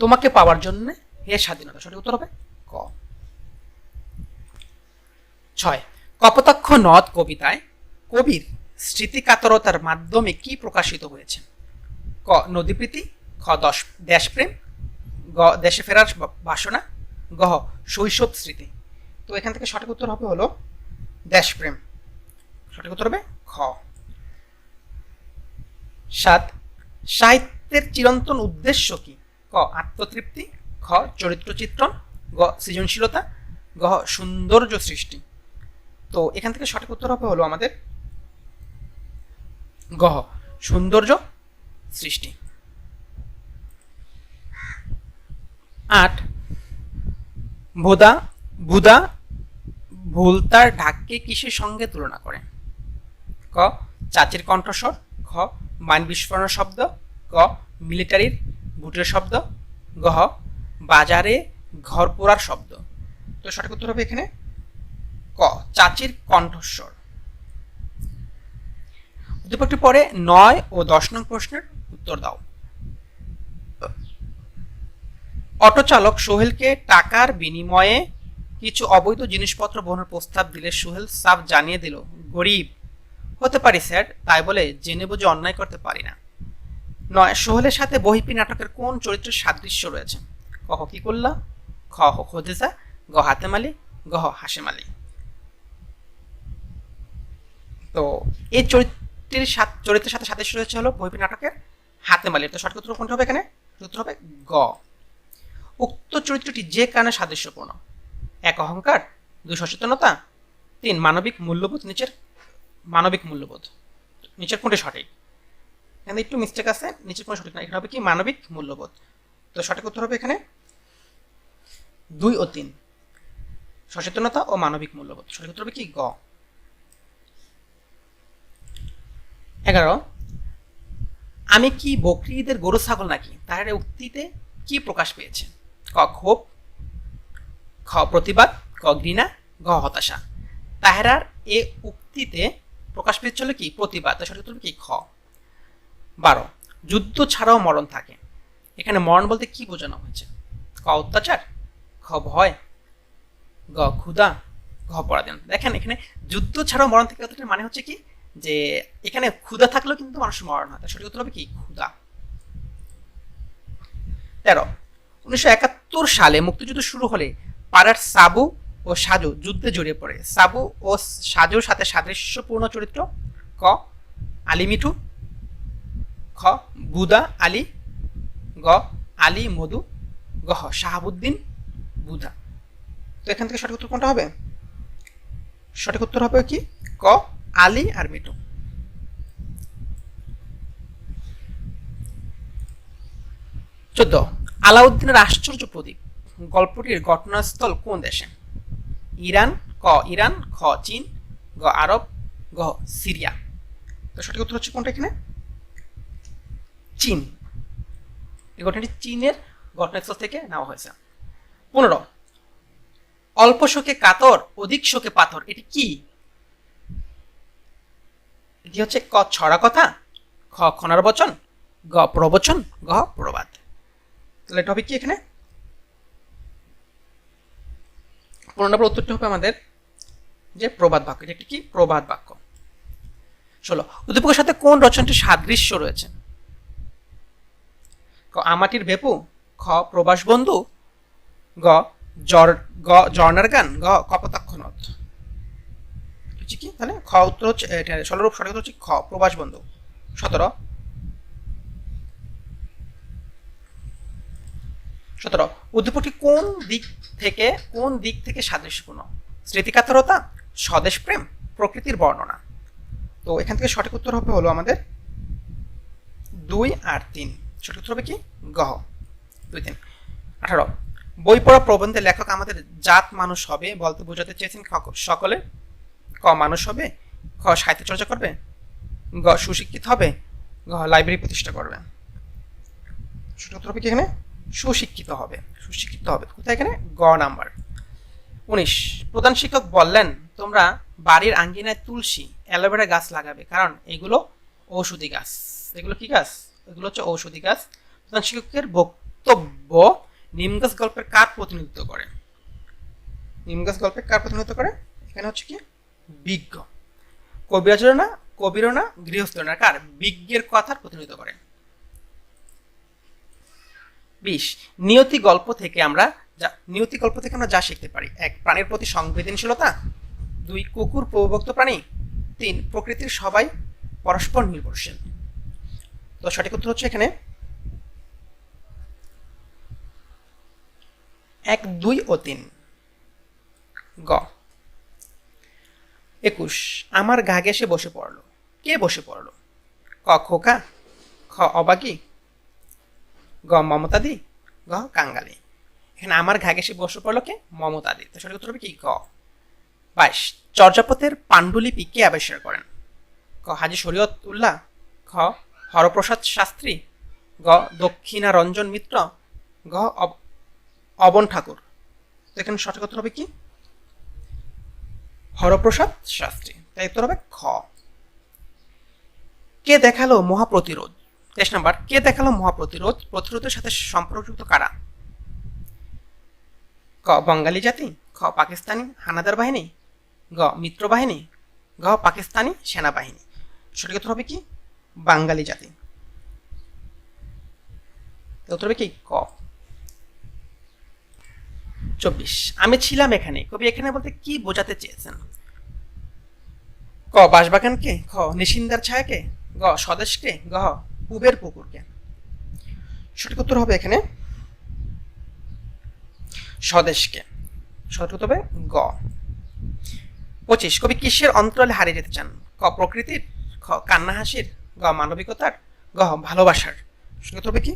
তোমাকে পাওয়ার জন্য হে স্বাধীনতা। সঠিক উত্তর হবে ক। 6 কপোতাক্ষ নদ কবিতায় কবির স্মৃতিকাতরতার মাধ্যমে কি প্রকাশিত হয়েছে? ক নদীপ্রীতি। খ দেশপ্রেম। গ দেশে ফেরার বাসনা। গ শৈশব স্মৃতি। তো এখান থেকে সঠিক উত্তর হবে হলো দেশপ্রেম। সঠিক উত্তর হবে খ। 7 সাহিত্যের চিরন্তন উদ্দেশ্য কি? ক আত্মতৃপ্তি। খ চরিত্র চিত্রণ। গ সৃজনশীলতা। গ সৌন্দর্য সৃষ্টি। তো এখান থেকে সঠিক উত্তর হবে হলো আমাদের গ সৌন্দর্য সৃষ্টি। 8 বুদা ভুলতার ঢাককে কিসের সঙ্গে তুলনা করে? ক চাচির কণ্ঠস্বর। খ মাইন বিস্ফোরণের শব্দ। গ মিলিটারির বুটের শব্দ। গ বাজারে ঘর পোড়ার শব্দ। তো সঠিক উত্তর হবে এখানে ক চাচির কণ্ঠস্বর। উদ্দীপকটি পরে 9 ও 10 নং প্রশ্নের উত্তর দাও। অটো চালক সোহেলকে টাকার বিনিময়ে কিছু অবৈধ জিনিসপত্র বহনের প্রস্তাব দিলে সোহেল সাফ জানিয়ে দিল গরিব হতে পারি স্যার, তাই বলে জেনে বুঝে অন্যায় করতে পারি না। 9 সোহেলের সাথে বহিপি নাটকের কোন চরিত্রের সাদৃশ্য রয়েছে? ক কি করলা। খ খোদেজা। গ হাতেম আলী। গ হাশেম আলী। তো এই চরিত্রের সাথে সাদৃশ্য রয়েছে হলো বহিপি নাটকের হাতেম আলী। তো সঠিক উত্তর কোনটা হবে এখানে? উত্তর হবে গ। উক্ত চরিত্রটি যে কারণে সাদৃশ্যপূর্ণ? 1 অহংকার। 2 সচেতনতা। 3 মানবিক মূল্যবোধ। নিচের কোনটি সঠিক? এখানে একটু মিস্টেক আছে, নিচের কোন সঠিক না। এখানে হবে কি মানবিক মূল্যবোধ। তো সঠিক উত্তর হবে এখানে 2 ও 3 সচেতনতা ও মানবিক মূল্যবোধ। সঠিক উত্তর হবে কি গ। 11 আমি কি বকরি ঈদের গরু ছাগল নাকি তার উক্তিতে কি প্রকাশ পেয়েছে? ক ক্ষোভ। খ প্রতিবাদ। ক ঘৃণা। গ হতাশা। তাহেরার এ উক্তিতে প্রকাশ পেয়েছিল কি প্রতিবাদ। সঠিক উত্তর কি খ। 12 যুদ্ধ ছাড়াও মরণ থাকে, এখানে মরণ বলতে কি বোঝানো হয়েছে? ক অত্যাচার। খ ভয়। গ ক্ষুধা। ঘ পরাধীন। দেখেন এখানে যুদ্ধ ছাড়াও মরণ থাকে কথাটার মানে হচ্ছে কি যে এখানে ক্ষুধা থাকলেও কিন্তু মানুষের মরণ হয়। সঠিক উত্তর হবে কি ক্ষুধা। 13 1971 সালে মুক্তিযুদ্ধ শুরু হলে পাড়ার সাবু ও সাজু যুদ্ধে জড়িয়ে পড়ে। সাবু ও সাজুর সাথে সাদৃশ্যপূর্ণ চরিত্র? ক আলী মিঠু। খ বুদা আলী। গ আলী মধু। গ শাহাবুদ্দিন বুধা। তো এখান থেকে সঠিক উত্তর কোনটা হবে? সঠিক উত্তর হবে কি ক আলী আর মিঠু। 14 আলাউদ্দিনের আশ্চর্য প্রদীপ গল্পটির ঘটনাস্থল কোন দেশে? ইরান। ক ইরান। খ চীন। গ আরব। গ সিরিয়া। তো সঠিক উত্তর হচ্ছে কোনটা এখানে? চীন। এই ঘটনাটি চীনের ঘটনাস্থল থেকে নেওয়া হয়েছে। 15 অল্প শোকে কাতর অধিক শোকে পাথর, এটি কি? এটি হচ্ছে ক ছড়া কথা। খ খনার বচন। গ প্রবচন। গ প্রবাদ। তাহলে এটা হবে কি এখানে? 15 নম্বর উত্তরটি হবে আমাদের যে প্রবাদ বাক্য। এটা একটি কি প্রবাদ বাক্য। 16 উদ্দীপকের সাথে কোন রচনাটির সাদৃশ্য রয়েছে? ক আমাটির বেপু। খ প্রবাস বন্ধু। গ জর্নার গান। গ কপোতাক্ষ নদ। হচ্ছে কি তাহলে খ উত্তর হচ্ছে এটা 16 রূপ সঠিক হচ্ছে খ প্রবাস বন্ধু। 17 উদ্দীপকটি কোন দিক থেকে সাদৃশ্যপূর্ণ? স্মৃতিকাতরতা, স্বদেশ প্রেম, প্রকৃতির বর্ণনা। তো এখান থেকে সঠিক উত্তর হবে হলো আমাদের 2 আর 3। সঠিক উত্তর হবে কি গ 2 3। 18 বই পড়া প্রবন্ধের লেখক আমাদের জাত মানুষ হবে বলতে বোঝাতে চেয়েছেন সকলে। ক মানুষ হবে, খ সাহিত্য চর্চা করবে, গ সুশিক্ষিত হবে, গ লাইব্রেরি প্রতিষ্ঠা করবে। সঠিক উত্তর হবে কি এখানে? সুশিক্ষিত হবে। সুশিক্ষিত হবে কোথায়? এখানে গ নাম্বার। 19, প্রধান শিক্ষক বললেন তোমরা বাড়ির আঙ্গিনায় তুলসী অ্যালোভেরা গাছ লাগাবে, কারণ এগুলো ঔষধি গাছ। এগুলো কি গাছ? এগুলো হচ্ছে ঔষধি গাছ। প্রধান শিক্ষকের বক্তব্য নিম গাছ গল্পের কার প্রতিনিধিত্ব করে? নিম গাছ গল্পের কার প্রতিনিধিত্ব করে? এখানে হচ্ছে কি বিজ্ঞ। কবিরও না গৃহস্থের না, কার? বিজ্ঞের কথার প্রতিনিধিত্ব করে। 20, নিয়তি গল্প থেকে আমরা যা শিখতে পারি: 1, প্রাণীর প্রতি সংবেদনশীলতা, 2, কুকুর প্রভুভক্ত প্রাণী, 3, প্রকৃতির সবাই পরস্পর নির্ভরশীল। তো সঠিক উত্তর হচ্ছে এখানে 1, 2 ও 3। গ। 21, আমার গা ঘেঁষে বসে পড়ল। কে বসে পড়ল? ক খোকা, খ অবাগী, গ মমতাদি, গ কাঙ্গালি। এখানে আমার ঘা ঘেঁষে বসে পড়ল কে? মমতাদি। তো সঠিক উত্তর হবে কি? গ। 22, চর্যাপদের পাণ্ডুলিপি কে আবিষ্কার করেন? ক হাজী শরীয়ত উল্লাহ, খ হরপ্রসাদ শাস্ত্রী, গ দক্ষিণারঞ্জন মিত্র, গ অবন ঠাকুর। তো এখানে সঠিক উত্তর হবে কি? হরপ্রসাদ শাস্ত্রী। তাই উত্তর হবে খ। কে দেখালো মহাপ্রতিরোধ? 23 নাম্বার, কে দেখালো মহাপ্রতিরোধ? প্রতিরোধের সাথে সম্পর্কযুক্ত কারা? ক বঙ্গালী জাতি, খ পাকিস্তানি হানাদার বাহিনী, গ মিত্র বাহিনী, গ পাকিস্তানি সেনাবাহিনী। সঠিক উত্তর হবে কি? বাঙালি জাতি। উত্তর হবে কি? ক। 24, আমি ছিলাম এখানে। কবি এখানে বলতে কি বোঝাতে চেয়েছেন? ক বাঁশবাগানকে, খ নিশিন্দার ছায়াকে, গ স্বদেশকে, গ পুবের পুকুরকে। সঠিক উত্তর হবে এখানে স্বদেশকে। সঠিক উত্তর হবে গ। 25, কবি কিসের অন্তরালে হারিয়ে যেতে চান? ক প্রকৃতির, খ কান্না হাসির, গ মানবিকতার, গ ভালোবাসার। সঠিক উত্তর হবে কি?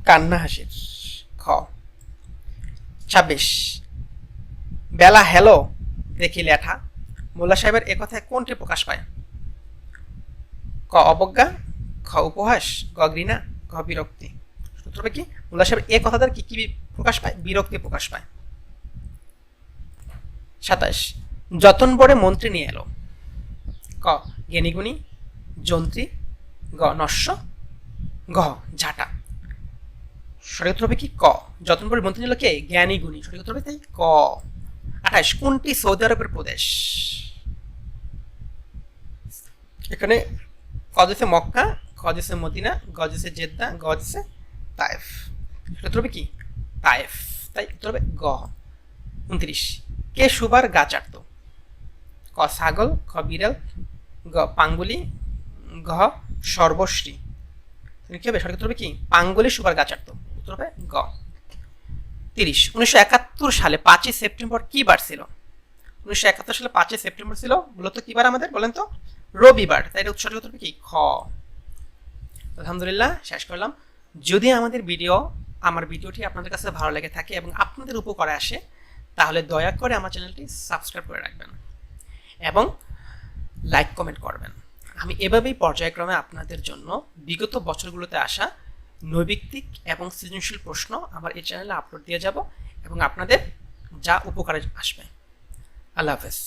কান্না হাসির, খ। 26, বেলা হেলো দেখি লেঠা, মোল্লা সাহেবের এ কথায় কোনটি প্রকাশ পায়? ক অবজ্ঞা, খ উপহাস, গ ঘৃণা, গ বিরক্তি। উত্তর হবে কি? মোল্লা সাহেব এ কথাটার কি কি প্রকাশ পায়? বিরক্তি প্রকাশ পায়। 27, যতন বড়ে মন্ত্রী নিয়ে এলো। ক জ্ঞানীগুণী, যন্ত্রী, গ নস্য, গ ঝাঁটা। সঠিক উত্তর হবে কি? ক। যতন বড়ে মন্ত্রী নিল কে? জ্ঞানী গুণী। সঠিক উত্তর হবে তাই ক। 28, কোনটি সৌদি আরবের প্রদেশ? এখানে ক দিছে মক্কা, খ দিছে মদিনা, গ দিছে জেদ্দা, গ দিছে তায়েফ। সেটা উত্তর হবে কি? তায়েফ। তাই উত্তর হবে গ। 29, কে সুবার গা চাটত? ক ছাগল, খ বিড়াল, গ পাঙ্গুলি, ঘ সর্বশ্রী। কি হবে? সঠিক উত্তর হবে কি? পাঙ্গুলি সুবার গা চাটত। উত্তর হবে গ। 30, 1971 সালে 5ই সেপ্টেম্বর কি বার ছিল? 1971 সালে 5ই সেপ্টেম্বর ছিল মূলত কি বার আমাদের? বলেন তো। রবিবার। তাই এটা সঠিক উত্তর হবে কি? খ। আলহামদুলিল্লাহ, শেষ করলাম। যদি আমার ভিডিওটি আপনাদের কাছে ভালো লেগে থাকে এবং আপনাদের উপকারে আসে, তাহলে দয়া করে আমার চ্যানেলটি সাবস্ক্রাইব করে রাখবেন এবং লাইক কমেন্ট করবেন। আমি এভাবেই পর্যায়ক্রমে আপনাদের জন্য বিগত বছরগুলোতে আসা নৈবিত্তিক এবং সৃজনশীল প্রশ্ন আমার এই চ্যানেলে আপলোড দিয়ে যাব এবং আপনাদের যা উপকারে আসবে। আল্লাহ হাফেজ।